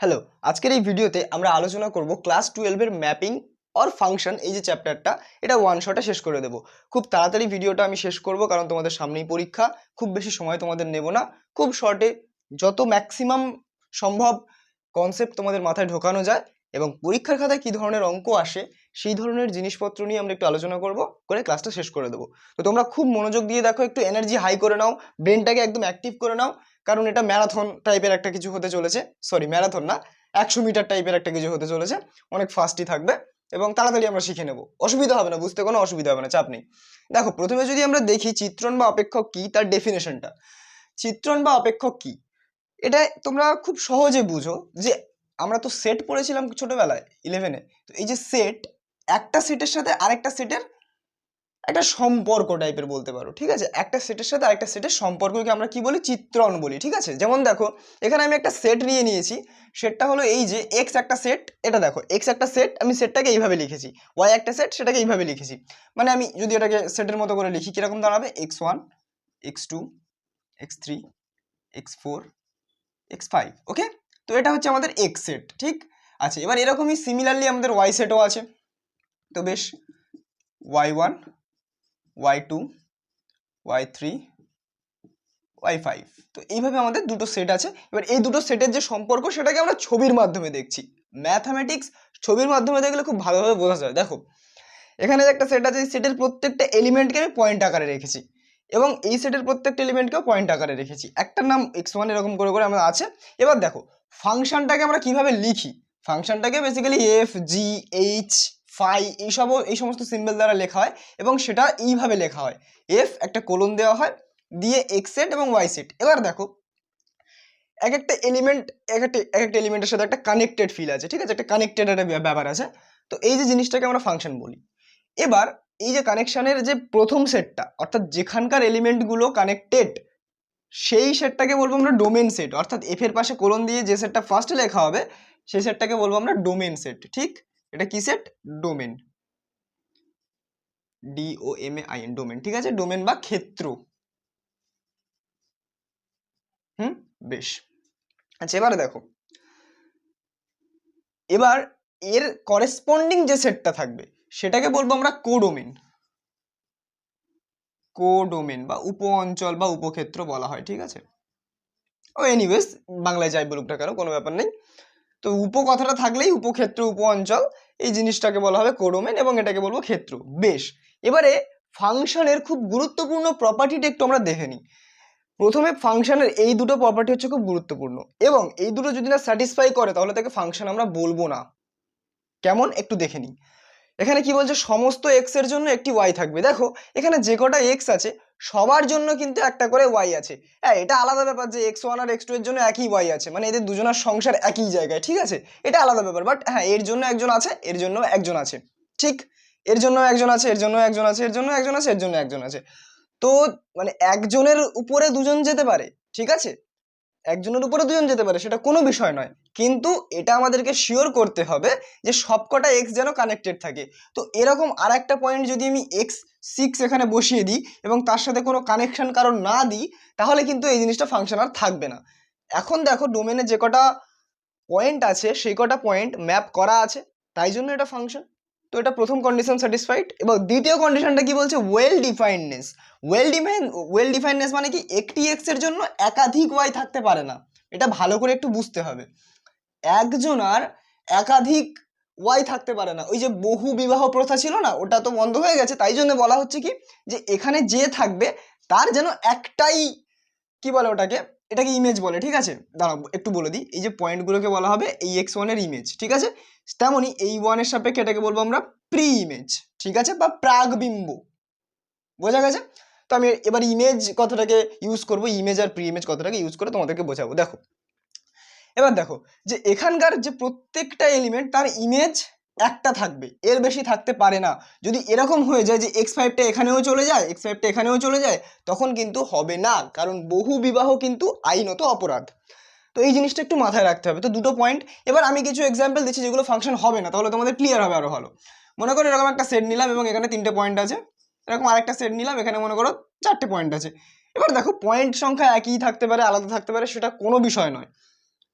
Hello, আজকের এই ভিডিওতে আমরা আলোচনা করব ক্লাস 12 এর ম্যাপিং অর ফাংশন এই যে চ্যাপ্টারটা এটা ওয়ান শটে শেষ করে দেব। খুব তাড়াতাড়ি ভিডিওটা আমি শেষ করব কারণ তোমাদের সামনেই পরীক্ষা, খুব বেশি সময় তোমাদের নেব না। খুব শর্টে যত ম্যাক্সিমাম সম্ভব কনসেপ্ট তোমাদের মাথায় ঢোকানো যায় এবং পরীক্ষার খাতায় কী ধরনের অঙ্ক আসে সেই ধরনের জিনিসপত্র নিয়ে আমরা একটু আলোচনা করব, করে ক্লাসটা শেষ করে দেবো। তো তোমরা খুব মনোযোগ দিয়ে দেখো, একটু এনার্জি হাই করে নাও, ব্রেনটাকে একদম অ্যাক্টিভ করে নাও, কারণ এটা ম্যারাথন টাইপের একটা কিছু হতে চলেছে। সরি, ম্যারাথন না, 100 মিটার টাইপের একটা কিছু হতে চলেছে। অনেক ফাস্টই থাকবে এবং তাড়াতাড়ি আমরা শিখে নেব, অসুবিধা হবে না, বুঝতে কোনো অসুবিধা হবে না, চাপ নেই। দেখো, প্রথমে যদি আমরা দেখি চিত্রণ বা অপেক্ষক কি, তার ডেফিনেশনটা। চিত্রণ বা অপেক্ষক কি এটা তোমরা খুব সহজে বুঝো যে আমরা তো সেট পড়েছিলাম ছোটবেলায় 11-এ। তো এই যে সেট, একটা সেটের সাথে আরেকটা সেটের একটা সম্পর্ক টাইপের বলতে পারো, ঠিক আছে? একটা সেটের সাথে আরেকটা সেটের সম্পর্ককে আমরা কি বলি? চিত্রণ বলি, ঠিক আছে? যেমন দেখো, এখানে আমি একটা সেট নিয়েছি। সেটটা হলো এই যে এক্স একটা সেট, এটা দেখো এক্স একটা সেট, আমি সেটটাকে এইভাবে লিখেছি। ওয়াই একটা সেট, সেটাকে এইভাবে লিখেছি। মানে আমি যদি এটাকে সেটের মতো করে লিখি, কিরকম দাঁড়াবে? x1 x2 x3 x4 x5, ওকে? তো এটা হচ্ছে আমাদের এক্স সেট, ঠিক আছে? এবার এরকমই সিমিলারলি আমাদের ওয়াই সেটও আছে। তো বেশ, y1 y2 y3 y5, তো এইভাবে আমাদের দুটো সেট আছে। এবার এই দুটো সেটের যে সম্পর্ক সেটাকে আমরা ছবির মাধ্যমে দেখছি। ম্যাথামেটিক্স ছবির মাধ্যমে দেখলে খুব ভালোভাবে বোঝা যায়। দেখো, এখানে যে একটা সেট আছে, এই সেটের প্রত্যেকটা এলিমেন্টকে আমি পয়েন্ট আকারে রেখেছি এবং এই সেটের প্রত্যেকটা এলিমেন্টকেও পয়েন্ট আকারে রেখেছি। একটার নাম x1 এরকম করে করে আমরা আছে। এবার দেখো, ফাংশনটাকে আমরা কিভাবে লিখি। ফাংশনটাকে basically F G H phi এই সমস্ত সিম্বল দ্বারা লেখা হয় এবং সেটা এইভাবে লেখা হয়। এফ একটা কোলন দেওয়া হয়, দিয়ে এক্স সেট এবং ওয়াই সেট। এবার দেখো, এক একটা এলিমেন্টের সাথে একটা কানেক্টেড ফিল আছে, ঠিক আছে? একটা কানেক্টেড একটা ব্যাপার আছে। তো এই যে জিনিসটাকে আমরা ফাংশন বলি। এবার এই যে কানেকশনের যে প্রথম সেটটা, অর্থাৎ যেখানকার এলিমেন্টগুলো কানেক্টেড, সেই সেটটাকে বলবো আমরা ডোমেন সেট। অর্থাৎ এফ এর পাশে কোলন দিয়ে যে সেটটা ফার্স্টে লেখা হবে সেই সেটটাকে বলবো আমরা ডোমেন সেট, ঠিক? এটা কি সেট? ডোমেন, DOMAIN, ডোমেন, ঠিক আছে? ডোমেন বা ক্ষেত্র। বেশ, আচ্ছা এবারে দেখো, এবার এর করেসপন্ডিং যে সেটটা থাকবে সেটাকে বলবো আমরা কোডোমেন। কোডোমেন বা উপ অঞ্চল বা উপক্ষেত্র বলা হয়, ঠিক আছে? ও এনিওয়েজ, বাংলায় যাই বলুক না কেন, কোনো ব্যাপার নেই। তো উপ কথাটা থাকলেই উপক্ষেত্র উপ অঞ্চল এই জিনিসটাকে বলা হবে কোডোমেন এবং এটাকে বলবো ক্ষেত্র। বেশ, এবারে ফাংশনের খুব গুরুত্বপূর্ণ প্রপার্টিটা একটু আমরা দেখে নিই। প্রথমে ফাংশনের এই দুটো প্রপার্টি হচ্ছে খুব গুরুত্বপূর্ণ এবং এই দুটো যদি না স্যাটিসফাই করে তাহলে তাকে ফাংশন আমরা বলবো না। কেমন, একটু দেখে নিই। এখানে কি বলছে? সমস্ত এক্স এর জন্য একটি ওয়াই থাকবে। দেখো, এখানে যে কটা এক্স আছে সবার জন্য কিন্তু একটা করে ওয়াই আছে। হ্যাঁ, এটা আলাদা ব্যাপার যে x1 আর x2 এর জন্য একই ওয়াই আছে, মানে এদের দুজনের সংসার একই জায়গায়, ঠিক আছে? এটা আলাদা ব্যাপার, বাট হ্যাঁ, এর জন্য একজন আছে, এর জন্য একজন আছে, ঠিক? এর জন্য একজন আছে, এর জন্য একজন আছে, এর জন্য একজন আছে, এর জন্য একজন আছে। তো মানে একজনের উপরে দুজন যেতে পারে, ঠিক আছে? একজনের উপরে দুজন যেতে পারে, সেটা কোনো বিষয় নয়, কিন্তু এটা আমাদেরকে শিওর করতে হবে যে সবকটা এক্স যেন কানেক্টেড থাকে। তো এরকম আর একটা পয়েন্ট যদি আমি x6 এখানে বসিয়ে দিই এবং তার সাথে কোনো কানেকশন কারণ না দিই, তাহলে কিন্তু এই জিনিসটা ফাংশন আর থাকবে না। এখন দেখো, ডোমেনে যে কটা পয়েন্ট আছে সেই কটা পয়েন্ট ম্যাপ করা আছে, তাই জন্য এটা ফাংশন। তো এটা প্রথম কন্ডিশন স্যাটিসফাইড। এবং দ্বিতীয় কন্ডিশনটা কি বলছে? ওয়েল ডিফাইন্ডনেস। ওয়েল ডিফাইন্ডনেস মানে কি? একটি এক্স এর জন্য একাধিক ওয়াই থাকতে পারে না। এটা ভালো করে একটু বুঝতে হবে। একজনার একাধিক ওয়াই থাকতে পারে না। ওই যে বহু বিবাহ প্রথা ছিল না, ওটা তো বন্ধ হয়ে গেছে, তাই জন্য বলা হচ্ছে কি যে এখানে যে থাকবে তার যেন একটাই, কি বলে ওটাকে, এটাকে ইমেজ বলে, ঠিক আছে? দাঁড়াও একটু বলে দিই। এই যে পয়েন্টগুলোকে বলা হবে এই x1 এর ইমেজ, ঠিক আছে? তেমনই এই 1 এর সাপেক্ষে এটাকে বলবো আমরা প্রি ইমেজ, ঠিক আছে? বা প্রাগবিম্ব। বোঝা গেছে? তো আমি এবার ইমেজ কথাটাকে ইউজ করব, ইমেজ আর প্রি ইমেজ কথাটাকে ইউজ করে তোমাদেরকে বোঝাবো। দেখো, এবার দেখো যে এখানকার যে প্রত্যেকটা এলিমেন্ট তার ইমেজ একটা থাকবে, এর বেশি থাকতে পারে না। যদি এরকম হয়ে যায় যে x5টা এখানেও চলে যায়, x5টা এখানেও চলে যায়, তখন কিন্তু হবে না, কারণ বহু বিবাহ কিন্তু আইনত অপরাধ। তো এই জিনিসটা একটু মাথায় রাখতে হবে। তো দুটো পয়েন্ট। এবার আমি কিছু এক্সাম্পল দিচ্ছি যেগুলো ফাংশন হবে না, তাহলে তোমাদের ক্লিয়ার হবে আরো ভালো। মনে করো এরকম একটা সেট নিলাম এবং এখানে 3টে পয়েন্ট আছে। এরকম আরেকটা সেট নিলাম, এখানে মনে করো 4টে পয়েন্ট আছে। এবার দেখো, পয়েন্ট সংখ্যা একই থাকতে পারে, আলাদা থাকতে পারে, সেটা কোনো বিষয় নয়।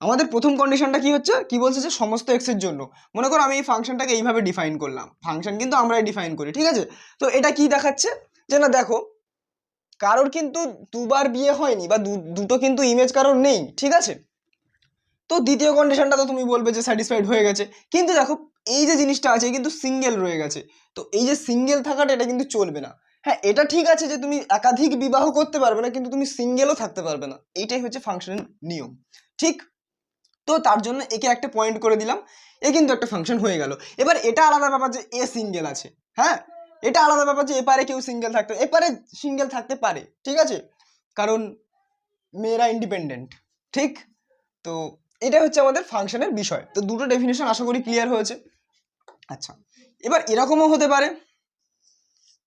আমাদের প্রথম কন্ডিশনটা কি হচ্ছে, কি বলছে যে সমস্ত এক্স এর জন্য। মনে করো আমি এই ফাংশনটাকে এইভাবে ডিফাইন করলাম, ফাংশন কিন্তু আমরাই ডিফাইন করি, ঠিক আছে। তো এটা কি দেখাচ্ছে যে না দেখো কারোর কিন্তু দুবার বিয়ে হয়নি বা দুটো কিন্তু ইমেজ কারোর নেই, ঠিক আছে। তো দ্বিতীয় কন্ডিশনটা তো তুমি বলবে যে স্যাটিসফাইড হয়ে গেছে, কিন্তু দেখো এই যে জিনিসটা আছে কিন্তু সিঙ্গেল রয়ে গেছে। তো এই যে সিঙ্গেল থাকাটা এটা কিন্তু চলবে না। হ্যাঁ এটা ঠিক আছে যে তুমি একাধিক বিবাহ করতে পারবে না, কিন্তু তুমি সিঙ্গেলও থাকতে পারবে না, এইটাই হচ্ছে ফাংশনের নিয়ম, ঠিক। তো তার জন্য একে একটা পয়েন্ট করে দিলাম, এ কিন্তু একটা ফাংশন হয়ে গেল। এবার এটা আলাদা ব্যাপার যে এ সিঙ্গেল আছে, হ্যাঁ এটা আলাদা ব্যাপার যে এপারে কেউ সিঙ্গেল থাকতে, এপারে সিঙ্গেল থাকতে পারে, ঠিক আছে, কারণ মেয়েরা ইন্ডিপেন্ডেন্ট, ঠিক। তো এটা হচ্ছে আমাদের ফাংশনের বিষয়। তো দুটো ডেফিনেশন আশা করি ক্লিয়ার হয়েছে। আচ্ছা এবার এরকমও হতে পারে,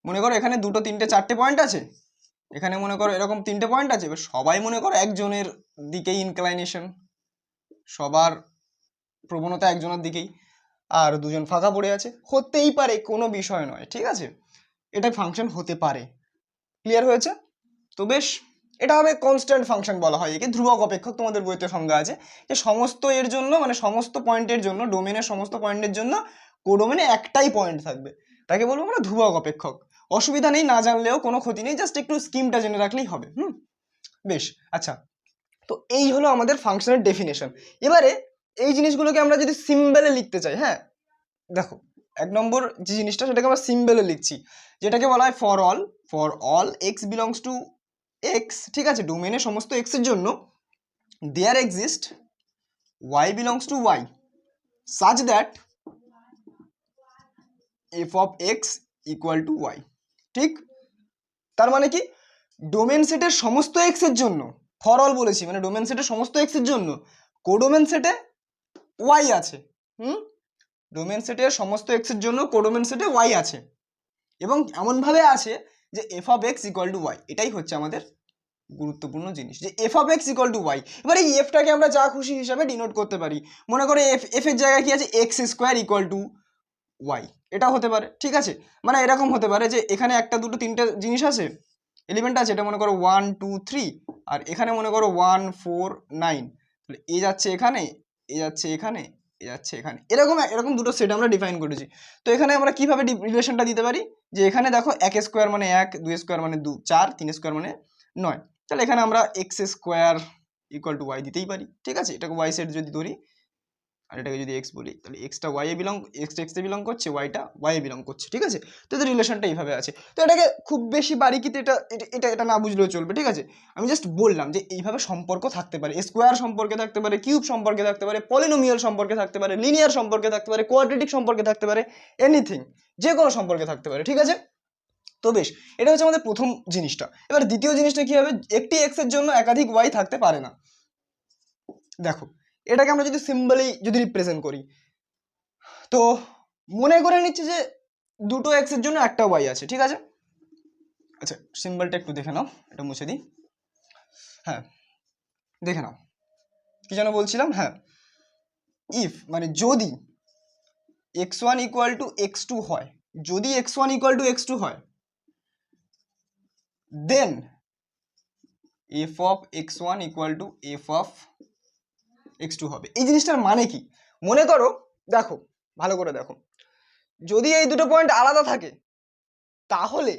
মনে করো এখানে দুটো তিনটে চারটে পয়েন্ট আছে, এখানে মনে করো এরকম তিনটে পয়েন্ট আছে, এবার সবাই মনে করো একজনের দিকেই ইনক্লাইনেশন, সবার প্রবণতা একজনের দিকেই, আর দুজন ফাঁকা পড়ে আছে, হতেই পারে, কোনো বিষয় নয়, ঠিক আছে, এটা ফাংশন হতে পারে। ক্লিয়ার হয়েছে? তো বেশ, এটা হবে কনস্ট্যান্ট ফাংশন বলা হয় একে, ধ্রুবক অপেক্ষক, তোমাদের বইতে সংজ্ঞা আছে যে সমস্ত এর জন্য মানে সমস্ত পয়েন্টের জন্য, ডোমেনের সমস্ত পয়েন্টের জন্য কোডোমেনে একটাই পয়েন্ট থাকবে, তাকে বলবো আমরা ধ্রুবক অপেক্ষক। অসুবিধা নেই, না জানলেও কোনো ক্ষতি নেই, জাস্ট একটু স্কিমটা জেনে রাখলেই হবে। বেশ, আচ্ছা তো এই হলো আমাদের ফাংশনের ডেফিনেশন। এবারে এই জিনিসগুলোকে আমরা যদি সিম্বলে লিখতে চাই, হ্যাঁ দেখো এক নম্বর যে জিনিসটা সেটাকে আমরা সিম্বলে লিখছি, যেটাকে বলা হয় for all x belongs to x, ঠিক আছে, ডোমেনের সমস্ত এক্স এর জন্য there exist y belongs to y such that f of x equal to Y, ঠিক। তার মানে কি, ডোমেন সেটের সমস্ত এক্স এর জন্য, ফর অল বলেছি মানে ডোমেন সেটের সমস্ত এক্স এর জন্য কোডোমেন সেটে ওয়াই আছে, ডোমেন সেটের সমস্ত এক্স এর জন্য কোডোমেন সেটে ওয়াই আছে, এবং এমনভাবে আছে যে f of x equal to y. এটাই হচ্ছে আমাদের গুরুত্বপূর্ণ জিনিস, যে f of x equal to y. এবার এই এফটাকে আমরা যা খুশি হিসাবে ডিনোট করতে পারি, মনে করে এফ এর জায়গায় কি আছে, x square equal to y, এটা হতে পারে, ঠিক আছে। মানে এরকম হতে পারে যে এখানে একটা দুটো তিনটে জিনিস আছে, এলিমেন্ট আছে, এটা মনে করো 1 2 3, আর এখানে মনে করো 1 4 9, তাহলে এ যাচ্ছে এখানে, এ যাচ্ছে এখানে, এ যাচ্ছে এখানে, এরকম এরকম দুটো সেট আমরা ডিফাইন করেছি। তো এখানে আমরা কিভাবে রিলেশনটা দিতে পারি, যে এখানে দেখো 1 স্কোয়ার মানে 1, 2 স্কোয়ার মানে 2 4, 3 স্কোয়ার মানে 9, তাহলে এখানে আমরা x square equal to y দিতেই পারি, ঠিক আছে। এটাকে ওয়াই সেট যদি ধরি আর এটাকে যদি এক্স বলি, তাহলে extra Y A belong, extra belong করছে, ওয়াইটা ওয়াই এ বিলং করছে, ঠিক আছে। তো এদের রিলেশনটা এইভাবে আছে। তো এটাকে খুব বেশি বারিকিতে এটা এটা এটা না বুঝলেও চলবে, ঠিক আছে। আমি জাস্ট বললাম যে এইভাবে সম্পর্ক থাকতে পারে, স্কোয়ার সম্পর্কে থাকতে পারে, কিউব সম্পর্কে থাকতে পারে, পলিনোমিয়াল সম্পর্কে থাকতে পারে, লিনিয়ার সম্পর্কে থাকতে পারে, কোয়াড্রেটিক সম্পর্কে থাকতে পারে, এনিথিং, যে কোনো সম্পর্কে থাকতে পারে, ঠিক আছে। তো বেশ, এটা হচ্ছে আমাদের প্রথম জিনিসটা। এবার দ্বিতীয় জিনিসটা কি হবে, একটি এক্স এর জন্য একাধিক ওয়াই থাকতে পারে না। দেখো এটাকে আমরা যদি সিম্বলি যদি রিপ্রেজেন্ট করি, তো মনে করে নিচ্ছি যে দুটো এক্স এর জন্য একটা ওয়াই আছে, ঠিক আছে। আচ্ছা সিম্বলটা একটু দেখে নাও, এটা মুছে দিই, হ্যাঁ দেখে নাও কি যেন বলছিলাম, হ্যাঁ ইফ মানে যদি x1 ইকুয়াল টু x2 হয়, যদি x1 ইকুয়াল টু x2 হয়, দেন f of x1 equal to f of x2 হবে। এই জিনিসটার মানে কি, মনে করো দেখো ভালো করে দেখো, যদি এই দুটো পয়েন্ট আলাদা থাকে তাহলে,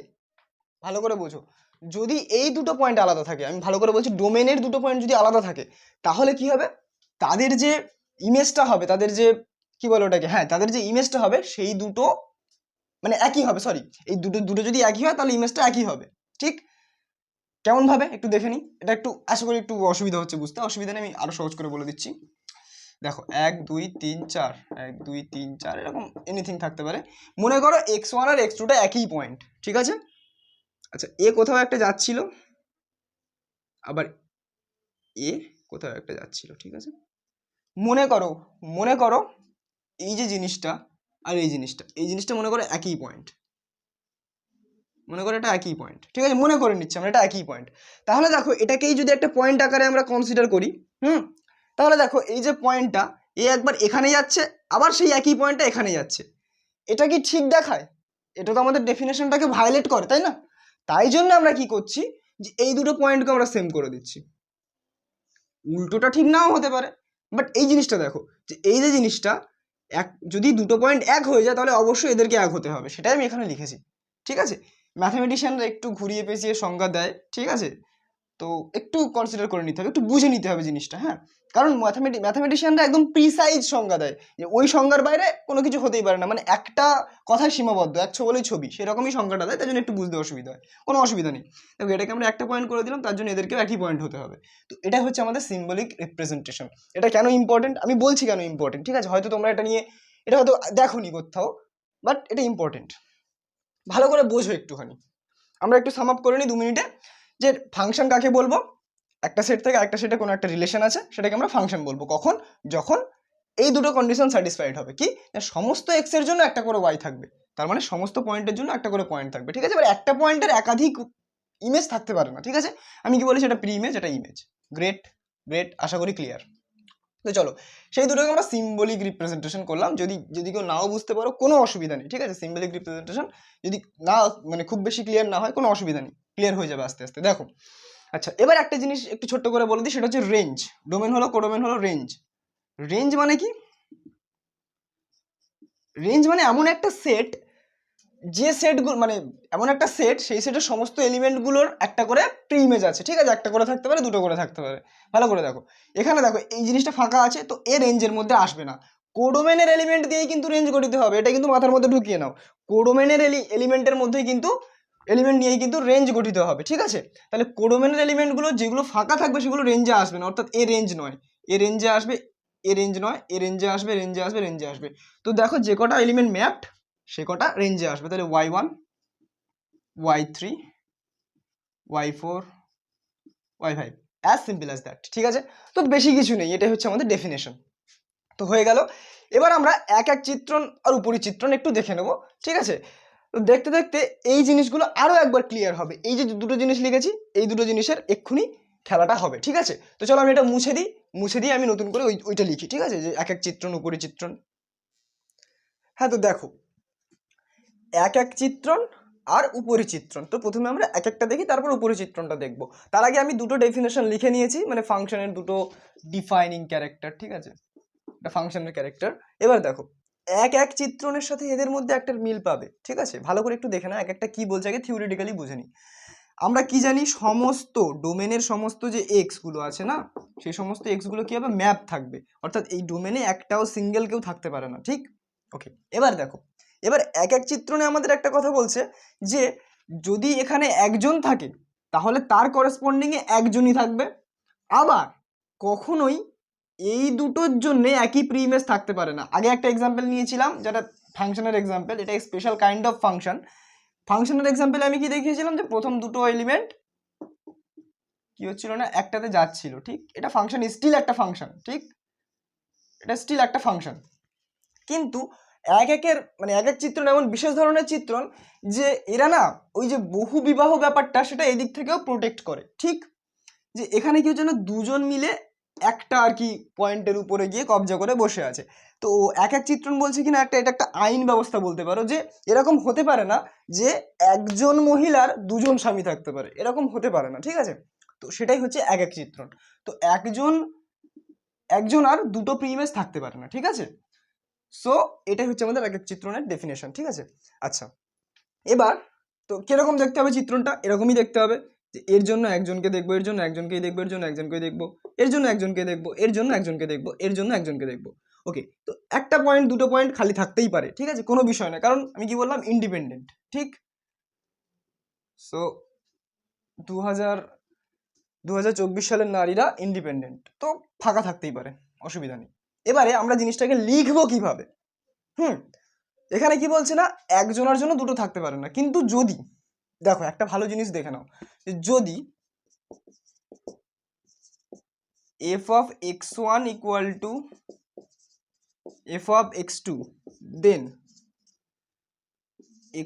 ভালো করে বোঝো, যদি এই দুটো পয়েন্ট আলাদা থাকে, আমি ভালো করে বলছি ডোমেনের দুটো পয়েন্ট যদি আলাদা থাকে, তাহলে কি হবে, তাদের যে ইমেজটা হবে, তাদের যে কি বলে ওটাকে, হ্যাঁ তাদের যে ইমেজটা হবে সেই দুটো মানে একই হবে, সরি এই দুটো দুটো যদি একই হয় তাহলে ইমেজটা একই হবে, ঠিক। কেমন ভাবে একটু দেখে নিই, এটা একটু আশা করি একটু অসুবিধা হচ্ছে বুঝতে, অসুবিধা নেই, আমি আরো সহজ করে বলে দিচ্ছি। দেখো 1 2 3 4, 1 2 3 4 এরকম এনিথিং থাকতে পারে। মনে করো x1 আর x2 টা একই পয়েন্ট, ঠিক আছে। আচ্ছা এ কোথাও একটা যাচ্ছিল, আবার এ কোথাও একটা যাচ্ছিল, ঠিক আছে। মনে করো এই যে জিনিসটা আর এই জিনিসটা মনে করো একই পয়েন্ট, মনে করো এটা একই পয়েন্ট, ঠিক আছে, মনে করে নিচ্ছি আমরা এটা একই পয়েন্ট। তাহলে দেখো এটাকেই যদি একটা পয়েন্ট আকারে আমরা কনসিডার করি, তাহলে দেখো এই যে পয়েন্টটা, এ একবার এখানে যাচ্ছে, আবার সেই একই পয়েন্টটা এখানে যাচ্ছে, এটা কি ঠিক দেখায়? এটা তো আমাদের ডেফিনেশনটাকে ভায়োলেট করে, তাই না? তাই জন্য আমরা কি করছি, যে এই দুটো পয়েন্টকে আমরা সেম করে দিচ্ছি। উল্টোটা ঠিক নাও হতে পারে, বাট এই জিনিসটা দেখো, যে এই যে জিনিসটা যদি দুটো পয়েন্ট এক হয়ে যায় তাহলে অবশ্যই এদেরকে এক হতে হবে, সেটাই আমি এখানে লিখেছি। ঠিক আছে, ম্যাথামেটিশিয়ানরা একটু ঘুরিয়ে পেঁচিয়ে সংজ্ঞা দেয়, ঠিক আছে, তো একটু কনসিডার করে নিতে হবে, একটু বুঝে নিতে হবে জিনিসটা। হ্যাঁ, কারণ ম্যাথামেটিশিয়ানরা একদম প্রিসাইজ সংজ্ঞা দেয়, যে ওই সংজ্ঞার বাইরে কোনো কিছু হতেই পারে না, মানে একটা কথায় সীমাবদ্ধ, এক বলেই ছবি, সেরকমই সংজ্ঞাটা দেয়, তাই জন্য একটু বুঝতে অসুবিধা হয়, কোনো অসুবিধা নেই। দেখো এটাকে আমরা একটা পয়েন্ট করে দিলাম, তার জন্য এদেরকেও একই পয়েন্ট হতে হবে। তো এটা হচ্ছে আমাদের সিম্বলিক রিপ্রেজেন্টেশন। এটা কেন ইম্পর্টেন্ট আমি বলছি, কেন ইম্পর্টেন্ট, ঠিক আছে, হয়তো তোমরা এটা হয়তো দেখোনি কোথাও, বাট এটা ইম্পর্টেন্ট, ভালো করে বোঝো একটুখানি। আমরা একটু সাম আপ করে নিই 2 মিনিটে, যে ফাংশন কাকে বলবো, একটা সেট থেকে আরেকটা সেটে কোনো একটা রিলেশন আছে, সেটাকে আমরা ফাংশন বলবো কখন, যখন এই দুটো কন্ডিশন স্যাটিসফাইড হবে, কি সমস্ত এক্স এর জন্য একটা করে ওয়াই থাকবে, তার মানে সমস্ত পয়েন্টের জন্য একটা করে পয়েন্ট থাকবে, ঠিক আছে। এবার একটা পয়েন্টের একাধিক ইমেজ থাকতে পারে না, ঠিক আছে। আমি কি বলি, সেটা প্রি ইমেজ, এটা ইমেজ। গ্রেট গ্রেট, আশা করি ক্লিয়ার। তো চলো সেই দুটোকে আমরা সিম্বলিক রিপ্রেজেন্টেশন করলাম। যদি কেউ নাও বুঝতে পারো কোনো অসুবিধা নেই, ঠিক আছে। সিম্বলিক রিপ্রেজেন্টেশন যদি না মানে খুব বেশি ক্লিয়ার না হয় কোনো অসুবিধা নেই, ক্লিয়ার হয়ে যাবে আস্তে আস্তে। দেখো আচ্ছা, এবার একটা জিনিস একটু ছোট্ট করে বলে দিই, সেটা হচ্ছে রেঞ্জ। ডোমেন হলো, কোডোমেন হলো রেঞ্জ। রেঞ্জ মানে কি, রেঞ্জ মানে এমন একটা সেট, যে সেটগুলো মানে এমন একটা সেট, সেই সেটের সমস্ত এলিমেন্টগুলোর একটা করে প্রি ইমেজ আছে, ঠিক আছে। একটা করে থাকতে পারে, দুটো করে থাকতে পারে। ভালো করে দেখো, এখানে দেখো এই জিনিসটা ফাঁকা আছে, তো এ রেঞ্জের মধ্যে আসবে না। কোডোমেনের এলিমেন্ট দিয়েই কিন্তু রেঞ্জ গঠিত হবে, এটা কিন্তু মাথার মধ্যে ঢুকিয়ে নাও। কোডোমেনের এলিমেন্টের মধ্যেই কিন্তু এলিমেন্ট নিয়েই কিন্তু রেঞ্জ গঠিত হবে, ঠিক আছে। তাহলে কোডোমেনের এলিমেন্টগুলো যেগুলো ফাঁকা থাকবে সেগুলো রেঞ্জে আসবে না, অর্থাৎ এ রেঞ্জ নয়, এ রেঞ্জে আসবে, এ রেঞ্জ নয়, এ রেঞ্জে আসবে, রেঞ্জে আসবে, রেঞ্জে আসবে। তো দেখো যে কটা এলিমেন্ট ম্যাপড সে কটা রেঞ্জে আসবে, তাহলে y1 y3 y4 y5, as simple as that, ঠিক আছে। তো বেশি কিছু নেই, এটাই হচ্ছে আমাদের ডেফিনেশন। তো হয়ে গেল। এবার আমরা এক এক চিত্রণ আর উপরিচিত্রণ একটু দেখে নেব, ঠিক আছে। তো দেখতে দেখতে এই জিনিসগুলো আরো একবার ক্লিয়ার হবে। এই যে দুটো জিনিস লিখেছি, এই দুটো জিনিসের এক্ষুনি খেলাটা হবে, ঠিক আছে। তো চলো আমি এটা মুছে দিই, মুছে দিয়ে আমি নতুন করে ওইটা লিখি, ঠিক আছে, যে এক এক চিত্রণ উপরিচিত্রণ। হ্যাঁ, তো দেখো এক এক চিত্রণ আর উপরিচিত্রণ। তো প্রথমে আমরা এক একটা দেখি, তারপর উপরিচিত্রণটা দেখব। তার আগে আমি দুটো ডেফিনেশন লিখে নিয়েছি, মানে ফাংশনের দুটো ডিফাইনিং ক্যারেক্টার, ঠিক আছে, এটা ফাংশনের ক্যারেক্টার। এবার দেখো এক এক চিত্রণের সাথে এদের মধ্যে একটা মিল পাবে, ঠিক আছে। ভালো করে একটু দেখে না এক একটা কি বলছে, আগে থিওরিটিক্যালি বুঝে নিই। আমরা কি জানি, সমস্ত ডোমেনের সমস্ত যে এক্স গুলো আছে না, সেই সমস্ত এক্স গুলো কি হবে, ম্যাপ থাকবে, অর্থাৎ এই ডোমেনে একটাও সিঙ্গেল কেউ থাকতে পারে না, ঠিক। ওকে, এবার দেখো, এবার এক এক চিত্রণে আমাদের একটা কথা বলছে, যে যদি এখানে একজন থাকে তাহলে তার করেসপন্ডিং এ একজনই থাকবে। আবার কখনোই এই দুটোর জন্য একই প্রি ইমেজ থাকতে পারে না। আগে একটা এক্সাম্পল নিয়েছিলাম, যেটা ফাংশনের এক্সাম্পল, এটা স্পেশাল কাইন্ড অফ ফাংশন। ফাংশনের এক্সাম্পলে আমি কি দেখিয়েছিলাম, যে প্রথম দুটো এলিমেন্ট কি হচ্ছিল না, একটাতে যাচ্ছিল, ঠিক। এটা ফাংশন, স্টিল একটা ফাংশন, ঠিক, এটা স্টিল একটা ফাংশন। কিন্তু এক একের মানে এক এক চিত্রণ এমন বিশেষ ধরনের চিত্রণ, যে এরা না ওই যে বহু বিবাহ ব্যাপারটা সেটা এদিক থেকেও প্রোটেক্ট করে, ঠিক। যে এখানে কি হচ্ছে না, দুজন মিলে একটা আর কি পয়েন্টের উপরে গিয়ে কবজা করে বসে আছে। তো এক এক চিত্রণ বলছে কিনা এটা একটা আইন ব্যবস্থা বলতে পারো, যে এরকম হতে পারে না যে একজন মহিলার দুজন স্বামী থাকতে পারে, এরকম হতে পারে না, ঠিক আছে। তো সেটাই হচ্ছে এক এক চিত্রণ। তো একজন আর দুটো প্রিমিস থাকতে পারে না, ঠিক আছে। সো এটাই হচ্ছে আমাদের এক এক চিত্রণের ডেফিনেশন, ঠিক আছে। আচ্ছা, এবার তো কিরকম দেখতে হবে চিত্রণটা, এরকমই দেখতে হবে, যে এর জন্য একজনকে দেখবো, এর জন্য একজনকেই দেখবো, এর জন্য একজনকেই দেখবো, এর জন্য একজনকে দেখবো, এর জন্য একজনকে দেখবো, এর জন্য একজনকে দেখবো। ওকে, তো একটা পয়েন্ট দুটো পয়েন্ট খালি থাকতেই পারে, ঠিক আছে, কোনো বিষয় না, কারণ আমি কি বললাম, ইন্ডিপেন্ডেন্ট, ঠিক। সো 2024 সালের নারীরা ইন্ডিপেন্ডেন্ট, তো ফাঁকা থাকতেই পারে, অসুবিধা নেই। এবারে আমরা জিনিসটাকে লিখবো কিভাবে। এখানে কি বলছে না, একজনের জন্য দুটো থাকতে পারে না, কিন্তু যদি দেখো একটা ভালো জিনিস দেখে নাও, যদি f of x1 equal to f of x2 then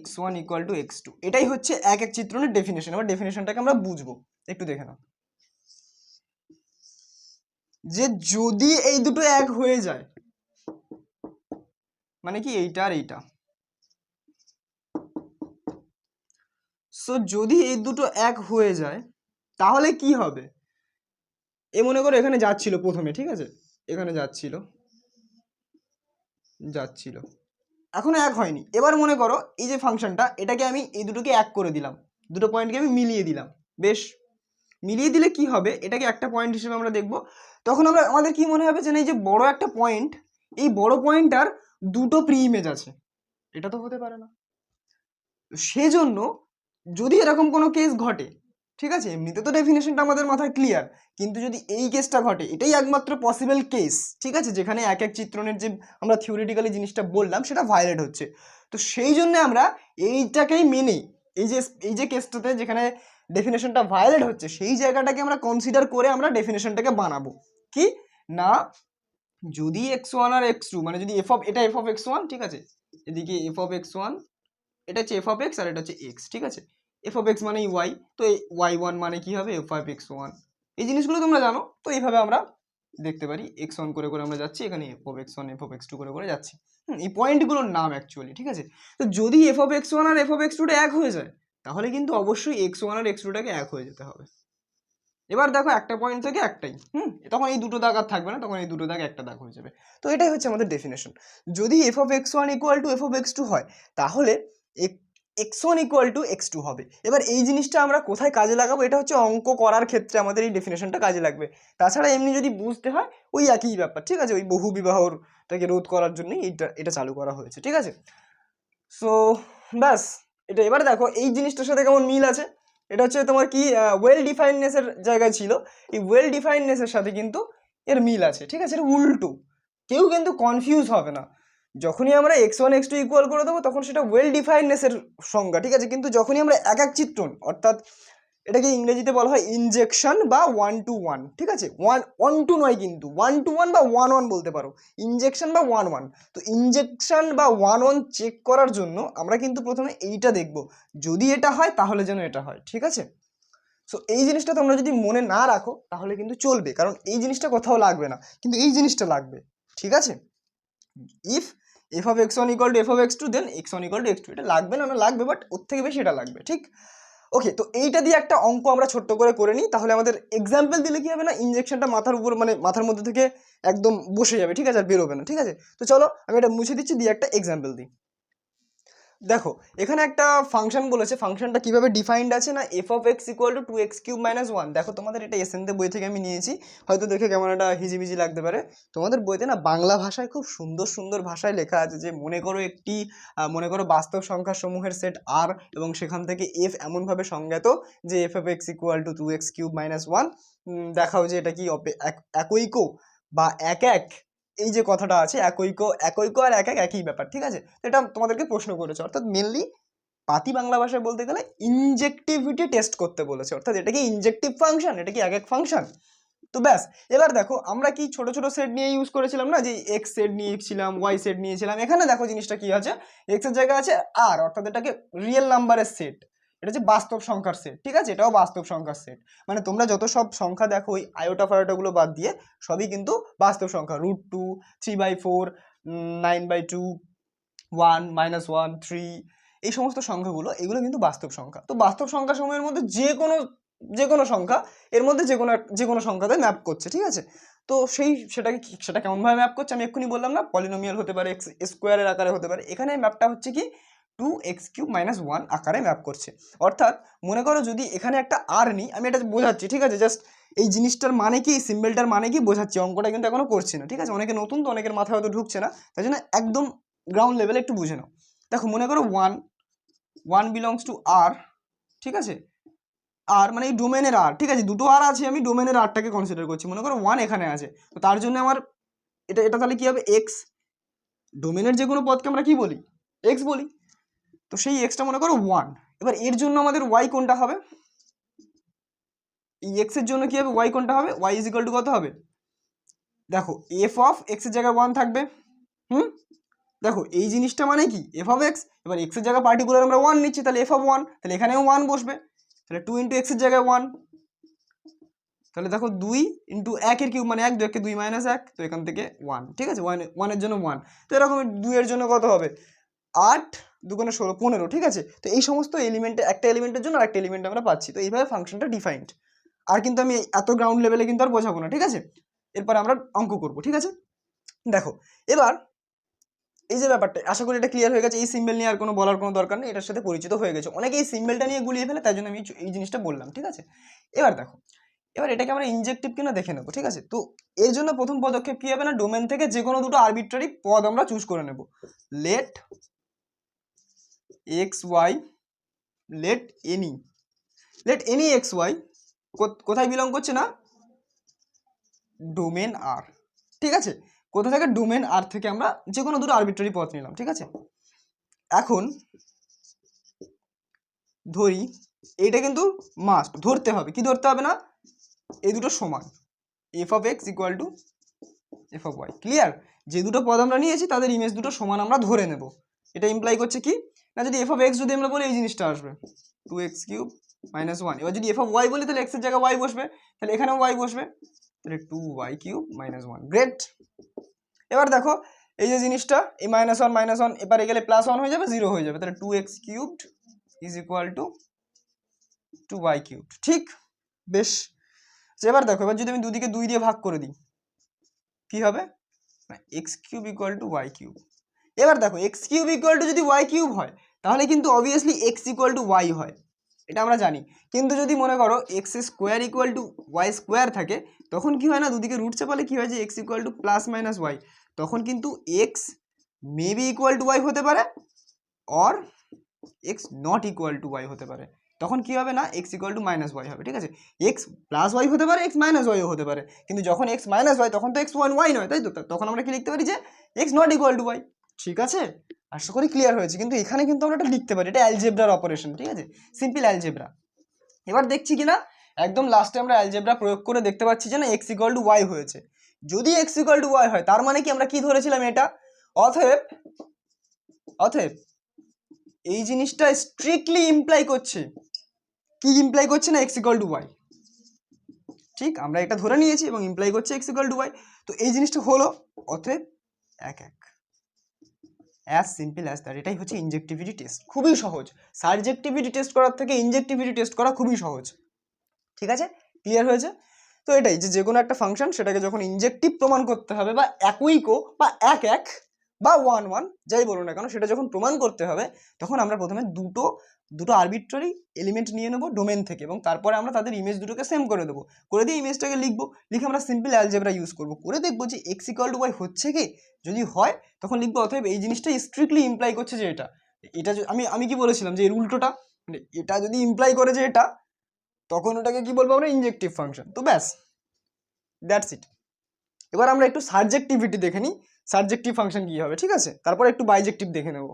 x1 equal to x2, এটাই হচ্ছে এক এক চিত্রণের ডেফিনেশন। এবার ডেফিনেশনটাকে আমরা বুঝবো, একটু দেখে নাও, যে যদি এই দুটো এক হয়ে যায়, মানে কি এইটা আর এইটা, সো যদি এই দুটো এক হয়ে যায় তাহলে কি হবে, এ মনে করো এখানে যাচ্ছিল প্রথমে, ঠিক আছে, এখানে যাচ্ছিল এখনো এক হয়নি। এবার মনে করো এই যে ফাংশনটা, এটাকে আমি এই দুটোকে এক করে দিলাম, দুটো পয়েন্টকে আমি মিলিয়ে দিলাম। বেশ, মিলিয়ে দিলে কি হবে, এটাকে একটা পয়েন্ট হিসেবে আমরা দেখব। তখন আমাদের কি মনে হবে যে এই যে বড় একটা পয়েন্ট, এই বড় পয়েন্টটার দুটো প্রি ইমেজ আছে, এটা তো হতে পারে না। সেজন্য যদি এরকম কোনো কেস ঘটে, ঠিক আছে, এমনিতে তো ডেফিনেশনটা আমাদের মাথায় ক্লিয়ার, কিন্তু যদি এই কেসটা ঘটে, এটাই একমাত্র পসিবল কেস, ঠিক আছে, যেখানে এক এক চিত্রণের যে আমরা থিওরিটিক্যালি জিনিসটা বললাম সেটা ভায়োলেট হচ্ছে। তো সেই জন্য আমরা এইটাকেই মেনে এই যে কেসটাতে যেখানে ডেফিনেশনটা ভায়োলেট হচ্ছে, সেই জায়গাটাকে আমরা কনসিডার করে আমরা ডেফিনেশনটাকে বানাবো কি না, যদি x1 আর x2 মানে যদি এটা f of x1, ঠিক আছে, এদিকে f of x1, এটা হচ্ছে f of x আর এটা হচ্ছে x, ঠিক আছে, f of x মানে y, তো y1 মানে কি হবে f of x1, এই জিনিসগুলো তোমরা জানো। তো এইভাবে আমরা দেখতে পারি x1 করে করে আমরা যাচ্ছি, এখানে f of x1 f of x2 করে করে যাচ্ছি। এই পয়েন্টগুলোর নাম অ্যাকচুয়ালি, ঠিক আছে। তো যদি f of x1 R f of x2 টা এক হয়ে যায়, তাহলে কিন্তু অবশ্যই x1 আর x2 টাকে এক হয়ে যেতে হবে। এবার দেখো একটা পয়েন্ট থেকে একটাই, তখন এই দুটো দাগ আর থাকবে না, তখন এই দুটো দাগ একটা দাগ হয়ে যাবে। তো এটাই হচ্ছে আমাদের ডেফিনেশন। যদি f of x1 equal to f of x2 হয়, তাহলে x1 ইকুয়াল টু x2 হবে। এবার এই জিনিসটা আমরা কোথায় কাজে লাগাবো, এটা হচ্ছে অঙ্ক করার ক্ষেত্রে আমাদের এই ডেফিনেশনটা কাজে লাগবে। তাছাড়া এমনি যদি বুঝতে হয় ওই একই ব্যাপার, ঠিক আছে, ওই বহু বিবাহটাকে রোধ করার জন্যই এটা চালু করা হয়েছে, ঠিক আছে। সো ব্যাস, এটা এবার দেখো এই জিনিসটার সাথে কেমন মিল আছে। এটা হচ্ছে তোমার কি ওয়েল ডিফাইননেসের জায়গায় ছিল, এই ওয়েল ডিফাইননেসের সাথে কিন্তু এর মিল আছে, ঠিক আছে, এটা উল্টো, কেউ কিন্তু কনফিউজ হবে না। যখনই আমরা x1 x2 ইকুয়াল করে দেবো তখন সেটা ওয়েল ডিফাইননেসের সংজ্ঞা, ঠিক আছে, কিন্তু যখনই আমরা এক এক চিত্রণ, অর্থাৎ এটাকে ইংরেজিতে বলা হয় ইনজেকশন বা 1-to-1, ঠিক আছে, 1-1-2 নয়, কিন্তু 1-to-1 বা 1-1 বলতে পারো, ইনজেকশন বা 1-1। তো ইনজেকশন বা 1-1 চেক করার জন্য আমরা কিন্তু প্রথমে এইটা দেখব, যদি এটা হয় তাহলে যেন এটা হয়, ঠিক আছে। সো এই জিনিসটা তোমরা যদি মনে না রাখো তাহলে কিন্তু চলবে, কারণ এই জিনিসটা কোথাও লাগবে না, কিন্তু এই জিনিসটা লাগবে, ঠিক আছে। If f of x1 equal to f of x2 then x1 equal to x2, এটা লাগবে না, লাগবে, বাট ওর থেকে বেশি এটা লাগবে, ঠিক। ওকে, তো এইটা দিয়ে একটা অঙ্ক আমরা ছোট্ট করে নিই, তাহলে আমাদের এক্সাম্পল দিলে কি হবে না, ইনজেকশনটা মাথার উপর মানে মাথার মধ্যে থেকে একদম বসে যাবে, ঠিক আছে, আর বেরোবে না, ঠিক আছে। তো চলো আমি এটা মুছে দিচ্ছি, দিয়ে একটা এক্সাম্পল দিই। দেখো এখানে একটা ফাংশন বলেছে, ফাংশনটা কিভাবে ডিফাইন্ড আছে না, f of x equal to 2x³ - 1। দেখো তোমাদের এটা এসএনতে বই থেকে আমি নিয়েছি, হয়তো দেখে কেমন একটা হিজিবিজি লাগতে পারে। তোমাদের বইতে না বাংলা ভাষায় খুব সুন্দর সুন্দর ভাষায় লেখা আছে যে মনে করো বাস্তব সংখ্যা সমূহের সেট r এবং সেখান থেকে f এমনভাবে সংজ্ঞাত যে f of x equal to 2x³ - 1। দেখাও যে এটা কি একৈক বা এক এক, এই যে কথাটা আছে একৈক আর এক একই ব্যাপার, ঠিক আছে। এটা তোমাদেরকে প্রশ্ন করেছে, অর্থাৎ মেনলি পাতি বাংলা ভাষায় বলতে গেলে ইনজেক্টিভিটি টেস্ট করতে বলেছে, অর্থাৎ এটা কি ইনজেক্টিভ ফাংশন, এটা কি এক এক ফাংশন। তো ব্যাস, এবার দেখো আমরা কি ছোট ছোট সেট নিয়ে ইউজ করেছিলাম না, যে এক্স সেট নিয়েছিলাম, ওয়াই সেট নিয়েছিলাম। এখানে দেখো জিনিসটা কি আছে, এক্স এর জায়গায় আছে আর, অর্থাৎ এটাকে রিয়েল নাম্বারের সেট, এটা হচ্ছে বাস্তব সংখ্যার সেট, ঠিক আছে, এটাও বাস্তব সংখ্যার সেট। মানে তোমরা যত সব সংখ্যা দেখো ওই আয়োটা ফায়োটাগুলো বাদ দিয়ে সবই কিন্তু বাস্তব সংখ্যা, √2, 3/4, 9/2, 1, -1, 3, এই সমস্ত সংখ্যাগুলো, এগুলো কিন্তু বাস্তব সংখ্যা। তো বাস্তব সংখ্যা সমূহের মধ্যে যে কোনো সংখ্যা এর মধ্যে যে কোনো সংখ্যাতে ম্যাপ করছে, ঠিক আছে। তো সেটা কেমনভাবে ম্যাপ করছে আমি এক্ষুনি বললাম না, পলিনোমিয়াল হতে পারে, এক্স স্কোয়ারের আকারে হতে পারে। এখানে ম্যাপটা হচ্ছে কি 2x³ - 1 আকারে ম্যাপ করছে। অর্থাৎ মনে করো যদি এখানে একটা আর নিই, আমি এটা বোঝাচ্ছি, ঠিক আছে, জাস্ট এই জিনিসটার মানে কি, সিম্বলটার মানে কি বোঝাচ্ছি, অঙ্কটা কিন্তু এখনো করছি না, ঠিক আছে, অনেকে নতুন তো, অনেকের মাথায় হয়তো ঢুকছে না, তাই জন্য একদম গ্রাউন্ড লেভেলে একটু বুঝে নাও। দেখো মনে করো 1 বিলংস টু আর, ঠিক আছে, আর মানে এই ডোমেনের আর, ঠিক আছে, দুটো আর আছে, আমি ডোমেনের আরটাকে কনসিডার করছি। মনে করো 1 এখানে আছে, তো তার জন্য আমার এটা তাহলে কি হবে, এক্স, ডোমেনের যে কোনো পদকে আমরা কি বলি, এক্স বলি। তো সেই এক্সটা মনে করো 1। এবার এর জন্য আমাদের ওয়াই কোনটা হবে, এই এক্স এর জন্য কি হবে, ওয়াই কোনটা হবে, ওয়াই ইজ ইকুয়াল টু কত হবে, দেখো এফ অফ এক্স এর জায়গায় 1 থাকবে। দেখো এই জিনিসটা মানে কি এফ অফ এক্স, এবার এক্স এর জায়গায় পার্টিকুলার আমরা 1 নিচ্ছি, তাহলে এফ অফ 1, তাহলে এখানেও 1 বসবে, তাহলে 2 × এক্স এর জায়গায় 1, তাহলে দেখো 2 × 1 এর কিউব মানে 1, 2 × 2 - 1, তো এখান থেকে 1, ঠিক আছে, 1 এর জন্য 1। তো এরকম 2 এর জন্য কত হবে, 8, 2 × 16, 15, ঠিক আছে। তো এই সমস্ত এলিমেন্টে একটা এলিমেন্টের জন্য আরেকটা এলিমেন্ট আমরা পাচ্ছি। তো এইভাবে ফাংশনটা ডিফাইন্ড। আর কিন্তু আমি এত গ্রাউন্ড লেভেলে কিন্তু আর বোঝাবো না, ঠিক আছে। এরপর আমরা অঙ্ক করব, ঠিক আছে? দেখো এবার এই যে ব্যাপারটা, আশা করি এটা ক্লিয়ার হয়ে গেছে। এই সিম্বল নিয়ে আর কোনো বলার কোনো দরকার নেই, এটার সাথে পরিচিত হয়ে গেছে। অনেকে এই সিম্বলটা নিয়ে গুলিয়ে ফেলে, তাই জন্য আমি এই জিনিসটা বললাম, ঠিক আছে? এবার দেখো, এবার এটাকে আমরা ইনজেক্টিভ কিনা দেখে নেবো, ঠিক আছে? তো এর জন্য প্রথম পদক্ষেপ কি হবে না, ডোমেন থেকে যে কোনো দুটো আরবিট্রারি পদ আমরা চুজ করে নেব। Let x y, let any x y কোথায় বিলং করছে না, ডোমেন আর, ঠিক আছে? কোথা থেকে, ডোমেন আর থেকে আমরা যে কোনো দুটো আরবিট্রারি পথ নিলাম, ঠিক আছে? এখন ধরি, এইটা কিন্তু মাস্ট ধরতে হবে, কি ধরতে হবে না, এই দুটো সমান, f of x equal to F of y. Clear? যে দুটো পদ আমরা নিয়েছি তাদের ইমেজ দুটো সমান আমরা ধরে নেব। এটা ইমপ্লাই করছে কি না, যদি এফ অফ এক্স যদি আমরা বলি এই জিনিসটা আসবে 2x³ - 1। এবার যদি এফ অফ ওয়াই বলি তাহলে এক্স এর জায়গায় ওয়াই বসবে, তাহলে এখানেও ওয়াই বসবে, তাহলে 2y³ - 1। গ্রেট। এবার দেখো এই যে জিনিসটা, এই -1 এবারে গেলে +1 হয়ে যাবে, 0 হয়ে যাবে, তাহলে 2x³ = 2y³। ঠিক? বেশ। এবার দেখো, এবার যদি আমি দুদিকে 2 দিয়ে ভাগ করে দিই কি হবে, x³ = y³। এবার দেখো x³ যদি y³ হয় তাহলে কিন্তু অবভিয়াসলি x = y হয়, এটা আমরা জানি। কিন্তু যদি মনে করো x² = y² থাকে, তখন কি হয় না, দুদিকে রুট চাপালে কি হয় যে x = +-y, তখন কিন্তু x মেবি = y হতে পারে or x not equal to y হতে পারে। তখন কি হবে না, x = -y হবে, ঠিক আছে? x +y হতে পারে, x -y ও হতে পারে, কিন্তু যখন x -y তখন তো x 1y নয়, তাই তো? তখন আমরা কি লিখতে পারি যে x not equal to y। ঠিক আছে, আশা করি ক্লিয়ার হয়েছে। কিন্তু এখানে কিন্তু আমরা এটা লিখতে পারি, এটা অ্যালজেব্রার অপারেশন, ঠিক আছে? Simple algebra. এবার দেখছি কিনা, একদম লাস্টে আমরা অ্যালজেব্রা প্রয়োগ করে দেখতে পাচ্ছি যে না x = y হয়েছে। যদি x = y হয় তার মানে কি, আমরা কি ধরেছিলাম এটা, অতএব এই জিনিসটা স্ট্রিক্টলি ইমপ্লাই করছে, কি ইমপ্লাই করছে না, x = y। ঠিক, আমরা এটা ধরে নিয়েছি এবং ইমপ্লাই করছে x = y। তো এই জিনিসটা হলো, অতএব 1-1, অ্যাজ সিম্পল অ্যাজ দ্যাট। এটাই হচ্ছে ইনজেক্টিভিটি টেস্ট। খুবই সহজ, সাবজেক্টিভিটি টেস্ট করার থেকে ইনজেক্টিভিটি টেস্ট করা খুবই সহজ। ঠিক আছে, ক্লিয়ার হয়েছে? তো এটাই যে কোনো একটা ফাংশন, সেটাকে যখন ইনজেক্টিভ প্রমাণ করতে হবে, বা একইকো বা 1-1 বা 1-1 যাই বলো না কেন, সেটা যখন প্রমাণ করতে হবে, তখন আমরা প্রথমে দুটো আরবিট্রারি এলিমেন্ট নিয়ে নেবো ডোমেন থেকে, এবং তারপরে আমরা তাদের ইমেজ দুটোকে সেম করে দেবো, করে দিয়ে ইমেজটাকে লিখবো, লিখে আমরা সিম্পল অ্যালজেব্রা ইউজ করবো, করে দেখবো যে x = y হচ্ছে কি। যদি হয় তখন লিখবো অতএব এই জিনিসটা স্ট্রিক্টলি ইমপ্লাই করছে যে এটা আমি কি বলেছিলাম যে এর উল্টোটা, মানে এটা যদি ইমপ্লাই করে যে এটা, তখন ওটাকে কি বলবো আমরা, ইনজেক্টিভ ফাংশন। তো ব্যাস, দ্যাটস ইট। এবার আমরা একটু সাবজেক্টিভিটি দেখে নিই, সাবজেক্টিভ ফাংশন কি হবে, ঠিক আছে? তারপর একটু বাইজেক্টিভ দেখে নেব।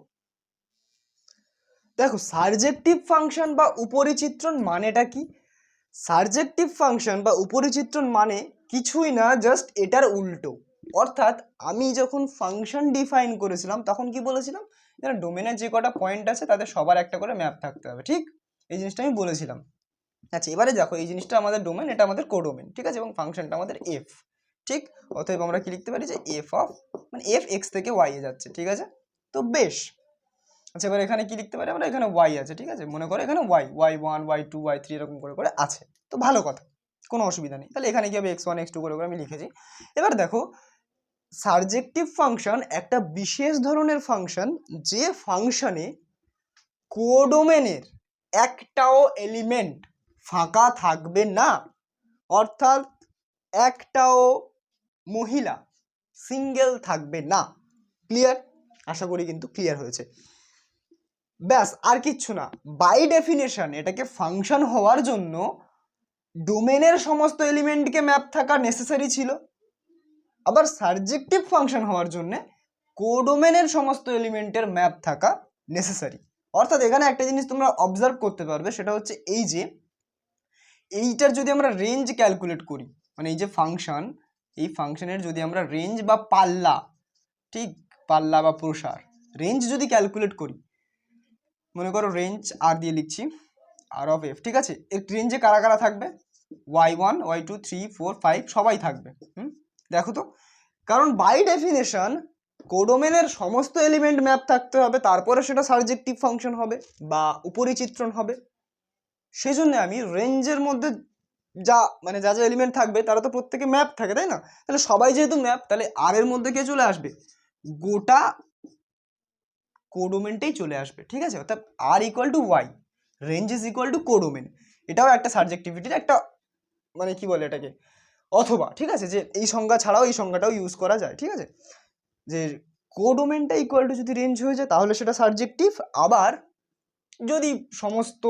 দেখো সাবজেক্টিভ ফাংশন বা উপরিচিত্রণ মানেটা কি? সাবজেক্টিভ ফাংশন বা উপরিচিত্রণ মানে কিছুই না, জাস্ট এটার উল্টো। অর্থাৎ আমি যখন ফাংশন ডিফাইন করেছিলাম তখন কি বলেছিলাম, ডোমেনের যে কটা পয়েন্ট আছে তাদের সবার একটা করে ম্যাপ থাকতে হবে, ঠিক? এই জিনিসটা আমি বলেছিলাম। আচ্ছা, এবারে দেখো এই জিনিসটা আমাদের ডোমেন, এটা আমাদের কোডোমেন, ঠিক আছে? এবং ফাংশনটা আমাদের এফ, ঠিক? অতএব আমরা কি লিখতে পারি যে এফ অফ, মানে এফ এক্স থেকে ওয়াই এ যাচ্ছে, ঠিক আছে? তো বেশ। আচ্ছা, এবার এখানে কি লিখতে পারি আমরা, এখানে ওয়াই আছে, ঠিক আছে? মনে করো এখানে y1 y2 y3 এরকম করে করে আছে, তো ভালো কথা, কোনো অসুবিধা নেই। তাহলে এখানে কি হবে, x1 x2 করে করে আমি লিখেছি। এবার দেখো সাবজেক্টিভ ফাংশন একটা বিশেষ ধরনের ফাংশন, যে ফাংশনে কোডোমেনের একটাও এলিমেন্ট ফাঁকা থাকবে না, অর্থাৎ একটাও মহিলা সিঙ্গেল থাকবে না। ক্লিয়ার? আশা করি কিন্তু ক্লিয়ার হয়েছে। ব্যাস, আর কিচ্ছু না। বাই ডেফিনেশন এটাকে ফাংশন হওয়ার জন্য ডোমেনের সমস্ত এলিমেন্টকে ম্যাপ থাকা নেসেসারি ছিল, আবার সাবজেক্টিভ ফাংশন হওয়ার জন্য কোডোমেনের সমস্ত এলিমেন্টের ম্যাপ থাকা নেসেসারি। অর্থাৎ এখানে একটা জিনিস তোমরা অবজার্ভ করতে পারবে, সেটা হচ্ছে এই যে এইটার যদি আমরা রেঞ্জ ক্যালকুলেট করি, মানে এই যে ফাংশন, এই ফাংশনের যদি আমরা রেঞ্জ বা পাল্লা, ঠিক, পাল্লা বা প্রসার, রেঞ্জ যদি ক্যালকুলেট করি, মনে করো রেঞ্জ আর দিয়ে লিখছি আর অফ এফ, ঠিক আছে? এর রেঞ্জে কারা কারা থাকবে, y1 y2 3 4 5 সবাই থাকবে। দেখো তো, কারণ বাই ডেফিনেশন কোডোমেনের সমস্ত এলিমেন্ট ম্যাপ থাকতে হবে, তারপরে সেটা সাবজেক্টিভ ফাংশন হবে বা উপরিচিত্রণ হবে। সেজন্য আমি রেঞ্জের মধ্যে যা মানে যা যা এলিমেন্ট থাকবে তারা তো প্রত্যেকে ম্যাপ থাকে, তাই না? তাহলে সবাই যেহেতু ম্যাপ, তাহলে আর এর মধ্যে কে চলে আসবে? গোটা কোডোমেনটাই চলে আসবে, ঠিক আছে? অর্থাৎ R equal to Y, range is equal to codomain. এটাও একটা সাবজেক্টিভিটির একটা মানে কি বলে এটাকে, অথবা, ঠিক আছে, যে এই সংজ্ঞা ছাড়াও এই সংজ্ঞাটাও ইউজ করা যায়, ঠিক আছে? যে কোডোমেনটা ইকুয়াল টু যদি রেঞ্জ হয়ে যায় তাহলে সেটা সাবজেক্টিভ, আবার যদি সমস্ত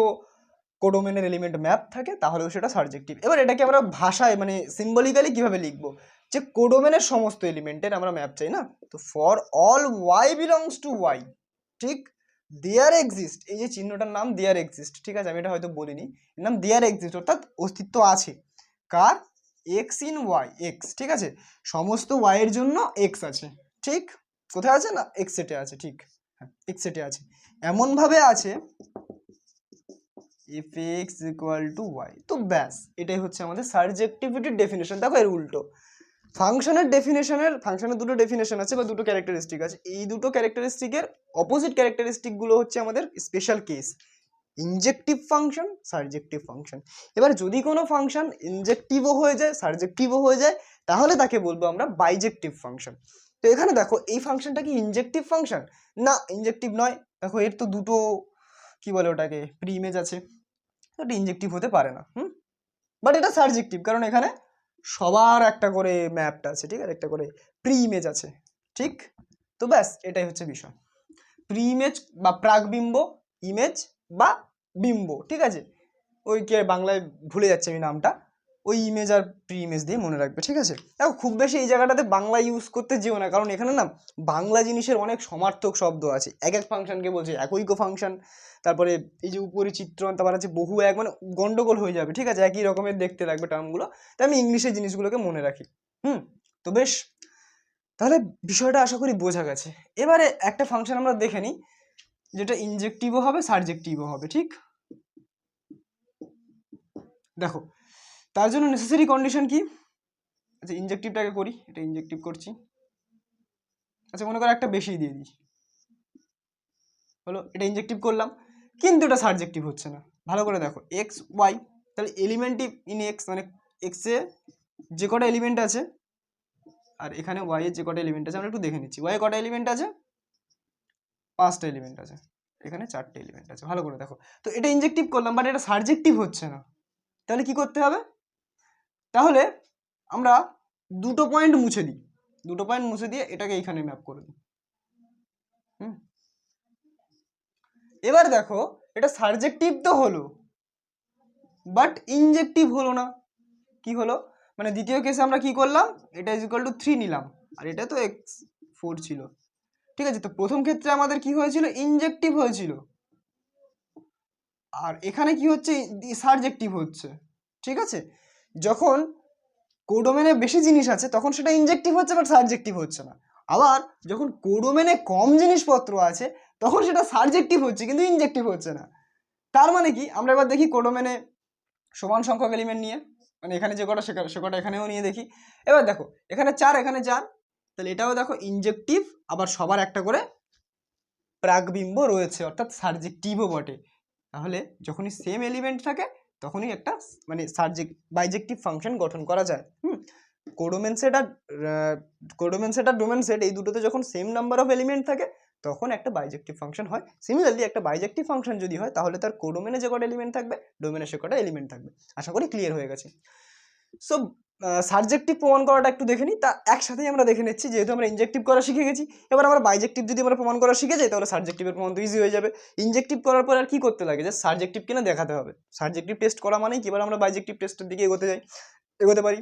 কোডোমেনের এলিমেন্ট ম্যাপ থাকে তাহলেও সেটা সাবজেক্টিভ। এবার এটাকে আমরা ভাষায় মানে সিম্বলিক্যালি কিভাবে লিখবো, যে কোডোমেনের সমস্ত এলিমেন্টের আমরা ম্যাপ চাই না, তো for all y belongs to Y, ঠিক, দেয়ার এক্সিস্ট, এই যে চিহ্নটার নাম দেয়ার এক্সিস্ট, ঠিক আছে, আমি এটা হয়তো বলিনি, এর নাম দেয়ার এক্সিস্ট, অর্থাৎ অস্তিত্ব আছে কার, এক্স ইন ওয়াই, এক্স, ঠিক আছে, সমস্ত ওয়াই এর জন্য এক্স আছে, ঠিক, কোথায় আছে না এক্স সেটে আছে, ঠিক, হ্যাঁ এক্স সেটে আছে, এমন ভাবে আছে if x equal to y, তো ব্যাস এটাই হচ্ছে আমাদের সাবজেক্টিভিটির ডেফিনেশন। দেখো এর উল্টো ফাংশনের ডেফিনেশনের, ফাংশনের দুটো ডেফিনেশন আছে বা দুটো ক্যারেক্টারিস্টিক আছে, এই দুটো ক্যারেক্টারিস্টিকের অপোজিট ক্যারেক্টারিস্টিক গুলো হচ্ছে আমাদের special case, ইনজেক্টিভ function, subjective function. এবার যদি কোনো ফাংশন ইনজেক্টিভও হয়ে যায় সাবজেক্টিভও হয়ে যায় তাহলে তাকে বলবো আমরা বাইজেক্টিভ ফাংশন। তো এখানে দেখো এই ফাংশনটা কি ইনজেক্টিভ ফাংশন? না, ইনজেক্টিভ নয়। দেখো এর তো দুটো কি বলে ওটাকে প্রি ইমেজ আছে, এটা ইনজেক্টিভ হতে পারে না, বাট এটা সাবজেক্টিভ, কারণ এখানে সবার একটা করে ম্যাপটা আছে, ঠিক আছে, একটা করে প্রি ইমেজ আছে, ঠিক। তো ব্যাস এটাই হচ্ছে বিষয়, প্রি ইমেজ বা প্রাকবিম্ব, ইমেজ বা বিম্ব, ঠিক আছে, ওই কে বাংলায় ভুলে যাচ্ছে আমি নামটা, ওই ইমেজ আর প্রি ইমেজ দিয়ে মনে রাখবে, ঠিক আছে। দেখো খুব বেশি এই জায়গাটাতে বাংলা ইউজ করতে যেও না, কারণ এখানে না বাংলা জিনিসের অনেক সমার্থক শব্দ আছে, এক এক ফাংশনকে বলছে একৈক ফাংশন, তারপরে এই যে উপরিচিত্রণ, তারপর আছে বহু এক, মানে গন্ডগোল হয়ে যাবে, ঠিক আছে, একই রকমের দেখতে লাগবে টার্মগুলো, তাই আমি ইংলিশে জিনিসগুলোকে মনে রাখি। তো বেশ, তাহলে বিষয়টা আশা করি বোঝা গেছে। এবারে একটা ফাংশন আমরা দেখে নিই যেটা ইনজেক্টিভও হবে সাবজেক্টিভও হবে, ঠিক। দেখো তার জন্য নেসেসারি কন্ডিশন কি, আচ্ছা ইনজেক্টিভটাকে করি, এটা ইনজেক্টিভ করছি, আচ্ছা মনে করো একটা বেশি দিয়ে দিই, হলো এটা ইনজেক্টিভ করলাম, কিন্তু এটা সাবজেক্টিভ হচ্ছে না। ভালো করে দেখো এক্স ওয়াই, তাহলে এলিমেন্টিভ ইন এক্স মানে এক্সে যে কটা এলিমেন্ট আছে আর এখানে ওয়াই এর যে কটা এলিমেন্ট আছে আমরা একটু দেখে নিচ্ছি, ওয়াই কটা এলিমেন্ট আছে, 5টা এলিমেন্ট আছে, এখানে 4টে এলিমেন্ট আছে, ভালো করে দেখো। তো এটা ইনজেক্টিভ করলাম বাট এটা সাবজেক্টিভ হচ্ছে না, তাহলে কি করতে হবে, তাহলে আমরা দুটো পয়েন্ট মুছে দিই, দুটো পয়েন্ট মুছে দিয়ে এটাকে এইখানে ম্যাপ করে দিই। এবার দেখো এটা সাবজেক্টিভ তো হলো বাট ইনজেক্টিভ হলো না, কি হলো, মানে দ্বিতীয় কেসে আমরা কি করলাম, এটা ইজ ইকুয়াল টু 3 নিলাম আর এটা তো x4 ছিল, ঠিক আছে। তো প্রথম ক্ষেত্রে আমাদের কি হয়েছিল, ইনজেক্টিভ হয়েছিল, আর এখানে কি হচ্ছে, সাবজেক্টিভ হচ্ছে, ঠিক আছে। যখন কোডোমেনে বেশি জিনিস আছে তখন সেটা ইনজেক্টিভ হচ্ছে বাট সাবজেক্টিভ হচ্ছে না, আবার যখন কোডোমেনে কম জিনিসপত্র আছে তখন সেটা সাবজেক্টিভ হচ্ছে কিন্তু ইনজেক্টিভ হচ্ছে না। তার মানে কি, আমরা এবার দেখি কোডোমেনে সমান সংখ্যক এলিমেন্ট নিয়ে, মানে এখানে যে কটা সে কটা এখানেও নিয়ে দেখি। এবার দেখো এখানে 4 এখানে 4, তাহলে এটাও দেখো ইনজেক্টিভ, আবার সবার একটা করে প্রাকবিম্ব রয়েছে অর্থাৎ সাবজেক্টিভও বটে। তাহলে যখনই সেম এলিমেন্ট থাকে তখনই একটা মানে বাইজেক্টিভ ফাংশন গঠন করা যায়। কোডোমেন সেট আর ডোমেন সেট এই দুটোতে যখন সেম নাম্বার অফ এলিমেন্ট থাকে তখন একটা বাইজেক্টিভ ফাংশন হয়। সিমিলারলি একটা বাইজেক্টিভ ফাংশন যদি হয় তাহলে তার কোডোমেনে যে কটা এলিমেন্ট থাকবে ডোমেনে সে কটা এলিমেন্ট থাকবে। আশা করি ক্লিয়ার হয়ে গেছে। সো সাবজেক্টিভ প্রমাণ করাটা একটু দেখে নিই, তা একসাথেই আমরা দেখে নিচ্ছি, যেহেতু আমরা ইনজেক্টিভ করা শিখে গেছি এবার আমরা বাইজেক্টিভ যদি আমরা প্রমাণ করা শিখে যাই তাহলে সাবজেক্টিভের প্রমাণ তো ইজি হয়ে যাবে। ইনজেক্টিভ করার পর আর কি করতে লাগে, যে সাবজেক্টিভ কিনা দেখাতে হবে, সাবজেক্টিভ টেস্ট করা মানেই কি এবার আমরা বাইজেক্টিভ টেস্টের দিকে এগোতে পারি।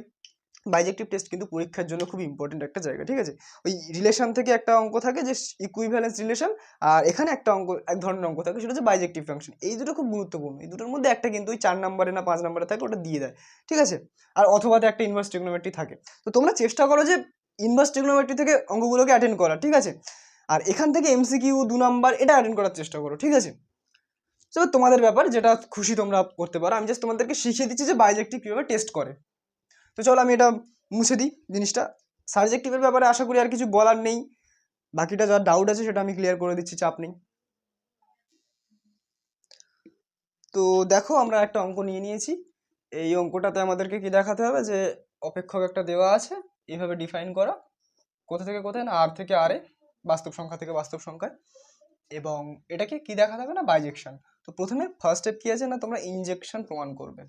বাইজেক্টিভ টেস্ট কিন্তু পরীক্ষার জন্য খুব ইম্পর্টেন্ট একটা জায়গা, ঠিক আছে। ওই রিলেশন থেকে একটা অঙ্ক থাকে যে ইকুইভ্যালেন্স রিলেশন, আর এখানে একটা অঙ্ক এক ধরনের অঙ্ক থাকে সেটা হচ্ছে বাইজেক্টিভ ফাংশন। এই দুটো খুব গুরুত্বপূর্ণ, এই দুটোর মধ্যে একটা কিন্তু ওই 4 নম্বরে না 5 নম্বরে থাকে ওটা দিয়ে দেয়, ঠিক আছে। আর অথবাতে একটা ইনভার্স ট্রিগনোমেট্রি থাকে। তো তোমরা চেষ্টা করো যে ইনভার্স ট্রিগনোমেট্রি থেকে অঙ্কগুলোকে অ্যাটেন্ড করা, ঠিক আছে। আর এখান থেকে এমসিকিউ 2 নাম্বার এটা অ্যাটেন্ড করার চেষ্টা করো, ঠিক আছে। তো তোমাদের ব্যাপার, যেটা খুশি তোমরা করতে পারো, আমি জাস্ট তোমাদেরকে শিখিয়ে দিচ্ছি যে বাইজেক্টিভ কীভাবে টেস্ট করে। তো চলো আমি এটা মুছে দিই জিনিসটা। সাবজেক্টিভের ব্যাপারে আশা করি আর কিছু বলার নেই, বাকিটা যা ডাউট আছে সেটা আমি ক্লিয়ার করে দিচ্ছি, চাপ নেই। তো দেখো আমরা একটা অঙ্ক নিয়ে নিয়েছি, এই অঙ্কটাতে আমাদেরকে কি দেখাতে হবে যে অপেক্ষক একটা দেওয়া আছে, এইভাবে ডিফাইন করা, কোথা থেকে কোথায় না আর থেকে আরে, বাস্তব সংখ্যা থেকে বাস্তব সংখ্যায়, এবং এটাকে কি দেখাতে হবে না বাইজেকশন। তো প্রথমে ফার্স্ট স্টেপ কি আছে না, তোমরা ইনজেকশন প্রমাণ করবে।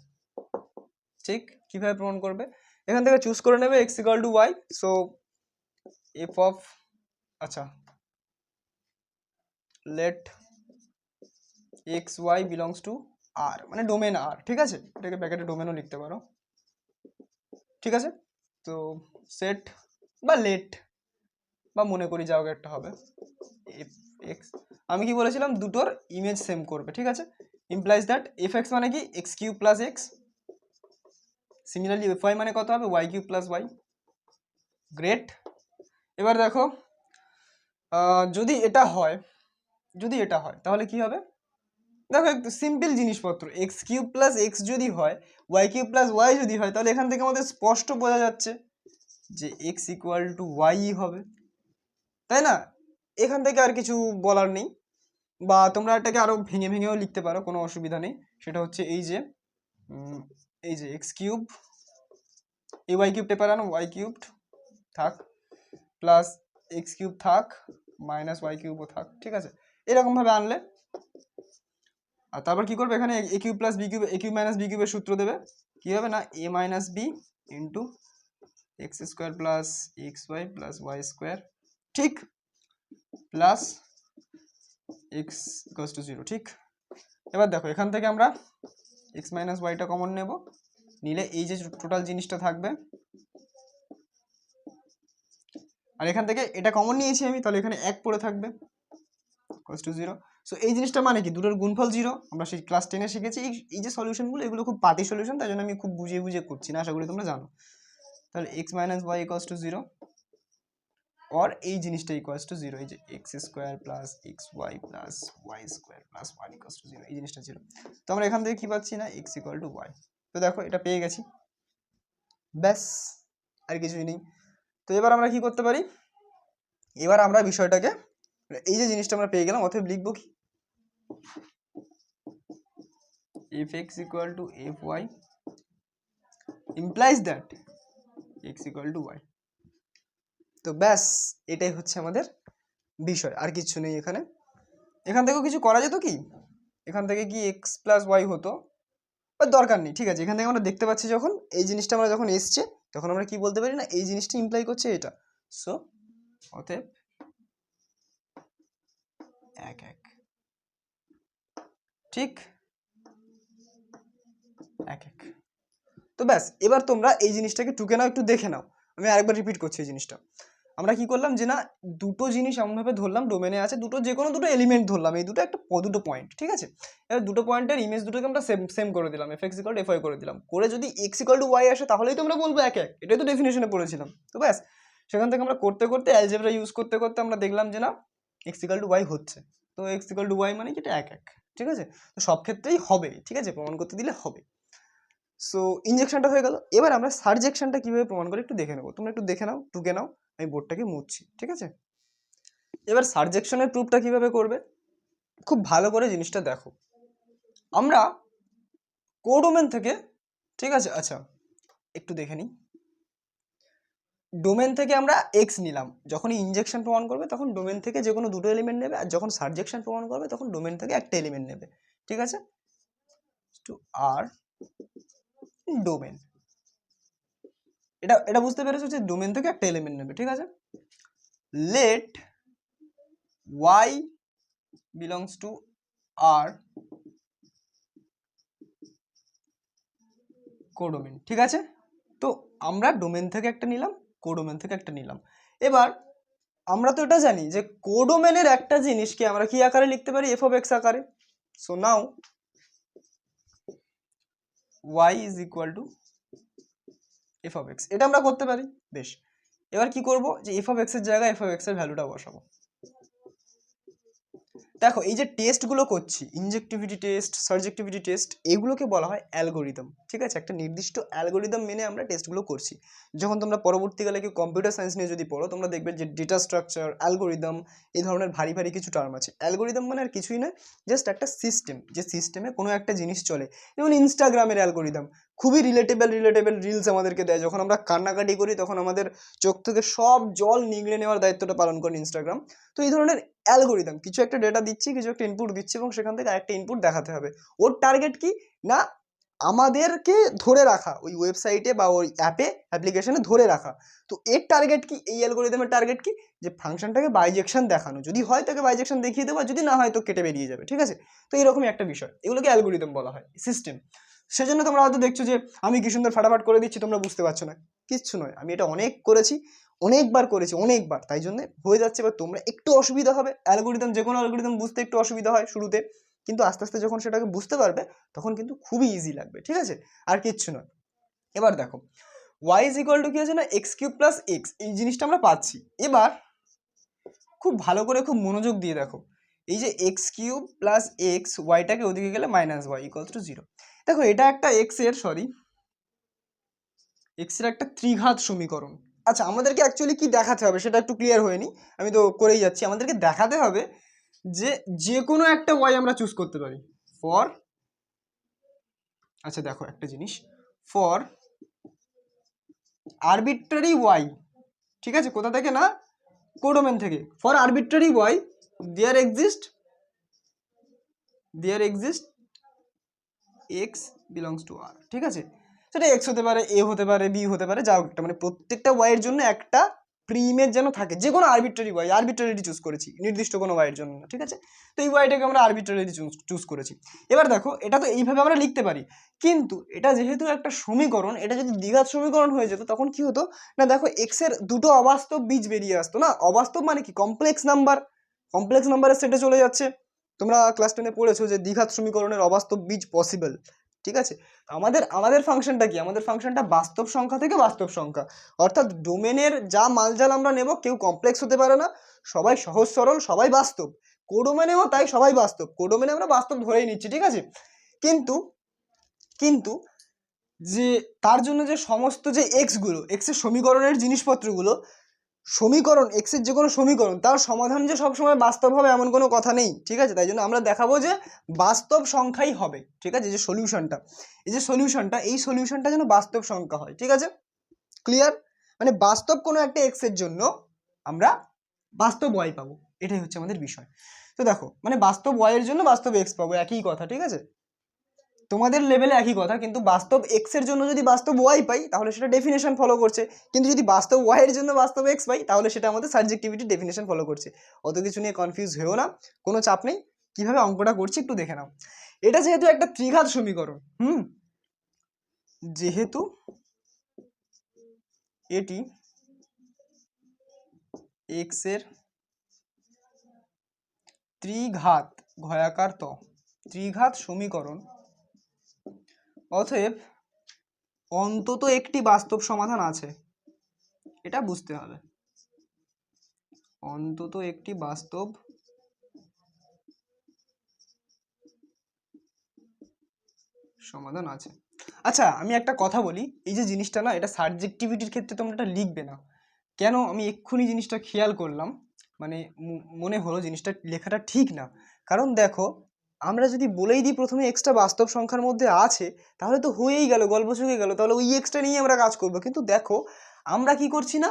ঠিক কিভাবে প্রমাণ করবে, এখান থেকে চুজ করে নেবে x equal to y। So F of, আচ্ছা let x Y belongs to R, মানে ডোমেন আর, ঠিক আছে, এটাকে ব্র্যাকেটে ডোমেনও লিখতে পারো, ঠিক আছে। তো সেট বা লেট বা মনে করি যাও একটা হবে এফ এক্স, আমি কি বলেছিলাম দুটোর ইমেজ সেম করবে, ঠিক আছে। ইমপ্লাইজ দ্যাট এফ এক্স মানে কি x cube plus x, similarly f y মানে কত হবে y cube plus y. Great. এবার দেখো যদি এটা হয়, যদি এটা হয় তাহলে কি হবে, দেখো একটু সিম্পল জিনিসপত্র, এক্স কিউব প্লাস এক্স যদি হয়, ওয়াই কিউব প্লাস ওয়াই যদি হয়, তাহলে এখান থেকে আমাদের স্পষ্ট বোঝা যাচ্ছে যে এক্স ইকুয়াল টু ওয়াই হবে, তাই না। এখান থেকে আর কিছু বলার নেই, বা তোমরা এটাকে আরো ভেঙে ভেঙেও লিখতে পারো, কোনো অসুবিধা নেই। সেটা হচ্ছে এই যে এক্স কিউব, এই ওয়াই কিউব টেপার আনো, ওয়াই কিউবড থাক, প্লাস এক্স কিউব থাক, মাইনাস ওয়াই কিউবও থাক, ঠিক আছে, এরকম ভাবে আনলে। আর তারপর কি করবে, এখানে A cube plus B cube, A cube minus B কিউবের সূত্র দেবে, কি হবে না A minus B into X square plus x Y plus Y square, ঠিক, প্লাস এক্স ইকুয়ালস টু 0, ঠিক। এবার দেখো এখান থেকে আমরা এক্স মাইনাস ওয়াইটা কমন নেব, নিলে এই যে টোটাল জিনিসটা থাকবে, আর এখান থেকে এটা কমন নিয়েছি আমি, তাহলে এখানে 1 পড়ে থাকবে, ইকুয়ালস টু 0। সো এই জিনিসটা মানে কি দুটোর গুণফল 0, আমরা সেই ক্লাস 10-এ শিখেছি। এই যে সলিউশনগুলো, এগুলো খুব পাতি সলিউশন, তাই জন্য আমি খুব বুঝিয়ে বুঝিয়ে করছি না, আশা করি তোমরা জানো। তাহলে x minus Y equals to 0, और এই জিনিসটা ইকুয়ালস টু 0, এই যে x square plus x Y plus Y square plus 1 equals to 0, এই জিনিসটা 0। তো আমরা এখান থেকে কি পাচ্ছি না এক্স ইকুয়াল টু ওয়াই। তো দেখো এটা পেয়ে গেছি, ব্যাস আর কিছুই নেই। তো এবার আমরা কি করতে পারি, এবার আমরা বিষয়টাকে, এই যে জিনিসটা আমরা পেয়ে গেলাম, অতএব লিখবো কি f x equal to F y implies that x equal to Y. তো ব্যাস এটাই হচ্ছে আমাদের বিষয়, আর কিছু নেই এখানে। এখান থেকেও কিছু করা যেত কি, এখান থেকে কি এক্স প্লাস ওয়াই হতো, বাট দরকার নেই, ঠিক আছে। এখান থেকে আমরা দেখতে পাচ্ছি যখন এই জিনিসটা আমরা যখন এসছে, তখন আমরা কি বলতে পারি না এই জিনিসটা ইমপ্লাই করছে এটা। সো অতএব 1 1, ঠিক 1 1। তো ব্যাস এবার তোমরা এই জিনিসটাকে টুকে নাও, একটু দেখে নাও। আমি আরেকবার রিপিট করছি এই জিনিসটা। আমরা কি করলাম যে না দুটো জিনিস এমনভাবে ধরলাম, ডোমেনে আছে দুটো, যে কোনো দুটো এলিমেন্ট ধরলাম, এই দুটো একটা দুটো পয়েন্ট, ঠিক আছে। এবার দুটো পয়েন্টের ইমেজ দুটোকে আমরা সেম সেম করে দিলাম, f x equal to F y করে দিলাম, করে যদি এক্স ইকুয়াল টু ওয়াই আসে তাহলেই তো আমরা বলবো 1 1, এটাই তো ডেফিনেশনে পড়েছিলাম। তো ব্যাস সেখান থেকে আমরা করতে করতে অ্যালজেব্রা ইউজ করতে করতে আমরা দেখলাম যে না এক্স ইকুয়াল টু ওয়াই হচ্ছে। তো এক্স ইকুয়াল টু ওয়াই মানে কি এটা 1 1, ঠিক আছে। তো সব ক্ষেত্রেই হবে, ঠিক আছে, প্রমাণ করতে দিলে হবে। সো ইনজেকশনটা হয়ে গেল। এবার আমরা সারজেকশনটা কিভাবে প্রমাণ করে একটু দেখে নেবো, তোমরা একটু দেখে নাও, টুকে নাও, আমি বোর্ডটাকে মুছছি, ঠিক আছে। এবার সারজেকশনের প্রুফটা কিভাবে করবে, খুব ভালো করে জিনিসটা দেখো। আমরা কোডোমেন থেকে, ঠিক আছে, আচ্ছা একটু দেখে নিই, ডোমেন থেকে আমরা এক্স নিলাম, যখন ইনজেকশন প্রমাণ করবে তখন ডোমেন থেকে যে কোনো দুটো এলিমেন্ট নেবে, আর যখন সারজেকশন প্রমাণ করবে তখন ডোমেন থেকে একটা এলিমেন্ট নেবে, ঠিক আছে। টু আর ডোমেন, এটা এটা বুঝতে পেরেছো যে ডোমেন থেকে একটা এলিমেন্ট নেবে, ঠিক আছে। Let y belongs to R codomain, ঠিক আছে। তো আমরা ডোমেন থেকে একটা নিলাম, কোডোমেন থেকে একটা নিলাম। এবার আমরা তো এটা জানি যে কোডোমেনের একটা জিনিসকে আমরা কি আকারে লিখতে পারি, এফ অফ এক্স আকারে। So now y is equal to F of x, এটা আমরা করতে পারি, বেশ। এবার কি করব যে এফ অফ এক্স এর জায়গায় এফ অফ এক্স এর ভ্যালুটা বসাবো। দেখো এই যে টেস্টগুলো করছি, ইনজেক্টিভিটি টেস্ট, সার্জেক্টিভিটি টেস্ট, এগুলোকে বলা হয় অ্যালগোরিদম, ঠিক আছে। একটা নির্দিষ্ট অ্যালগোরিদম মেনে আমরা টেস্টগুলো করছি। যখন তোমরা পরবর্তীকালে কেউ কম্পিউটার সায়েন্স নিয়ে যদি পড়ো, তোমরা দেখবে যে ডেটা স্ট্রাকচার, অ্যালগোরিদম, এই ধরনের ভারী ভারী কিছু টার্ম আছে। অ্যালগোরিদম মানে আর কিছুই না, জাস্ট একটা সিস্টেম, যে সিস্টেমে কোনো একটা জিনিস চলে। যেমন ইনস্টাগ্রামের অ্যালগোরিদম, খুবই রিলেটেবল রিলস আমাদেরকে দেয়। যখন আমরা কান্নাকাটি করি তখন আমাদের চোখ থেকে সব জল নিংড়ে নেওয়ার দায়িত্বটা পালন করেন ইনস্টাগ্রাম। তো এই ধরনের অ্যালগোরিদম, কিছু একটা ডেটা দিচ্ছি, কিছু একটা ইনপুট দিচ্ছি এবং সেখান থেকে আরেকটা ইনপুট দেখাতে হবে। ওর টার্গেট কি না, আমাদেরকে ধরে রাখা, ওই ওয়েবসাইটে বা ওই অ্যাপ্লিকেশনে ধরে রাখা। তো এর টার্গেট কি, এই অ্যালগোরিদমের টার্গেট কি, যে ফাংশনটাকে বাইজেকশন দেখানো। যদি হয় তাকে বাইজেকশন দেখিয়ে দেবো, যদি না হয় তো কেটে বেরিয়ে যাবে, ঠিক আছে। তো এরকমই একটা বিষয়, এগুলোকে অ্যালগোরিদম বলা হয়, সিস্টেম। সেজন্য তোমরা হয়তো দেখছো যে আমি কি সুন্দর ফাটাফাট করে দিচ্ছি, তোমরা বুঝতে পারছো না। কিচ্ছু নয়, আমি এটা অনেকবার করেছি, তাই জন্য হয়ে যাচ্ছে। এবার তোমরা একটু অসুবিধা হবে, অ্যালগোরিদম, যে কোনো অ্যালগোরিদম বুঝতে একটু অসুবিধা হয় শুরুতে, কিন্তু আস্তে আস্তে যখন সেটাকে বুঝতে পারবে তখন কিন্তু খুবই ইজি লাগবে, ঠিক আছে, আর কিচ্ছু নয়। এবার দেখো y ইজ ইকুয়াল টু কি আছে না এক্স কিউব প্লাস এক্স, এই জিনিসটা আমরা পাচ্ছি। এবার খুব ভালো করে খুব মনোযোগ দিয়ে দেখো, এই যে এক্স কিউব প্লাস এক্স, ওয়াইটাকে ওদিকে গেলে মাইনাস ওয়াই ইকুয়াল টু 0। দেখো এটা একটা এক্স এর একটা ত্রিঘাত সমীকরণ। আচ্ছা, আমাদেরকে অ্যাকচুয়ালি কি দেখাতে হবে সেটা একটু ক্লিয়ার হয়নি, আমি তো করেই যাচ্ছি। আমাদেরকে দেখাতে হবে যে যে কোনো একটা ওয়াই আমরা চুজ করতে পারি ফর, আচ্ছা দেখো একটা জিনিস, ফর আরবিট্রারি ওয়াই, ঠিক আছে, কোথা থেকে না, কোডোমেন থেকে। For arbitrary Y there exist X belongs to R, ঠিক আছে। সেটা এক্স হতে পারে, এ হতে পারে, বি হতে পারে, যাও একটা, মানে প্রত্যেকটা ওয়াইয়ের জন্য একটা প্রিমেজ যেন থাকে, যে কোনো আরবিট্রারি ওয়াই, আরবিট্রারিটি চুজ করেছি, নির্দিষ্ট কোনো ওয়াইয়ের জন্য, ঠিক আছে। তো এই ওয়াইটাকে আমরা আরবিট্রারিটি চুজ করেছি। এবার দেখো এটা তো এইভাবে আমরা লিখতে পারি, কিন্তু এটা যেহেতু একটা সমীকরণ, এটা যদি দ্বিঘাত সমীকরণ হয়ে যেত তখন কি হতো না, দেখো এক্স এর দুটো অবাস্তব বীজ বেরিয়ে আসতো না। অবাস্তব মানে কি, কমপ্লেক্স নাম্বারের সেটে চলে যাচ্ছে। তোমরা ক্লাস 10-এ পড়েছো যে দ্বিঘাত সমীকরণের অবাস্তব বীজ পসিবল, ঠিক আছে। আমাদের ফাংশনটা কি, আমাদের ফাংশনটা বাস্তব সংখ্যা থেকে বাস্তব সংখ্যা, অর্থাৎ ডোমেনের যা মালজাল আমরা নেব কেউ কমপ্লেক্স হতে পারে না, সবাই সহজ সরল, সবাই বাস্তব। কোডোমেনেও তাই, সবাই বাস্তব, কোডোমেনে আমরা বাস্তব ধরেই নিচ্ছি, ঠিক আছে। কিন্তু যে তার জন্য যে সমস্ত যে এক্সগুলো, এক্সের সমীকরণের জিনিসপত্রগুলো, এক্সের যে কোনো সমীকরণ, তার সমাধান যে সবসময় বাস্তব হবে এমন কোনো কথা নেই, ঠিক আছে। তাই জন্য আমরা দেখাবো যে বাস্তব সংখ্যাই হবে, ঠিক আছে। যে সলিউশনটা, এই সলিউশনটা যেন বাস্তব সংখ্যা হয়, ঠিক আছে, ক্লিয়ার। মানে বাস্তব কোনো একটা এক্সের জন্য আমরা বাস্তব ওয়াই পাবো, এটাই হচ্ছে আমাদের বিষয়। তো দেখো, মানে বাস্তব ওয়াই এর জন্য বাস্তব এক্স পাবো, একই কথা, ঠিক আছে। তোমাদের লেভেলে একই কথা, কিন্তু বাস্তব এক্স এর জন্য যদি বাস্তব ওয়াই পাই তাহলে সেটা ডেফিনেশন ফলো করছে, কিন্তু যদি বাস্তব ওয়াই এর জন্য বাস্তব এক্স পাই তাহলে সেটা আমাদের সাবজেক্টিভিটি ডেফিনেশন ফলো করছে। অত কিছু নিয়ে কনফিউজ হয়েও না, কোনো চাপ নেই। কিভাবে অঙ্কটা করছি একটু দেখে নাও। এটা যেহেতু একটা ত্রিঘাত সমীকরণ, যেহেতু এটি এক্স এর ত্রিঘাত, ঘয়াকার ত, ত্রিঘাত সমীকরণ, অতএব অন্তত একটি বাস্তব সমাধান আছে, এটা বুঝতে হবে। অন্তত একটি বাস্তব সমাধান আছে। আচ্ছা, আমি একটা কথা বলি, এই যে জিনিসটা না, এটা সাবজেক্টিভিটির ক্ষেত্রে তোমরা এটা লিখবে না। কেন, আমি এক্ষুনি জিনিসটা খেয়াল করলাম, মানে মনে হলো জিনিসটা লেখাটা ঠিক না। কারণ দেখো, আমরা যদি বলেই দিই প্রথমে এক্সটা বাস্তব সংখ্যার মধ্যে আছে, তাহলে তো হয়েই গেল, গল্প চুকে গেল, তাহলে ওই এক্সটা নিয়ে আমরা কাজ করবো। কিন্তু দেখো আমরা কি করছি না,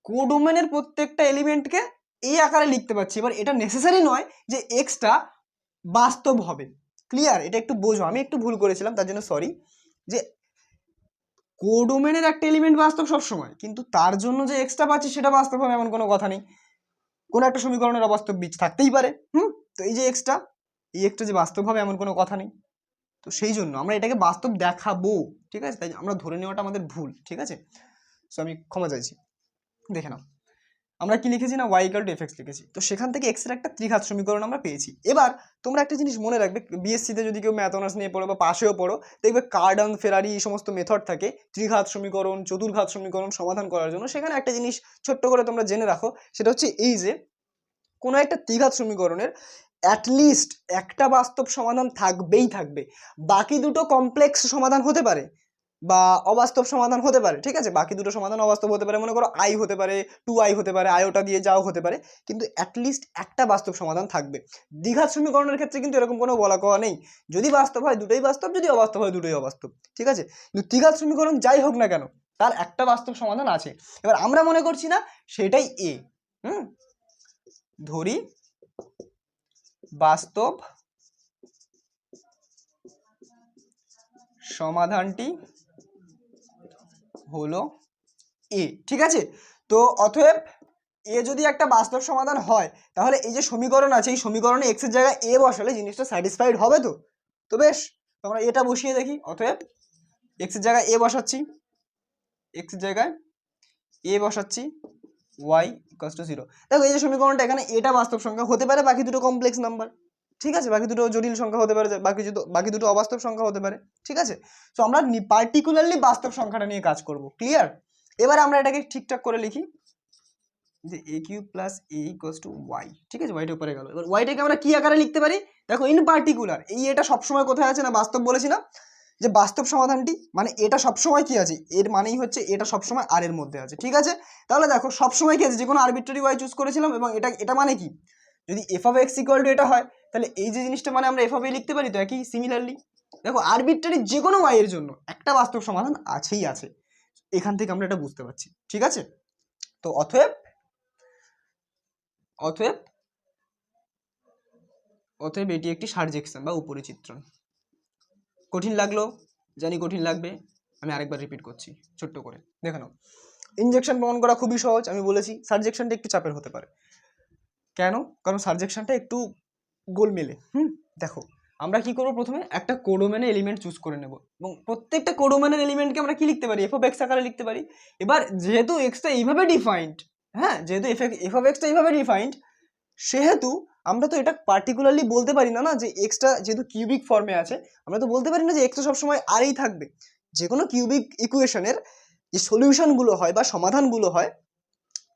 কোডোমেনের প্রত্যেকটা এলিমেন্টকে এই আকারে লিখতে পারছি। এবার এটা নেসেসারি নয় যে এক্সটা বাস্তব হবে, ক্লিয়ার, এটা একটু বোঝো। আমি একটু ভুল করেছিলাম, তার জন্য সরি। যে কোডোমেনের একটা এলিমেন্ট বাস্তব সবসময়, কিন্তু তার জন্য যে এক্সট্রা পাচ্ছি সেটা বাস্তব হবে এমন কোনো কথা নেই। কোনো একটা সমীকরণের অবাস্তব বীজ থাকতেই পারে, তো এই যে এক্সট্রা যে বাস্তব হবে এমন কোনো কথা নেই। তো সেই জন্য আমরা এটাকে বাস্তব দেখাবো, ঠিক আছে। তাই আমরা ধরে নেওয়াটা আমাদের ভুল, ঠিক আছে। সো আমি ক্ষমা চাইছি। দেখে নাও, আমরা কি লিখেছি না, y equal to f x লিখেছি। তো সেখান থেকে এক্স এর একটা ত্রিঘাত সমীকরণ আমরা পেয়েছি। এবার তোমরা একটা জিনিস মনে রাখবে, বিএসসিতে যদি কেউ ম্যাথ অনার্স নিয়ে পড়ো বা পাশেও পড়ো, দেখবে কার্ডন, ফেরারি এই সমস্ত মেথড থাকে ত্রিঘাত সমীকরণ, চতুর্ঘাত সমীকরণ সমাধান করার জন্য। সেখানে একটা জিনিস ছোট্ট করে তোমরা জেনে রাখো, সেটা হচ্ছে এই যে কোনো একটা ত্রিঘাত সমীকরণের অ্যাটলিস্ট একটা বাস্তব সমাধান থাকবেই থাকবে। বাকি দুটো কমপ্লেক্স সমাধান হতে পারে, বা অবাস্তব সমাধান হতে পারে, ঠিক আছে, বাকি দুটো সমাধান অবাস্তব হতে পারে, মনে করো আই হতে পারে, 2i হতে পারে, আয়োটা দিয়ে যাও হতে পারে, কিন্তু অ্যাটলিস্ট একটা বাস্তব সমাধান থাকবে। দ্বিঘাত সমীকরণের ক্ষেত্রে কিন্তু এরকম কোনো বলা কওয়া নেই, যদি বাস্তব হয় দুটোই বাস্তব, যদি অবাস্তব হয় দুটোই অবাস্তব, ঠিক আছে, কিন্তু দ্বিঘাত সমীকরণ যাই হোক না কেন তার একটা বাস্তব সমাধান আছে। এবার আমরা মনে করছি না সেটাই এ, ধরি বাস্তব সমাধানটি হলো এ, ঠিক আছে। তো অতএব এ যদি একটা বাস্তব সমাধান হয় তাহলে এই যে সমীকরণ আছে এই সমীকরণে এক্স এর জায়গায় এ বসালে জিনিসটা স্যাটিসফাইড হবে। তো বেশ, তোমরা এটা বসিয়ে দেখি। অতএব এক্স এর জায়গায় এ বসাচ্ছি, এক্স এর জায়গায় এ বসাচ্ছি, ওয়াই ইকুয়ালস টু 0। দেখো এই যে সমীকরণটা, এখানে এটা বাস্তব সংখ্যা হতে পারে, বাকি দুটো কমপ্লেক্স নাম্বার, ঠিক আছে, বাকি দুটো জটিল সংখ্যা হতে পারে, বাকি দুটো অবাস্তব সংখ্যা হতে পারে, ঠিক আছে। তো আমরা পার্টিকুলারলি বাস্তব সংখ্যাটা নিয়ে কাজ করব, ক্লিয়ার। এবার আমরা এটাকে ঠিকঠাক করে লিখি যে A cube plus A equals to Y, ঠিক আছে, ওয়াইটা উপরে গেল। এবার ওয়াইটাকে আমরা কি আকারে লিখতে পারি, দেখো ইন পার্টিকুলার, এই এটা সবসময় কোথায় আছে না বাস্তব বলেছি না, যে বাস্তব সমাধানটি মানে এটা সবসময় কি আছে, এর মানেই হচ্ছে এটা সবসময় আর এর মধ্যে আছে, ঠিক আছে। তাহলে দেখো সবসময় কি আছে, যে কোনো আরবিট্রারি ওয়াই চুজ করেছিলাম, এবং এটা মানে কি, যদি f of x equal two এটা হয় তাহলে এই যে জিনিসটা মানে আমরা এফ অফ এ লিখতে পারি। তো একই সিমিলারলি দেখো আরবিট্রারি যে কোনো ওয়াই এর জন্য একটা বাস্তব সমাধান আছেই আছে, এখান থেকে আমরা এটা বুঝতে পারছি, ঠিক আছে। তো অতএব অতএব অতএব এটি একটি সারজেকশন বা উপরিচিত্রণ। কঠিন লাগলো, জানি কঠিন লাগবে, আমি আরেকবার রিপিট করছি ছোট্ট করে দেখে নাও। ইনজেকশন প্রমাণ করা খুবই সহজ, আমি বলেছি সারজেকশনটা একটু চাপের হতে পারে, কেন, কারণ সারজেকশনটা একটু গোলমেলে। দেখো আমরা কি করবো, প্রথমে একটা কোডোমেনের এলিমেন্ট চুজ করে নেব, এবং প্রত্যেকটা কোডোমেনের এলিমেন্টকে আমরা কি লিখতে পারি, এফ অফ এক্স আকারে লিখতে পারি। এবার যেহেতু এক্সটা এইভাবে ডিফাইন্ড, হ্যাঁ, যেহেতু এফ অফ এক্সটা এইভাবে ডিফাইন্ড, সেহেতু আমরা তো এটা পার্টিকুলারলি বলতে পারি না যে এক্সটা যেহেতু কিউবিক ফর্মে আছে, আমরা তো বলতে পারি না যে এক্সটা সবসময় আরই থাকবে। যে কোনো কিউবিক ইকুয়েশনের যে সলিউশনগুলো হয় বা সমাধানগুলো হয়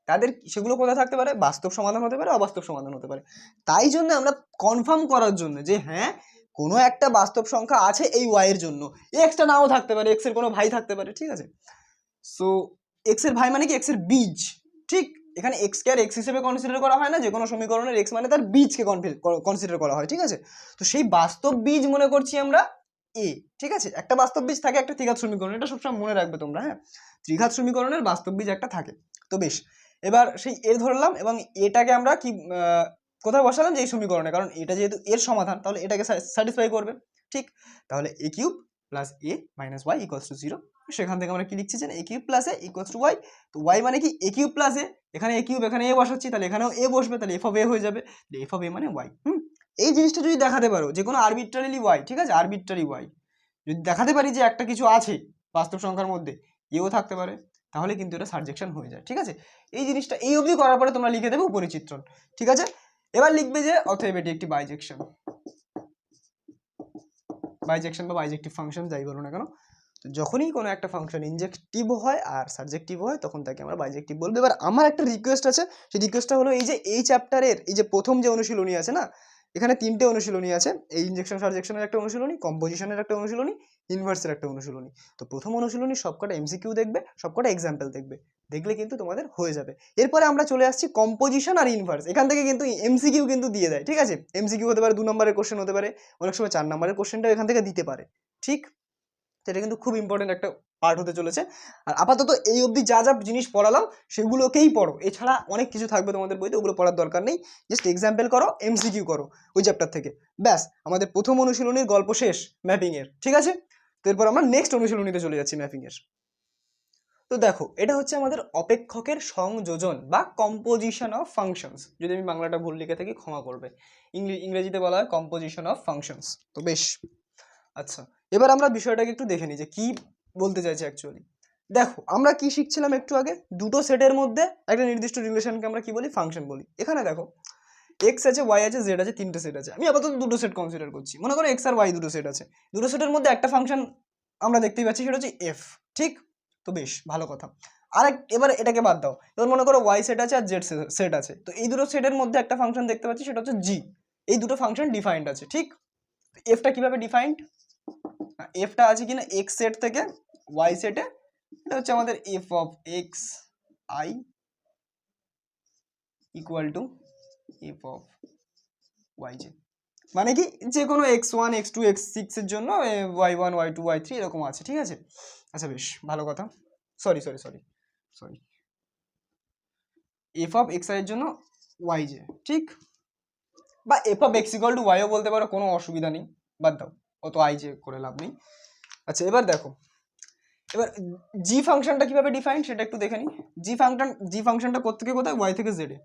তাদের সেগুলো কোথায় থাকতে পারে, বাস্তব সমাধান হতে পারে, অবাস্তব সমাধান হতে পারে। তাই জন্য আমরা কনফার্ম করার জন্য যে হ্যাঁ কোনো একটা বাস্তব সংখ্যা আছে এই ওয়াই এর জন্য, এক্সটা নাও থাকতে পারে, এক্স এর কোনো ভাই থাকতে পারে, ঠিক আছে। সো এক্স এর ভাই মানে কি, এক্স এর বীজ, ঠিক। এখানে এক্স কে আর এক্স হিসেবে কনসিডার করা হয় না, যে কোনো সমীকরণের এক্স মানে তার বীজকে কনসিডার করা হয়, ঠিক আছে। তো সেই বাস্তব বীজ মনে করছি আমরা এ, ঠিক আছে। একটা বাস্তব বীজ থাকে একটা ত্রিঘাত সমীকরণ, এটা সবসময় মনে রাখবে তোমরা, হ্যাঁ, ত্রিঘাত সমীকরণের বাস্তব বীজ একটা থাকে। তো বেশ, এবার সেই এর ধরলাম এবং এটাকে আমরা কি কোথায় বসালাম, যে এই সমীকরণে, কারণ এটা যেহেতু এর সমাধান তাহলে এটাকে স্যাটিসফাই করবে, ঠিক। তাহলে A cube plus A minus Y equals to 0, সেখান থেকে আমরা কি লিখছি যে A cube plus A equals to Y. তো ওয়াই মানে কি এ কিউব প্লাস এ, এখানে এ কিউব এখানে এ বসাচ্ছি, তাহলে এখানেও এ বসবে, তাহলে এফ অফ এ হয়ে যাবে, এফ অফ এ মানে ওয়াই। এই জিনিসটা যদি দেখাতে পারো যে কোনো আরবিট্রারিলি ওয়াই, ঠিক আছে, আরবিট্রারি ওয়াই যদি দেখাতে পারি যে একটা কিছু আছে বাস্তব সংখ্যার মধ্যে, এও থাকতে পারে, তাহলে কিন্তু এটা সারজেকশন হয়ে যায়, ঠিক আছে। এই জিনিসটা এই অবধি করার পরে তোমরা লিখে দেবে উপরিচিত্রণ, ঠিক আছে। এবার লিখবে যে অতএব এটি একটি বাইজেকশন, বাইজেকশন বা বাইজেক্টিভ ফাংশন যাই বলো না কেন। তো যখনই কোনো একটা ফাংশন ইনজেক্টিভ হয় আর সাবজেক্টিভ হয় তখন তাকে আমরা বাইজেক্টিভ বলবো। এবার আমার একটা রিকোয়েস্ট আছে, সেই রিকোয়েস্টটা হলো এই যে এই চ্যাপ্টারের এই যে প্রথম যে অনুশীলনী আছে না, এখানে 3টে অনুশীলনী আছে, এই ইনজেকশন সারজেকশনের একটা অনুশীলনী, কম্পোজিশনের একটা অনুশীলনী, ইনভার্সের একটা অনুশীলনী। তো প্রথম অনুশীলনী সবকটা এমসিকিউ দেখবে, সবকটা এক্সাম্পল দেখবে, দেখলে কিন্তু তোমাদের হয়ে যাবে। এরপরে আমরা চলে আসছি কম্পোজিশন আর ইনভার্স। এখান থেকে কিন্তু এমসিকিউ কিন্তু দিয়ে দেয়, ঠিক আছে। এমসিকিউ হতে পারে 2 নম্বরের কোশ্চেন হতে পারে, অনেক সময় 4 নম্বরের কোশ্চেনটাও এখান থেকে দিতে পারে, ঠিক। সেটা কিন্তু খুব ইম্পর্টেন্ট একটা পার্ট হতে চলেছে। আর আপাতত এই অবধি যা যা জিনিস পড়ালাম সেগুলোকেই পড়ো, এছাড়া অনেক কিছু থাকবে তোমাদের বইতে, ওগুলো পড়ার দরকার নেই, জাস্ট এক্সাম্পল করো, এমসিকিউ করো ওই চ্যাপ্টার থেকে, ব্যাস আমাদের প্রথম অনুশীলনীর গল্প শেষ ম্যাপিং এর, ঠিক আছে। তো এরপর আমরা নেক্সট অনুশীলনীতে চলে যাচ্ছি ম্যাপিং এর। তো দেখো এটা হচ্ছে আমাদের অপেক্ষকের সংযোজন বা কম্পোজিশন অফ ফাংশনস, যদি আমি বাংলাটা ভুল লিখে থাকি ক্ষমা করবে, ইংরেজিতে বলা হয় কম্পোজিশন অফ ফাংশনস। তো বেশ, আচ্ছা এবার আমরা বিষয়টাকে একটু দেখে নিই যে কি বলতে চাইছে অ্যাকচুয়ালি। দেখো আমরা কি শিখছিলাম একটু আগে, দুটো সেটের মধ্যে একটা নির্দিষ্ট রিলেশনকে আমরা কি বলি, ফাংশন বলি। এখানে দেখো এক্স আছে, ওয়াই আছে, জেড আছে, 3টে সেট আছে, আমি আপাতত দুটো সেট কনসিডার করছি, মনে করো এক্স আর ওয়াই দুটো সেট আছে, দুটো সেটের মধ্যে একটা ফাংশন আমরা দেখতেই পাচ্ছি, সেটা হচ্ছে এফ, ঠিক। তো বেশ ভালো কথা। এবার এটাকে বাদ দাও, এবার মনে করো ওয়াই সেট আছে আর জেড সেট আছে, তো এই দুটো সেটের মধ্যে একটা ফাংশন দেখতে পাচ্ছি, সেটা হচ্ছে জি। এই দুটো ফাংশন ডিফাইন্ড আছে, ঠিক। এফটা কিভাবে ডিফাইন্ড, এফটা আছে কিনা এক্স সেট থেকে ওয়াই সেটে এটা হচ্ছে আমাদের f of x i equal to F of y j, মানে কি যে কোনো x1 x2 x6 এর জন্য y1 y2 y3 এরকম আছে, ঠিক আছে। আচ্ছা বেশ ভালো কথা, sorry sorry sorry sorry F of x I এর জন্য ওয়াই জে, ঠিক, বা F of x equal two YO বলতে পারো, কোনো অসুবিধা নেই, বাদ দাও, অত আই জে করে লাভ নেই। আচ্ছা এবার দেখো, এবার জি ফাংশনটা কিভাবে ডিফাইন্ড সেটা একটু দেখে নিই। জি ফাংশনটা কোত্থেকে কোথায়, ওয়াই থেকে জেডে,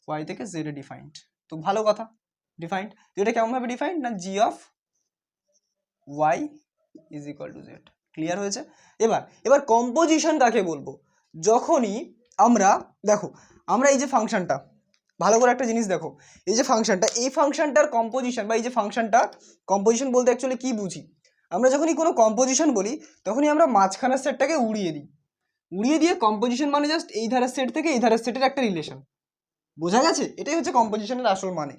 ওয়াই থেকে জেডে ডিফাইন্ড, তো ভালো কথা ডিফাইন্ড। এটা কেমন ভাবে ডিফাইন্ড না, G of Y is equal to Z, clear হয়েছে। এবার কম্পোজিশন কাকে বলবো, যখনই আমরা দেখো আমরা এই যে ফাংশনটা, ভালো করে একটা জিনিস দেখো, এই যে ফাংশনটা, এই ফাংশনটার কম্পোজিশন বা এই যে ফাংশনটা কম্পোজিশন বলতে অ্যাকচুয়ালি কি বুঝি, আমরা যখনই কোনো কম্পোজিশন বলি তখনই আমরা মাঝখানের সেটটাকে উড়িয়ে দিই, উড়িয়ে দিয়ে কম্পোজিশন মানে জাস্ট এই ধারের সেট থেকে এই ধারের সেটের একটা রিলেশন, বোঝা গেছে, এটাই হচ্ছে কম্পোজিশনের আসল মানে,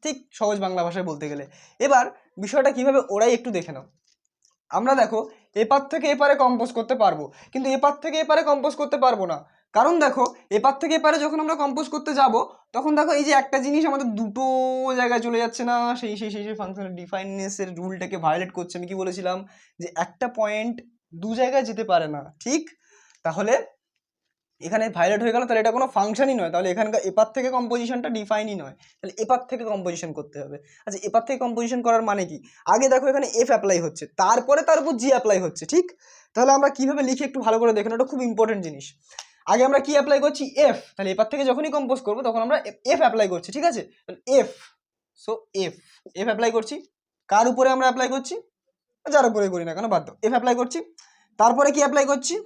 ঠিক সহজ বাংলা ভাষায় বলতে গেলে। এবার বিষয়টা কিভাবে ওরাই একটু দেখে নাও। আমরা দেখো এপার থেকে এপারে কম্পোজ করতে পারবো, কিন্তু এপার থেকে এপারে কম্পোজ করতে পারবো না, কারণ দেখো এপার থেকে এপারে যখন আমরা কম্পোজ করতে যাব তখন দেখো এই যে একটা জিনিস আমাদের দুটো জায়গায় চলে যাচ্ছে না, সেই সেই সেই সেই ফাংশনের ডিফাইননেসের রুলটাকে ভায়োলেট করছে। আমি কি বলেছিলাম যে একটা পয়েন্ট দু জায়গায় যেতে পারে না, ঠিক, তাহলে এখানে ভায়োলেট হয়ে গেল, তাহলে এটা কোনো ফাংশনই নয়, তাহলে এখানকার এপার থেকে কম্পোজিশনটা ডিফাইনই নয়, তাহলে এপার থেকে কম্পোজিশন করতে হবে। আচ্ছা এপার থেকে কম্পোজিশন করার মানে কি, আগে দেখো এখানে এফ অ্যাপ্লাই হচ্ছে, তারপরে তার উপর জি অ্যাপ্লাই হচ্ছে, ঠিক, তাহলে আমরা কিভাবে লিখি একটু ভালো করে দেখেন, ওটা খুব ইম্পর্টেন্ট জিনিস। আগে আমরা কি অ্যাপ্লাই করছি, এফ, তাহলে এপার থেকে যখনই কম্পোজ করবো তখন আমরা এফ অ্যাপ্লাই করছি, ঠিক আছে, F, so F F apply করছি, কার উপরে আমরা অ্যাপ্লাই করছি, যার উপরে করি না কেন বাদ দাও, এফ অ্যাপ্লাই করছি, তারপরে কি অ্যাপ্লাই করছি,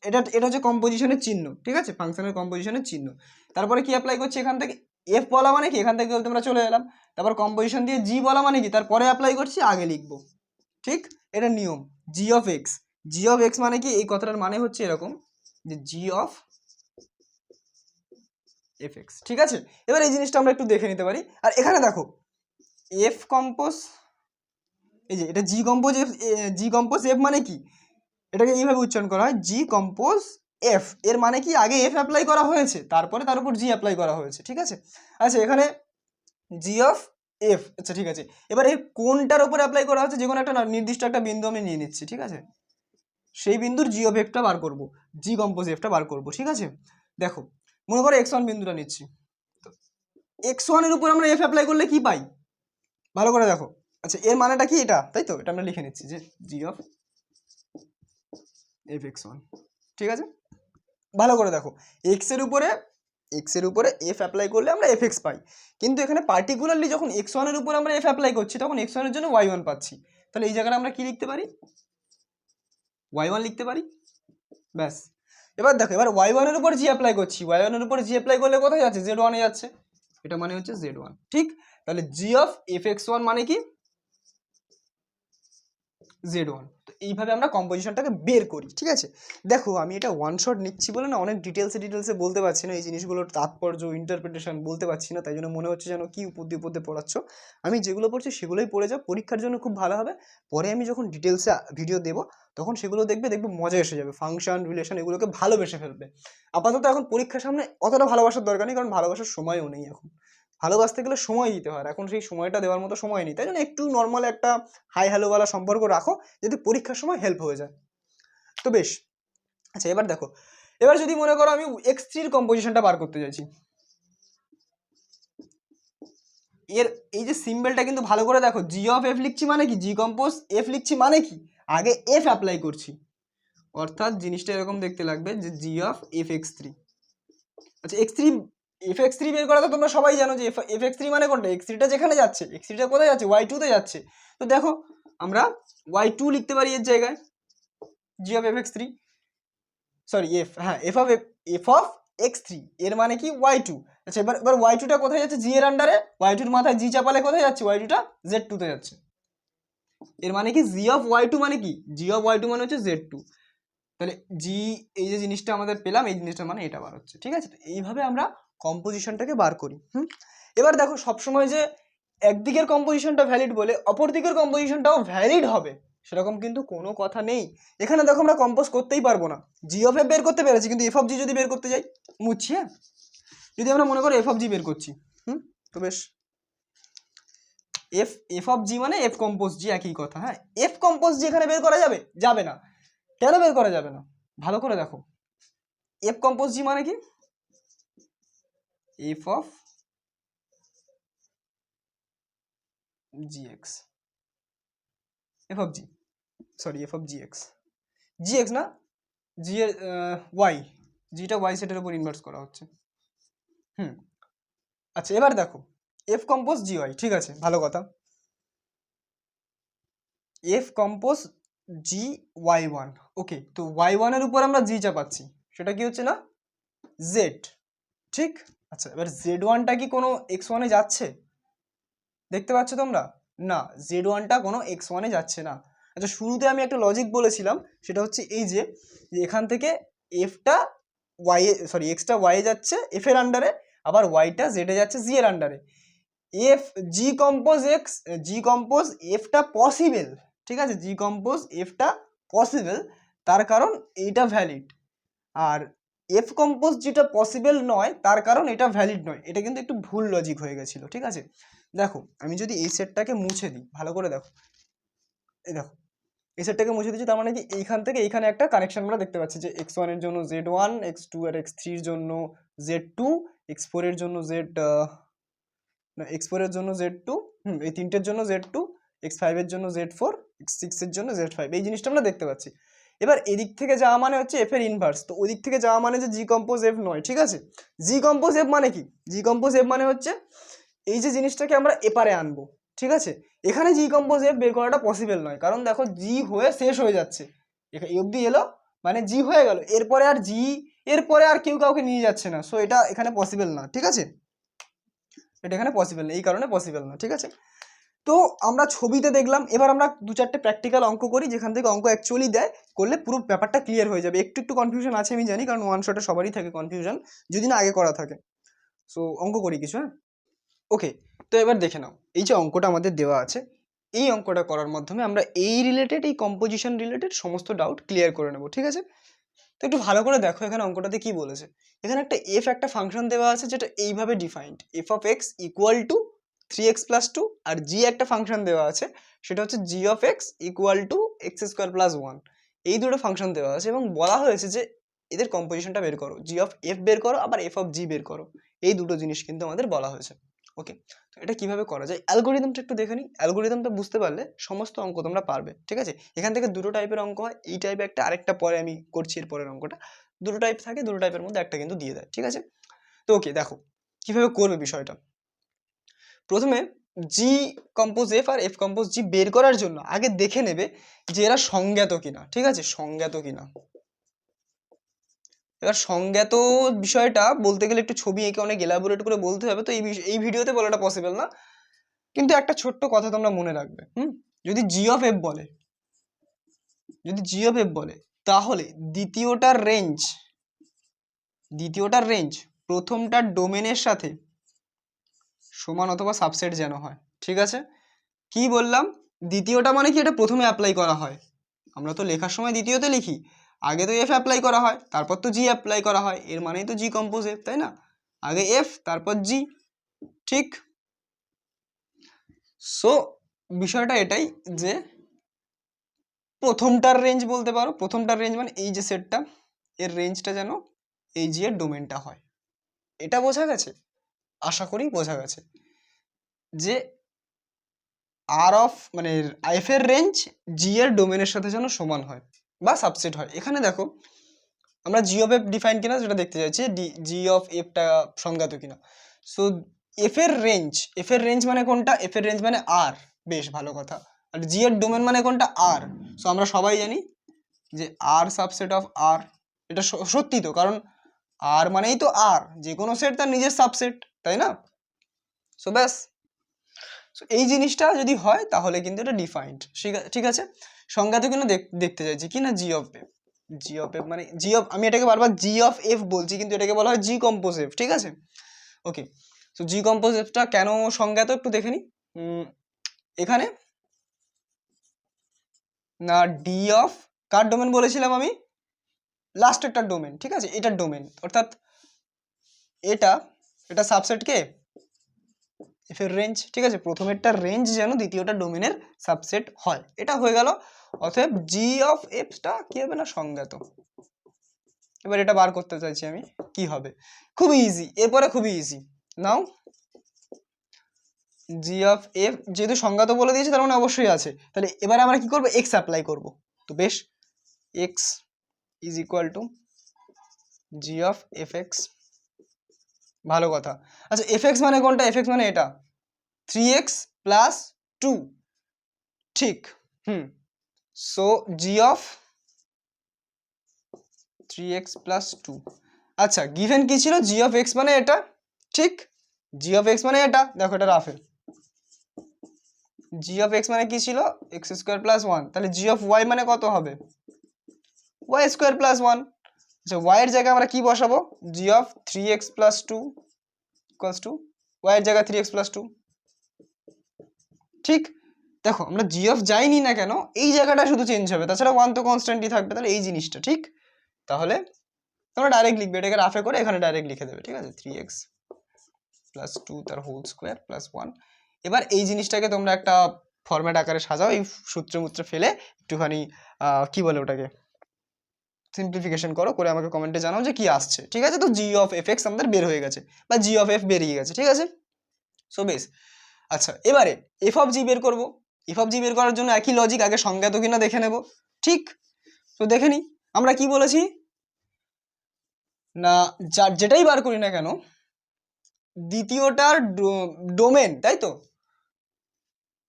এটা হচ্ছে কম্পোজিশনের চিহ্ন, ঠিক আছে, ফাংশনের কম্পোজিশনের চিহ্ন, তারপরে কি অ্যাপ্লাই করছি, এখান থেকে এফ বলা মানে কি, এখান থেকে তোমরা চলে এলাম, তারপর কম্পোজিশন দিয়ে জি বলা মানে কি, তারপরে অ্যাপ্লাই করছি, আগে লিখবো, ঠিক, এটা নিয়ম। G of X, G of X মানে কি, এই কথাটার মানে হচ্ছে এরকম যে জি অফ এফ এক্স, ঠিক আছে। এবার এই জিনিসটা আমরা একটু দেখে নিতে পারি, আর এখানে দেখো এফ কম্পোজ, এই যে এটা জি compose F, G compose F মানে কি, এটাকে এইভাবে উচ্চারণ করা হয় জি কম্পোজ এফ, এর মানে কি আগে এফ অ্যাপ্লাই করা হয়েছে তারপরে তার উপর জি অ্যাপ্লাই করা হয়েছে, ঠিক আছে। আচ্ছা এখানে জি অফ এফ, আচ্ছা ঠিক আছে, এবার এই কোনটার উপর অ্যাপ্লাই করা হচ্ছে, যে কোনো একটা নির্দিষ্ট একটা বিন্দু আমি নিয়ে নিচ্ছি, ঠিক আছে, সেই বিন্দুর জি অফ এফটা বার করবো, জি কম্পোজ এফটা বার করবো, ঠিক আছে। দেখো মনে করো x1 বিন্দুটা নিচ্ছি, তো x1 এর উপর আমরা এফ অ্যাপ্লাই করলে কি পাই, ভালো করে দেখো, আচ্ছা এর মানেটা কি, এটা তাই তো, এটা আমরা লিখে নিচ্ছি যে G of F x one, ঠিক আছে, ভালো করে দেখো, এক্স এর উপরে এফ অ্যাপ্লাই করলে আমরা এফ এক্স পাই, কিন্তু এখানে পার্টিকুলারলি যখন এক্স ওয়ানের উপর আমরা এফ অ্যাপ্লাই করছি তখন এক্স ওয়ানের জন্য ওয়াই ওয়ান পাচ্ছি, তাহলে এই জায়গাটা আমরা কি লিখতে পারি, ওয়াই ওয়ান লিখতে পারি, ব্যাস। এবার দেখো এবার ওয়াই ওয়ানের উপর জি অ্যাপ্লাই করছি, ওয়াই ওয়ানের উপর জি অ্যাপ্লাই করলে কোথায় যাচ্ছে, জেড ওয়ানে যাচ্ছে, এটা মানে হচ্ছে জেড ওয়ান, ঠিক, তাহলে জি অফ এফ এক্স ওয়ান মানে কি জেড ওয়ান। তো এইভাবে আমরা কম্পোজিশনটাকে বের করি, ঠিক আছে। দেখো আমি এটা ওয়ান শট নিচ্ছি বলে না অনেক ডিটেলসে বলতে পারছি না, এই জিনিসগুলোর তাৎপর্য ইন্টারপ্রিটেশন বলতে পারছি না, তাই জন্য মনে হচ্ছে যেন কি উপর দিয়ে পড়াচ্ছ, আমি যেগুলো পড়ছি সেগুলোই পড়ে যাও, পরীক্ষার জন্য খুব ভালো হবে। পরে আমি যখন ডিটেলসে ভিডিও দেবো তখন সেগুলো দেখবে মজা এসে যাবে, ফাংশন রিলেশন এগুলোকে ভালোবেসে ফেলবে। আপাতত এখন পরীক্ষার সামনে অতটা ভালোবাসার দরকার নেই, কারণ ভালোবাসার সময়ও নেই এখন, ভালোবাসতে গেলে সময় দিতে হয়, এখন সেই সময়টা দেওয়ার মতো সময় নেই, তাই জন্য একটু নর্মাল একটা হাই হ্যালোওয়ালা সম্পর্ক রাখো যদি পরীক্ষার সময় হেল্প হয়ে যায়, তো বেশ। আচ্ছা এবার দেখো, এবার যদি মনে করো আমি এক্স থ্রির কম্পোজিশনটা বার করতে চাইছি, এর এই যে সিম্বলটা কিন্তু ভালো করে দেখো, জি অফ এফ লিখছি মানে কি, জি কম্পোজ এফ লিখছি মানে কি, আগে এফ অ্যাপ্লাই করছি, অর্থাৎ জিনিসটা এরকম দেখতে লাগবে যে G of F X three. আচ্ছা x three F X three বের করা তো তোমরা সবাই জানো যে এফ এক্স থ্রি মানে কোনটা, এক্স থ্রিটা যেখানে যাচ্ছে, এক্স থ্রিটা কোথায় যাচ্ছে, ওয়াই টুতে যাচ্ছে, তো দেখো আমরা ওয়াই টু লিখতে পারি এর জায়গায়, G of F X three, sorry F, হ্যাঁ এফ অফ এক্স থ্রি, এর মানে কি ওয়াই টু। আচ্ছা এবার ওয়াই টুটা কোথায় যাচ্ছে, জি এর আন্ডারে, ওয়াই টুর মাথায় জি চাপালে কোথায় যাচ্ছে, ওয়াই টুটা জেড টুতে যাচ্ছে, এর মানে কি জি অফ ওয়াই টু মানে কি, জি অফ ওয়াই টু মানে হচ্ছে জেড টু, তাহলে জি এই যে জিনিসটা আমাদের পেলাম, এই জিনিসটা মানে এটা বার হচ্ছে, ঠিক আছে। তো এইভাবে আমরা কম্পোজিশনটাকে বার করি। এবার দেখো সবসময় যে একদিকের কম্পোজিশনটা ভ্যালিড বলে অপর দিকের কম্পোজিশনটাও ভ্যালিড হবে সেরকম কিন্তু কোনো কথা নেই। এখানে দেখো আমরা কম্পোজ করতেই পারবো না, জি অফ এফ বের করতে পেরেছি, কিন্তু এফ অফ জি যদি বের করতে যাই, মুছছি হ্যাঁ, যদি আমরা মনে করো এফ অফ জি বের করছি, তো বেশ, এফ অফ জি মানে এফ কম্পোজ জি, একই কথা। হ্যাঁ, এফ কম্পোজ জি এখানে বের করা যাবে? যাবে না। কেন বের করা যাবে না? ভালো করে দেখো, এফ কম্পোজ জি মানে কি, F of G x, F of G, sorry F of G x, G x না, জি এর ওয়াই, জিটা ওয়াই সেটের উপর ইনভার্স করা হচ্ছে। আচ্ছা এবার দেখো, এফ কম্পোজ জি ওয়াই, ঠিক আছে, ভালো কথা। F compose G Y one, okay, তো ওয়াই ওয়ানের উপর আমরা জি চাপাচ্ছি, সেটা কি হচ্ছে না, জেড, ঠিক। আচ্ছা এবার জেড ওয়ানটা কি কোনো এক্স ওয়ানে যাচ্ছে? দেখতে পাচ্ছ তোমরা? না, জেড ওয়ানটা কোনো এক্স ওয়ানে যাচ্ছে না। আচ্ছা শুরুতে আমি একটা লজিক বলেছিলাম, সেটা হচ্ছে এই যে এখান থেকে এফটা ওয়াই, সরি এক্সটা ওয়াই যাচ্ছে এফ এর আন্ডারে, আবার ওয়াইটা জেডে যাচ্ছে জি এর আন্ডারে। F G compose X, G compose এফটা পসিবল, ঠিক আছে, জি কম্পোজ এফটা পসিবল, তার কারণ এইটা ভ্যালিড। আর এফ কম্পোজ যেটা পসিবল নয় তার কারণ এটা ভ্যালিড নয়। এটা কিন্তু একটু ভুল লজিক হয়ে গেছিলো, ঠিক আছে। দেখো আমি যদি এই সেটটাকে মুছে দিই, ভালো করে দেখো, এই দেখো এই সেটটাকে মুছে দিচ্ছি, তার মানে কি এইখান থেকে এইখানে একটা কানেকশন আমরা দেখতে পাচ্ছি, যে এক্স ওয়ানের জন্য জেড ওয়ান, এক্স টু আর এক্স থ্রির জন্য জেড টু, এক্স ফোর এর জন্য জেড, না এক্স ফোর এর জন্য জেড টু, এই তিনটের জন্য জেড টু, এক্স ফাইভের জন্য জেড ফোর, এক্স সিক্সের জন্য জেড ফাইভ, এই জিনিসটা আমরা দেখতে পাচ্ছি। এবার এদিক থেকে যাওয়া মানে হচ্ছে এফ এর ইনভার্স, তো ওদিক থেকে যাওয়া মানে যে জি কম্পোজ এফ নয়, ঠিক আছে। জি কম্পোজ এফ মানে কি, জি কম্পোজ এফ মানে হচ্ছে এই যে জিনিসটাকে আমরা এপারে আনবো, ঠিক আছে। এখানে জি কম্পোজ এফ বের করাটা পসিবল নয়, কারণ দেখো জি হয়ে শেষ হয়ে যাচ্ছে, এই অবধি এলো মানে জি হয়ে গেল, এরপরে আর জি, এরপরে আর কেউ কাউকে নিয়ে যাচ্ছে না, সো এটা এখানে পসিবল না, ঠিক আছে, এটা এখানে পসিবল না, এই কারণে পসিবল না, ঠিক আছে। তো আমরা ছবিতে দেখলাম, এবার আমরা দু চারটে প্র্যাকটিক্যাল অঙ্ক করি, যেখান থেকে অঙ্ক অ্যাকচুয়ালি দেয়, করলে পুরো ব্যাপারটা ক্লিয়ার হয়ে যাবে। একটু একটু কনফিউশন আছে আমি জানি, কারণ ওয়ান শটে সবারই থাকে কনফিউশন, যদি না আগে করা থাকে। সো অঙ্ক করি কিছু, হ্যাঁ, ওকে। তো এবার দেখে নাও, এই যে অঙ্কটা আমাদের দেওয়া আছে, এই অঙ্কটা করার মাধ্যমে আমরা এই রিলেটেড, এই কম্পোজিশন রিলেটেড সমস্ত ডাউট ক্লিয়ার করে নেব, ঠিক আছে। তো একটু ভালো করে দেখো এখানে অঙ্কটাতে কি বলেছে। এখানে একটা এফ একটা ফাংশন দেওয়া আছে, যেটা এইভাবে defined, F of x equal to 3x+2, আর জি একটা ফাংশন দেওয়া আছে, সেটা হচ্ছে G of x equal to x² + 1। এই দুটো ফাংশন দেওয়া আছে এবং বলা হয়েছে যে এদের কম্পোজিশনটা বের করো, জি অফ এফ বের করো, আবার এফ অফ জি বের করো। এই দুটো জিনিস কিন্তু আমাদের বলা হয়েছে, ওকে। তো এটা কিভাবে করা যায়, অ্যালগোরিদমটা একটু দেখে নিই। অ্যালগোরিদমটা বুঝতে পারলে সমস্ত অঙ্ক তোমরা পারবে, ঠিক আছে। এখান থেকে দুটো টাইপের অঙ্ক হয়, এই টাইপের একটা, আরেকটা পরে আমি করছি এর পরের অঙ্কটা। দুটো টাইপ থাকে, দুটো টাইপের মধ্যে একটা কিন্তু দিয়ে দেয়, ঠিক আছে। তো ওকে দেখো কিভাবে করবে বিষয়টা। প্রথমে জি compose F R F compose জি বের করার জন্য আগে দেখে নেবে যে এরা সংজ্ঞাত কিনা, ঠিক আছে, সংজ্ঞাত কিনা। এবার সংজ্ঞাত বিষয়টা বলতে গেলে একটু ছবি এঁকে অনেক এলাবোরেট করে বলতে হবে, তো এই ভিডিওতে বলাটা পসিবল না, কিন্তু একটা ছোট্ট কথা তোমরা মনে রাখবে, যদি জি অফ এফ বলে, যদি জি অফ এফ বলে, তাহলে দ্বিতীয়টার রেঞ্জ প্রথমটার ডোমেনের সাথে সমান অথবা সাবসেট যেন হয়, ঠিক আছে। কি বললাম, দ্বিতীয়টা মানে কি, এটা প্রথমে অ্যাপ্লাই করা হয়, আমরা তো লেখার সময় দ্বিতীয়তে লিখি, আগে তো এফ অ্যাপ্লাই করা হয়, তারপর তো জি অ্যাপ্লাই করা হয়, এর মানেই তো জি কম্পোজ এফ, তাই না, আগে এফ তারপর জি, ঠিক। সো বিষয়টা এটাই যে প্রথমটার রেঞ্জ বলতে পারো, প্রথমটার রেঞ্জ মানে এই যে সেটটা, এর রেঞ্জটা যেন এই জি এর ডোমেনটা হয়। এটা বোঝা গেছে, আশা করি বোঝা গেছে, যে আর অফ মানে এফ এর রেঞ্জ জি এর ডোমেনের সাথে যেন সমান হয় বা সাবসেট হয়। এখানে দেখো আমরা জি অফ এফ ডিফাইন কিনা সেটা দেখতে চাইছি, জি অফ এফটা সংজ্ঞাত কিনা। সো এফ এর রেঞ্জ মানে কোনটা, এফ এর রেঞ্জ মানে আর, বেশ ভালো কথা। আর জি এর ডোমেন মানে কোনটা, আর। সো আমরা সবাই জানি যে আর সাবসেট অফ আর, এটা সত্যি তো, কারণ আর মানেই তো আর, যে কোনো সেট তার নিজের সাবসেট, তাই না। সো ব্যাস, সো এই জিনিসটা যদি হয় তাহলে কিন্তু এটা ডিফাইন্ড, ঠিক আছে। সংজ্ঞাতে কিন্তু দেখতে চাইছি কি না, G of F, G of F মানে জি অফ, আমি এটাকে বারবার জি অফ এফ বলছি, কিন্তু এটাকে বলা হয় জি কম্পোজ এফ, ঠিক আছে, ওকে। সো জি কম্পোজ এফটা কেন সংজ্ঞাত একটু দেখে নিই। এখানে না ডি অফ কার ডোমেন বলেছিলাম আমি, লাস্ট একটা ডোমেন, ঠিক আছে, এটার ডোমেন, অর্থাৎ এটা এটা সাবসেট কে এফ এর রেঞ্জ, ঠিক আছে, প্রথমেরটার রেঞ্জ যেন দ্বিতীয়টা ডোমেনের সাবসেট হয়, এটা হয়ে গেল। অতএব জি অফ এফটা কি হবে না সংজ্ঞাত। এবার এটা বার করতে চাইছি আমি, কি হবে, খুবই ইজি, এরপরে খুবই easy. Now G of F যেহেতু সংজ্ঞাত বলে দিয়েছি তার মানে অবশ্যই আছে, তাহলে এবারে আমরা কি করব, এক্স অ্যাপ্লাই করব। তো বেশ, x is equal two G of F x, ভালো কথা। আচ্ছা এফ এক্স মানে কোনটা, এফ এক্স মানে এটা 3x প্লাস 2, ঠিক, so G of 3x plus 2। আচ্ছা গিভেন কি ছিল, জি অফ এক্স মানে এটা, ঠিক, জি অফ এক্স মানে এটা, দেখো এটা রাফে, জি অফ এক্স মানে কি ছিল, এক্স স্কোয়ার প্লাস 1, তাহলে জি অফ ওয়াই মানে কত হবে, ওয়াই স্কোয়ার প্লাস 1। আচ্ছা ওয়াই এর জায়গায় আমরা কি বসাবো, G of 3x plus 2 equals to Y এর জায়গায় 3x প্লাস 2, ঠিক। দেখো আমরা জি অফ যাইনি না কেন, এই জায়গাটা শুধু চেঞ্জ হবে, তাছাড়া 1 তো কনস্ট্যান্টই থাকবে, তাহলে এই জিনিসটা, ঠিক। তাহলে তোমরা ডাইরেক্ট লিখবে, এটাকে রাফে করে এখানে ডাইরেক্ট লিখে দেবে, ঠিক আছে, 3x প্লাস 2 তার হোল স্কোয়ার প্লাস 1। এবার এই জিনিসটাকে তোমরা একটা ফরম্যাট আকারে সাজাও, এই সূত্র মূত্রে ফেলে একটুখানি কি বলে ওটাকে সিম্পলিফিকেশন করো, করে আমাকে কমেন্টে জানাও যে কি আসছে, ঠিক আছে। তো জি অফ এফ এক্স আমাদের বের হয়ে গেছে, বা জি অফ এফ বেরিয়ে গেছে, ঠিক আছে। সো বেশ, আচ্ছা এবারে এফ অফ জি বের করবো। এফ অফ জি বের করার জন্য একই লজিক, আগে সংজ্ঞাত কিনা দেখে নেব, ঠিক। তো দেখে নিই, আমরা কি বলেছি না, যেটাই বার করি না কেন দ্বিতীয়টার ডোমেন, তাই তো,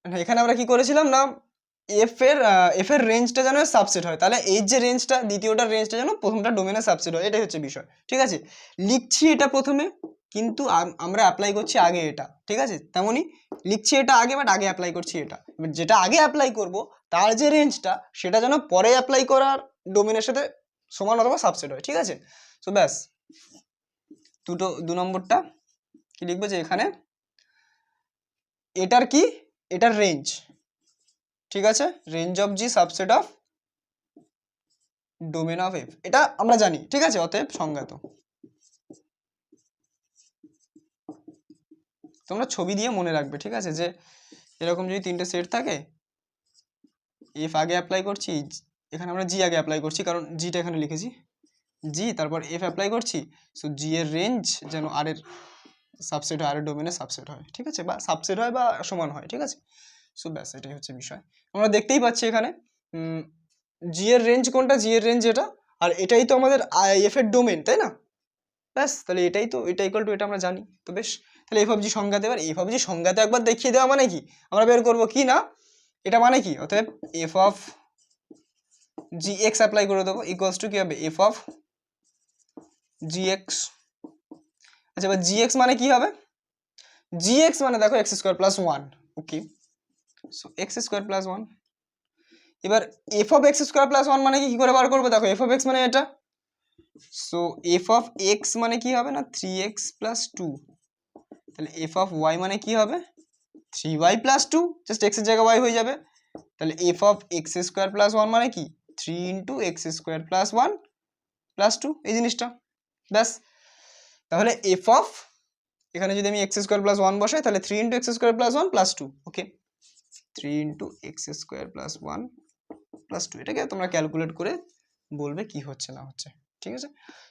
এখানে আমরা কি করেছিলাম না, এফ এর রেঞ্জটা যেন সাবসেট হয়, তাহলে এই যে রেঞ্জটা দ্বিতীয়টার রেঞ্জটা যেন প্রথমটা ডোমেনের সাবসেট হয়, এটাই হচ্ছে বিষয়, ঠিক আছে। লিখছি এটা প্রথমে, কিন্তু আমরা অ্যাপ্লাই করছি আগে এটা, ঠিক আছে, তেমনই লিখছি এটা আগে, বাট আগে অ্যাপ্লাই করছি এটা, যেটা আগে অ্যাপ্লাই করব তার যে রেঞ্জটা সেটা যেন পরে অ্যাপ্লাই করার ডোমেনের সাথে সমান অথবা সাবসেট হয়, ঠিক আছে। সো ব্যাস, দু নম্বরটা কি লিখবো, যে এখানে এটার কি, এটার রেঞ্জ, ঠিক আছে, range of G subset of domain of F, এটা আমরা জানি, ঠিক আছে, অতএব সংজ্ঞাত। তোমরা ছবি দিয়ে মনে রাখবে, ঠিক আছে, যে এরকম যদি তিনটে সেট থাকে, এফ আগে অ্যাপ্লাই করছি, এখানে আমরা জি আগে অ্যাপ্লাই করছি কারণ জিটা এখানে লিখেছি, জি তারপর এফ অ্যাপ্লাই করছি, সো জি এর রেঞ্জ যেন আর এর সাবসেট হয়, আর এর ডোমেনে সাবসেট হয়, ঠিক আছে, বা সাবসেট হয় বা সমান হয়, ঠিক আছে। সো ব্যাস এটাই হচ্ছে বিষয়, আমরা দেখতেই পাচ্ছি এখানে জি এর রেঞ্জ কোনটা, জি এর রেঞ্জ এটা, আর এটাই তো আমাদের এফ এর ডোমেন, তাই না, ব্যাস তাহলে এটাই তো, এটা ইকুয়াল টু এটা আমরা জানি। তো বেশ, তাহলে এফ অফ জি সংজ্ঞাতে, এবার এফ অফ জি সংজ্ঞাতে একবার দেখিয়ে দেওয়া মানে কি, আমরা বের করবো কি না, এটা মানে কি, অতএব F of G x apply করে দেবো, ইকুয়ালস টু কি হবে, এফ অফ জি এক্স। আচ্ছা এবার জি এক্স মানে কি হবে, জি এক্স মানে দেখো x square plus 1, okay, so x square plus 1। এবার F of x square plus 1 মানে কি করে বার করবো, দেখো এফ অফ এক্স মানে এটা, সো এফ অফ এক্স মানে কি হবে না 3x প্লাস 2, তাহলে এফ অফ ওয়াই মানে কি হবে 3y প্লাস 2, জাস্ট এক্স এর জায়গায় ওয়াই হয়ে যাবে, তাহলে F of x square plus 1 মানে কি 3 into X square plus 1 plus 2, এই জিনিসটা, ব্যাস। তাহলে এফ অফ, এখানে যদি আমি এক্স স্কোয়ার প্লাস 1 বসাই, তাহলে 3 into X square plus 1 plus 2, ওকে, 3 into X square plus 1 plus 2, এটাকে তোমরা ক্যালকুলেট করে বলবে কি হচ্ছে না হচ্ছে, ঠিক আছে।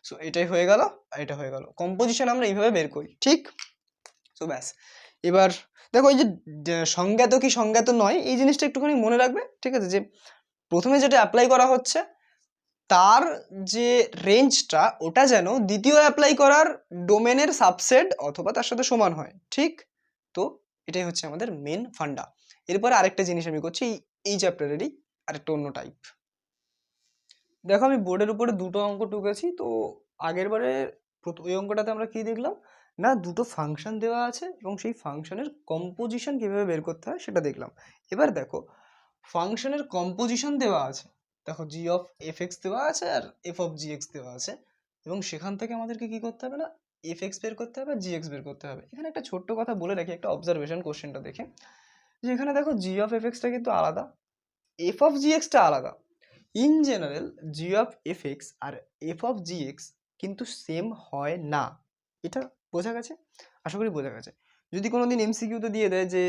সো এটাই হয়ে গেল, এটা হয়ে গেল কম্পোজিশন, আমরা এইভাবে বের করি, ঠিক। সো ব্যাস, এবার দেখো এই যে সংজ্ঞাত কি সংজ্ঞাত নয়, এই জিনিসটা একটুখানি মনে রাখবে, ঠিক আছে, যে প্রথমে যেটা অ্যাপ্লাই করা হচ্ছে তার যে রেঞ্জটা ওটা যেন দ্বিতীয় অ্যাপ্লাই করার ডোমেনের সাবসেট অথবা তার সাথে সমান হয়, ঠিক। তো এটাই হচ্ছে আমাদের মেন ফান্ডা। এরপরে আরেকটা জিনিস আমি করছি এই চ্যাপ্টারেরই আরেকটা অন্য টাইপ। দেখো আমি বোর্ডের উপরে দুটো অঙ্ক টুকেছি, তো আগের বারে ওই অঙ্কটাতে আমরা কি দেখলাম না, দুটো ফাংশন দেওয়া আছে এবং সেই ফাংশনের কম্পোজিশন কিভাবে বের করতে হয় সেটা দেখলাম। এবার দেখো ফাংশনের কম্পোজিশন দেওয়া আছে, দেখো জি অফ এফ এক্স দেওয়া আছে আর এফ অফ জি এক্স দেওয়া আছে, এবং সেখান থেকে আমাদেরকে কি করতে হবে না, এফ এক্স বের করতে হবে, জি এক্স বের করতে হবে। এখানে একটা ছোট্ট কথা বলে রাখি, একটা অবজারভেশন কোশ্চেনটা দেখে, যে এখানে দেখো জি অফ এফ এক্সটা কিন্তু আলাদা, এফ অফ জি এক্সটা আলাদা। In general g of F x আর এফ অফ জি এক্স কিন্তু সেম হয় না, এটা বোঝা গেছে? আশা করি বোঝা গেছে। যদি কোনো দিন এমসিকিউতে দিয়ে দেয় যে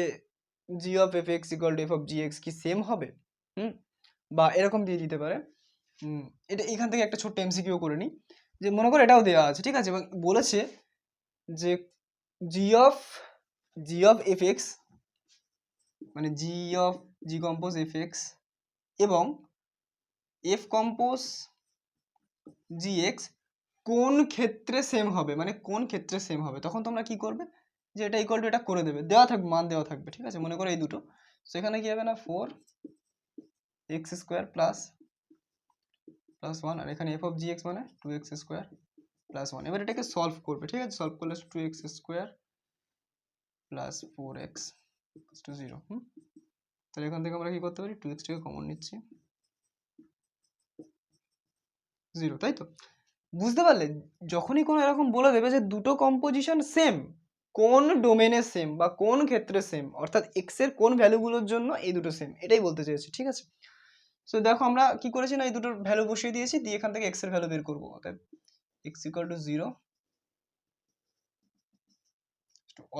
G of F x equal to F of G X কি সেম হবে, বা এরকম দিয়ে দিতে পারে, এটা এখান থেকে একটা ছোট্ট এমসিকিউ করে নিই। যে মনে করো এটাও দেওয়া আছে, ঠিক আছে, এবং বলেছে যে জি অফ এফ এক্স মানে জি কম্পোজ এফ এক্স এবং এফ কম্পোজ জি এক্স কোন ক্ষেত্রে সেম হবে, মানে কোন ক্ষেত্রে সেম হবে, তখন তোমরা কি করবে যে এটা ইকুয়াল টু এটা করে দেবে, দেওয়া থাকবে, মান দেওয়া থাকবে, ঠিক আছে, মনে করো এই দুটো। সেখানে কি হবে না 4x² প্লাস 1, আর এখানে এফ অফ জি এক্স মানে 2x² প্লাস 1। এবার এটাকে সলভ করবে, ঠিক আছে, সলভ করলে 2x² প্লাস 4x টু 0। তাহলে এখান থেকে আমরা কি করতে পারি, 2x টাকে কমন নিচ্ছি, 0, তাই তো? বুঝতে পারলে? যখনই কোনো এরকম বলে দেবে যে দুটো কম্পোজিশন সেম, কোন ডোমেনে সেম বা কোন ক্ষেত্রে সেম, অর্থাৎ এক্স এর কোন ভ্যালুগুলোর জন্য এই দুটো সেম, এটাই বলতে চেয়েছি, ঠিক আছে। সো দেখো আমরা কি করেছি না, এই দুটোর ভ্যালু বসিয়ে দিয়েছি, দিয়ে এখান থেকে এক্স এর ভ্যালু বের করবো। অতএব এক্স ইকুয়াল টু 0,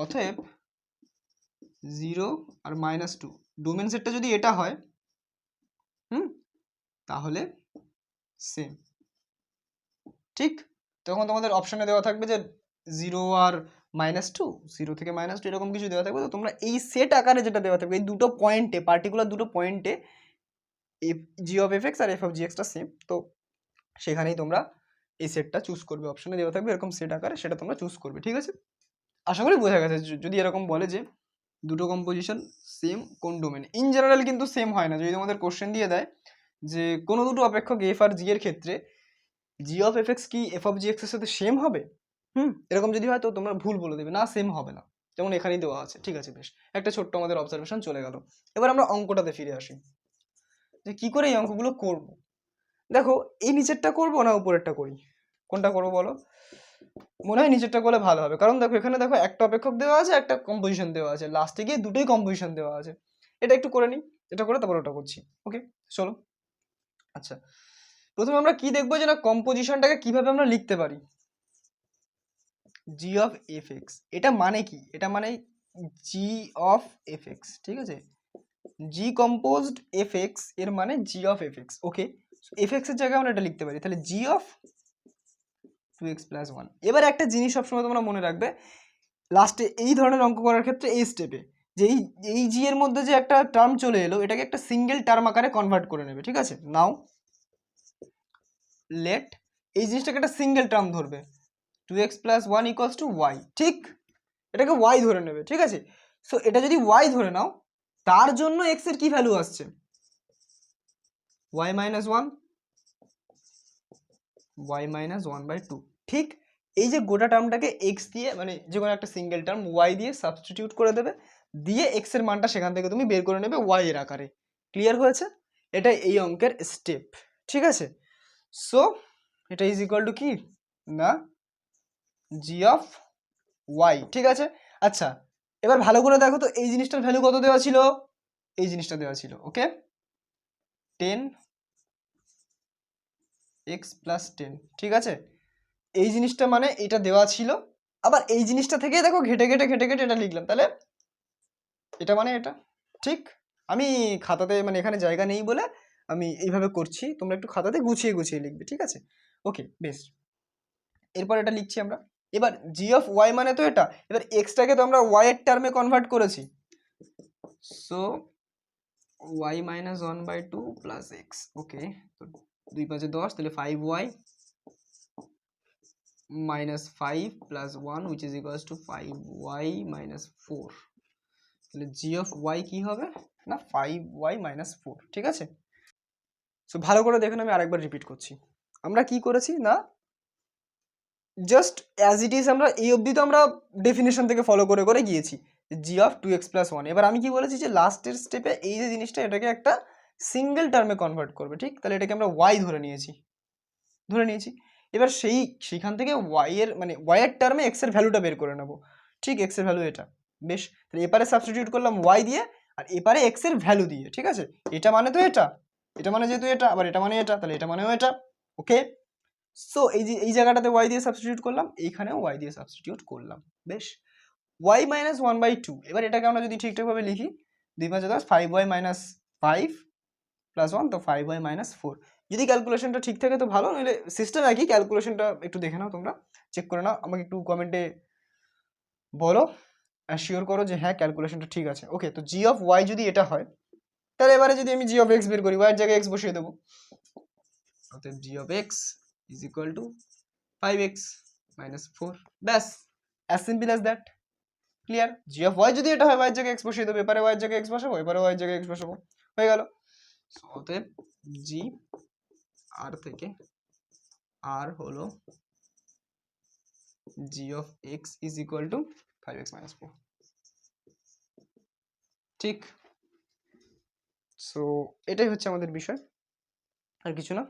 অতএব 0 আর -2 ডোমেন সেটটা যদি এটা হয়, তাহলে সেম, ঠিক। তখন তোমাদের অপশনে দেওয়া থাকবে যে 0 আর -2, 0 থেকে -2 এরকম কিছু দেওয়া থাকবে। তো তোমরা এই সেট আকারে যেটা দেওয়া থাকবে এই দুটো পয়েন্টে, পার্টিকুলার দুটো পয়েন্টে জি অফ এফ এক্স আর এফ অফ জি এক্সটা সেম, তো সেখানেই তোমরা এই সেটটা চুজ করবে, অপশনে দেওয়া থাকবে এরকম সেট আকারে, সেটা তোমরা চুজ করবে, ঠিক আছে। আশা করি বোঝা গেছে। যদি এরকম বলে যে দুটো কম্পোজিশন সেম কোন ডোমেন, ইন জেনারেল কিন্তু সেম হয় না। যদি তোমাদের কোশ্চেন দিয়ে দেয় যে কোনো দুটো অপেক্ষক এফ আর জি এর ক্ষেত্রে জি অফ এফ এক্স কি এফ অফ জি এক্স এর সাথে সেম হবে, এরকম যদি হয় তো তোমরা ভুল বলে দেবে, না সেম হবে না, যেমন এখানেই দেওয়া আছে, ঠিক আছে। বেশ, একটা ছোট্ট আমাদের অবজারভেশন চলে গেল। এবার আমরা অঙ্কটাতে ফিরে আসি, যে কি করে এই অঙ্কগুলো করব। দেখো এই নিচেরটা করবো না উপরেরটা করি, কোনটা করবো বলো? মনে হয় নিচেরটা করলে ভালো হবে, কারণ দেখো এখানে দেখো একটা অপেক্ষক দেওয়া আছে, একটা কম্পোজিশন দেওয়া আছে, লাস্টে গিয়ে দুটোই কম্পোজিশন দেওয়া আছে। এটা একটু করে নিই, এটা করে তারপর ওটা করছি, ওকে চলো। আচ্ছা, প্রথমে আমরা কি দেখবো যে না কম্পোজিশনটাকে কিভাবে আমরা লিখতে পারি। জি অফ এফ এক্স, এটা মানে কি, এটা মানে জি অফ এফ এক্স, ঠিক আছে, জি কম্পোজড এফ এক্স এর মানে G of F X, okay. F X এর জায়গায় আমরা এটা লিখতে পারি, তাহলে জি অফ 2x + 1। এবার একটা জিনিস সবসময় তোমরা মনে রাখবে, লাস্টে এই ধরনের অঙ্ক করার ক্ষেত্রে এই স্টেপে যে এই জি এর মধ্যে যে একটা টার্ম চলে এলো, এটাকে একটা সিঙ্গেল টার্ম আকারে কনভার্ট করে নেবে, ঠিক আছে। নাও লেট এই জিনিসটাকে একটা সিঙ্গেল টার্ম ধরবে, 2x + 1 = y, ঠিক, এটাকে y ধরে নেবে, ঠিক আছে। সো এটা যদি y ধরে নাও, তার জন্য x এর কি ভ্যালু আসছে, y - 1, y - 1/2, ঠিক। এই যে গোটা টার্মটাকে x দিয়ে, মানে যে কোনো একটা সিঙ্গেল টার্ম y দিয়ে সাবস্টিটিউট করে দেবে, দিয়ে x এর মানটা সেখান থেকে তুমি বের করে নেবে y এর আকারে। ক্লিয়ার হয়েছে? এটা এই অঙ্কের স্টেপ, ঠিক আছে। সো এটা ইজ ইকুয়াল টু কি না জি অফ ওয়াই, ঠিক আছে। আচ্ছা, এবার ভালো করে দেখো তো এই জিনিসটার ভ্যালু কত দেওয়া ছিল, এই জিনিসটা দেওয়া ছিল, ওকে, 10x + 10, ঠিক আছে। এই জিনিসটা মানে এটা দেওয়া ছিল, আবার এই জিনিসটা থেকে দেখো ঘেটে ঘেটে ঘেটে ঘেটে এটা লিখলাম, তাহলে এটা মানে এটা, ঠিক। আমি খাতাতে মানে এখানে জায়গা নেই বলে আমি এইভাবে করছি, তোমরা একটু খাতাতে গুছিয়ে গুছিয়ে লিখবে, ঠিক আছে, ওকে বেশ। এরপর এটা লিখছি আমরা। এবার জি অফ ওয়াই মানে তো এটা, এবার এক্সটাকে তো আমরা ওয়াই এর টার্মে কনভার্ট করেছি, সো y - 1/2 প্লাস এক্স, ওকে। তো 2 × 5 = 10, তাহলে 5y - 5 + 1 which is equals to 5y - 4, তাহলে জি অফ y কি হবে না 5y - 4, ঠিক আছে। সো ভালো করে দেখুন, আমি আরেকবার রিপিট করছি। আমরা কি করেছি না জাস্ট অ্যাজ ইট ইজ, আমরা এই অবধি তো আমরা ডেফিনেশন থেকে ফলো করে করে গিয়েছি, জি অফ 2x + 1। এবার আমি কি বলেছি যে লাস্টের স্টেপে এই যে জিনিসটা, এটাকে একটা সিঙ্গেল টার্মে কনভার্ট করবে, ঠিক। তাহলে এটাকে আমরা y ধরে নিয়েছি। এবার সেইখান থেকে y এর মানে y এর টার্মে x এর ভ্যালুটা বের করে নেব, ঠিক, x এর ভ্যালু এটা, বেশ। তাহলে এপারে সাবস্টিটিউট করলাম y দিয়ে, আর এপারে এক্স এর ভ্যালু দিয়ে, ঠিক আছে? এটা মানে তো এটা, এটা মানে যেহেতু এটা, আবার এটা মানে এটা, তাহলে এটা মানেও এটা। ওকে, সো এই জায়গাটাতে ওয়াই দিয়ে সাবস্টিটিউট করলাম, এইখানেও ওয়াই দিয়ে সাবস্টিটিউট করলাম। বেশ, ওয়াই মাইনাস 1/2, এবার এটাকে আমরা যদি ঠিকঠাকভাবে লিখি, 2×5 5y মাইনাস 5 প্লাস 1, তো 5y মাইনাস 4। যদি ক্যালকুলেশনটা ঠিক থাকে তো ভালো, নইলে সিস্টেম একই, ক্যালকুলেশনটা একটু দেখে নাও, তোমরা চেক করে নাও, আমাকে একটু কমেন্টে বলো, অ্যাসিওর করো যে হ্যাঁ ক্যালকুলেশনটা ঠিক আছে। ওকে, তো জি অফ ওয়াই যদি এটা হয়, তাহলে এবারে যদি আমি জি অফ এক্স বের করি, ওয়াইয়ের জায়গায় এক্স বসিয়ে দেবো, অতএব G of X is equal to 5x minus 4। ব্যাস, as simple as that. Clear? G of Y যদি এটা হয়, ওয়াইয়ের জায়গায় এক্স বসিয়ে দেবো, এবারে ওয়াইয়ের জায়গায় এক্স বসাবো, এবারে ওয়াইয়ের জায়গায় এক্স বসাবো, হয়ে গেল। অতএব জি আর থেকে আর হলো G of X is equal to 5x minus 4। ঠিক, সো এটাই হচ্ছে আমাদের বিষয়, আর কিছু না।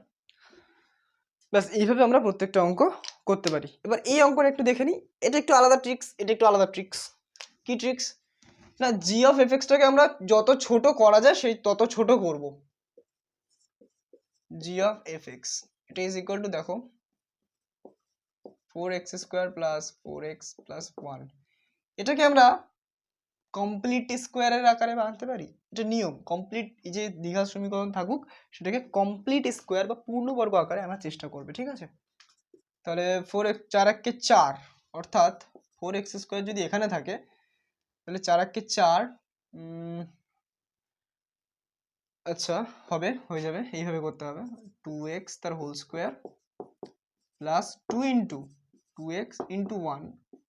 ব্যাস, এইভাবে আমরা প্রত্যেকটা অঙ্ক করতে পারি। এবার এই অঙ্কটা একটু দেখে নিই, এটা একটু আলাদা ট্রিক্স, এটা একটু আলাদা ট্রিক্স। কি ট্রিক্স? না, জি অফ এফ এক্সটাকে আমরা যত ছোট করা যায় সেই তত ছোট করব। জি অফ এফ এক্স এটা ইজ ইকুয়াল টু, দেখো, 4x² প্লাস 4x প্লাস 1, এটাকে আমরা কমপ্লিট স্কোয়ারের আকারে বানাতে পারি। এটা নিয়ম, কমপ্লিট, এই যে দ্বিঘাত সমীকরণ থাকুক সেটাকে কমপ্লিট স্কোয়ার বা পূর্ণবর্গ আকারে আনার চেষ্টা করবে, ঠিক আছে? তাহলে 4x 4 × 4, অর্থাৎ 4x² যদি এখানে থাকে, তাহলে 4 × 4, আচ্ছা হবে, হয়ে যাবে, এইভাবে করতে হবে, 2x তার whole square plus 2 × 2x × 1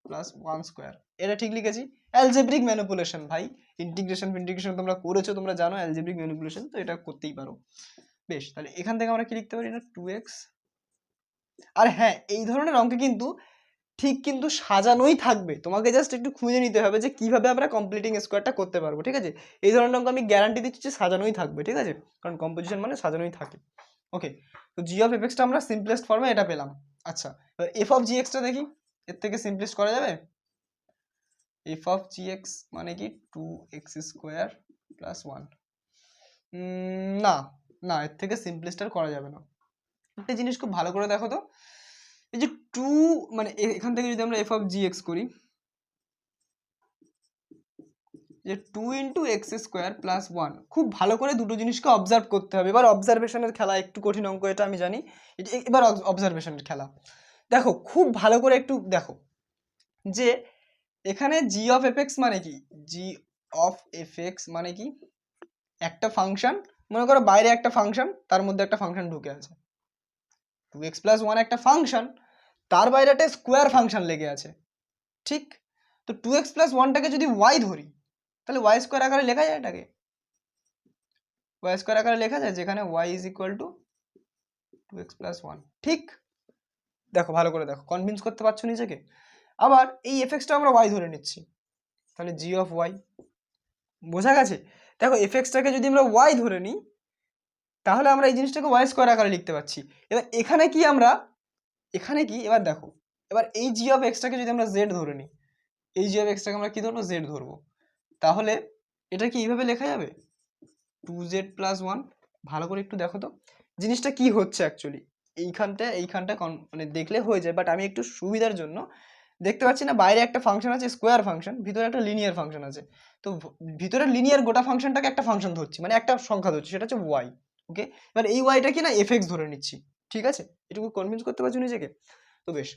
plus 1 square. এটা ঠিক লিখেছি, অ্যালজেব্রিক ম্যানিপুলেশন ভাই, ইন্টিগ্রেশন তোমরা করেছো, তোমরা জানো অ্যালজেব্রিক ম্যানিপুলেশন, তো এটা করতেই পারো। বেশ, তাহলে এখান থেকে আমরা কি লিখতে পারি না, 2x। আর হ্যাঁ, এই ধরনের অঙ্কে কিন্তু ঠিক কিন্তু সাজানোই থাকবে, তোমাকে জাস্ট একটু খুঁজে নিতে হবে যে কিভাবে আমরা কমপ্লিটিং স্কোয়ারটা করতে পারবো, ঠিক আছে? এই ধরনের অঙ্ক আমি গ্যারান্টি দিচ্ছি যে সাজানোই থাকবে, ঠিক আছে? কারণ কম্পোজিশন মানে সাজানোই থাকে। ওকে, তো জি অফ এফ এক্সটা আমরা সিম্পলেস্ট ফর্মে এটা পেলাম। আচ্ছা, এবার এফ অফ জি এক্সটা দেখি, এর থেকে সিম্পলেস্ট করা যাবে? এফ অফ জি এক্স মানে কি 2x² প্লাস 1। না না, এর থেকে সিম্পলেস্ট আর করা যাবে না। একটা জিনিস খুব ভালো করে দেখো তো, এই যে 2 মানে এখান থেকে যদি আমরা এফ অফ জি এক্স করি, যে 2 × x² প্লাস 1, খুব ভালো করে দুটো জিনিসকে অবজার্ভ করতে হবে। এবার অবজারভেশনের খেলা, একটু কঠিন অঙ্ক এটা আমি জানি, এবার অবজারভেশনের খেলা। দেখো খুব ভালো করে একটু দেখো যে এখানে জি অফ এফ এক্স মানে কি, জি অফ এফ এক্স মানে কি, একটা ফাংশন, মনে করো বাইরে একটা ফাংশন, তার মধ্যে একটা ফাংশন ঢুকে আছে, 2x প্লাস 1 একটা ফাংশন, তার বাইরে একটা স্কোয়ার ফাংশন লেগে আছে, ঠিক? তো 2x প্লাস 1টাকে যদি y ধরি, তাহলে y² আকারে লেখা যায়, এটাকে y² আকারে লেখা যায়, যেখানে y is equal two 2x plus 1। ঠিক, দেখো ভালো করে দেখো, কনভিন্স করতে পারছো নিজেকে? আবার এই এফএক্সটা আমরা y ধরে নিচ্ছি, তাহলে জি অফ y, বোঝা গেছে? দেখো এফএক্সটাকে যদি আমরা y ধরে নিই, তাহলে আমরা এই জিনিসটাকে y² আকারে লিখতে পাচ্ছি। এবার এখানে কি আমরা, এখানে কি, এবার দেখো, এবার এই জি অফ এক্সটাকে যদি আমরা z ধরে নিই, এই জি অফ এক্সটাকে আমরা কি ধরবো, z ধরবো, তাহলে এটা কি এইভাবে লেখা যাবে, 2z প্লাস 1। ভালো করে একটু দেখো তো জিনিসটা কি হচ্ছে অ্যাকচুয়ালি, এইখানটা মানে দেখলে হয়ে যায়, বাট আমি একটু সুবিধার জন্য দেখতে পাচ্ছি না, বাইরে একটা ফাংশন আছে স্কোয়ার ফাংশন, ভিতরে একটা লিনিয়ার ফাংশন আছে, তো ভিতরে লিনিয়ার গোটা ফাংশনটাকে একটা ফাংশন ধরছি, মানে একটা সংখ্যা ধরছি, সেটা হচ্ছে ওয়াই। ওকে, এবার এই ওয়াইটা কি না এফ এক্স ধরে নিচ্ছি, ঠিক আছে? এটুকু কনভিন্স করতে পারছো নিজেকে? তো বেশ,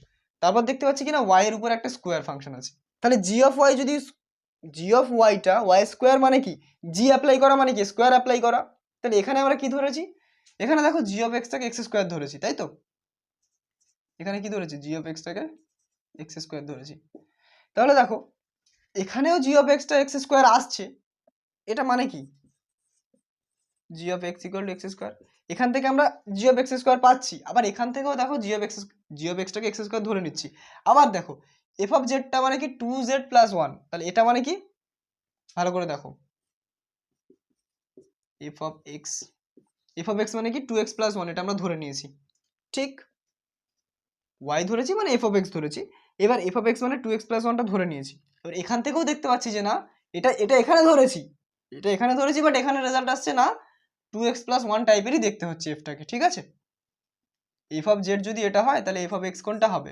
তারপর দেখতে পাচ্ছি কিনা ওয়াই এর উপর একটা স্কোয়ার ফাংশন আছে, তাহলে জি অফ ওয়াই যদি, জি অফ ওয়াইটা y² মানে কি, জি অ্যাপ্লাই করা মানে কি স্কোয়ার অ্যাপ্লাই করা, তাহলে এখানে আমরা কি ধরেছি, এখানে দেখো জি অফ এক্সটাকে x² ধরেছি, তাই তো? এখানে কি ধরেছি, জি অফ এক্সটাকে x² ধরেছি, তাহলে দেখো এখানেও জি অফ এক্সটা x² আসছে, এটা মানে কি G of x equal to x², এখান থেকে আমরা জি অফ x² পাচ্ছি, আবার এখান থেকেও দেখো জি অফ এক্সটাকে x² ধরে নিচ্ছি। আবার দেখো এফ অফ জেডটা মানে কি 2z প্লাস 1, তাহলে এটা মানে কি, ভালো করে দেখো, এফ অফ এক্স মানে কি 2x প্লাস 1, এটা আমরা ধরে নিয়েছি, ঠিক? y ধরেছি মানে এফ অফ এক্স ধরেছি, এবার এফ অফ এক্স মানে 2x প্লাস 1টা ধরে নিয়েছি। এবার এখান থেকেও দেখতে পাচ্ছি যে না, এটা এখানে ধরেছি, এটা এখানে ধরেছি, বাট এখানে রেজাল্ট আসছে না 2x + 1 টাইপেরই দেখতে হচ্ছে এফটাকে, ঠিক আছে। এফ অফ জেড যদি এটা হয় তাহলে এফ অফ এক্স কোনটা হবে,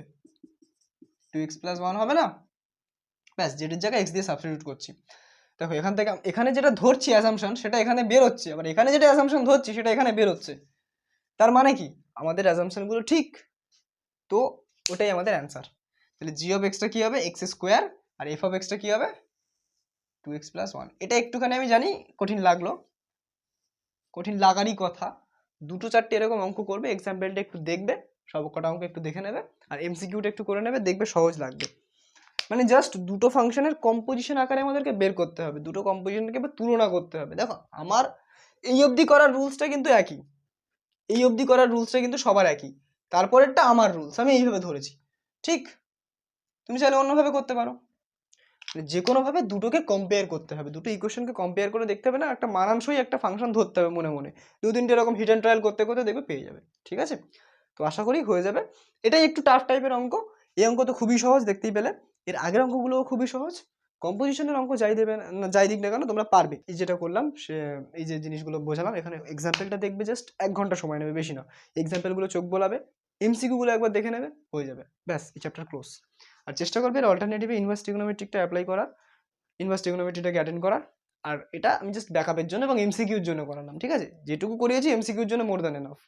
2x + 1 হবে না। ব্যাস, জেডের জায়গায় এক্স দিয়ে সাবস্টিটিউট করছি। দেখো এখান থেকে এখানে যেটা ধরছি অ্যাসাম্পশন সেটা এখানে বের হচ্ছে, আবার এখানে যেটা অ্যাসাম্পশন ধরছি সেটা এখানে বের হচ্ছে। তার মানে কি আমাদের অ্যাসাম্পশনগুলো ঠিক, তো ওটাই আমাদের অ্যান্সার। তাহলে জি অফ এক্সটা কি হবে, এক্স স্কোয়ার, আর এফ অফ এক্সটা কি হবে, 2x + 1। এটা একটুখানি আমি জানি কঠিন লাগলো, কঠিন লাগারই কথা। দুটো চারটে এরকম অঙ্ক করবে, এক্সাম্পলটা একটু দেখবে, সব কটা অঙ্ক একটু দেখে নেবে, আর এমসিকিউটা একটু করে নেবে, দেখবে সহজ লাগবে। মানে জাস্ট দুটো ফাংশনের কম্পোজিশন আকারে আমাদেরকে বের করতে হবে, দুটো কম্পোজিশনকে তুলনা করতে হবে। দেখো আমার এই অবধি করার রুলসটা কিন্তু একই, এই অবধি করার রুলসটা কিন্তু সবার একই, তারপরেরটা আমার রুলস, আমি এইভাবে ধরেছি, ঠিক। তুমি চাইলে অন্যভাবে করতে পারো, যে কোনোভাবে দুটোকে কম্পেয়ার করতে হবে, দুটো ইকুয়েশনকে কম্পেয়ার করে দেখতে হবে, না একটা মানানসই একটা ফাংশন ধরতে হবে মনে মনে, দু তিনটে এরকম হিট অ্যান্ড ট্রায়াল করতে করতে দেখবে পেয়ে যাবে, ঠিক আছে। তো আশা করি হয়ে যাবে। এটাই একটু টাফ টাইপের অঙ্ক, এই অঙ্ক তো খুবই সহজ দেখতেই পেলে, এর আগের অঙ্কগুলোও খুবই সহজ। কম্পোজিশনের অঙ্ক যাই দেবে না, যাই দিক না কেন তোমরা পারবে। এই যেটা করলাম সে এই যে জিনিসগুলো বোঝালাম, এখানে এক্সাম্পলটা দেখবে, জাস্ট 1 ঘন্টা সময় নেবে, বেশি না। এক্সাম্পলগুলো চোখ বোলাবে, এমসিকিউগুলো একবার দেখে নেবে, হয়ে যাবে, ব্যাস এই চ্যাপ্টার ক্লোজ। আর চেষ্টা করবে এর অল্টারনেটিভে ইনভার্স ট্রিগোনোমেট্রিকটা অ্যাপ্লাই করার, ইনভার্স ট্রিগোনোমেট্রিটাকে অ্যাটেন্ড করার। আর এটা আমি জাস্ট ব্যাকআপের জন্য এবং এমসিকিউর জন্য করালাম, ঠিক আছে। যেটুকু করিয়েছি এমসিকিউর জন্য মোর দ্যান এনাফ।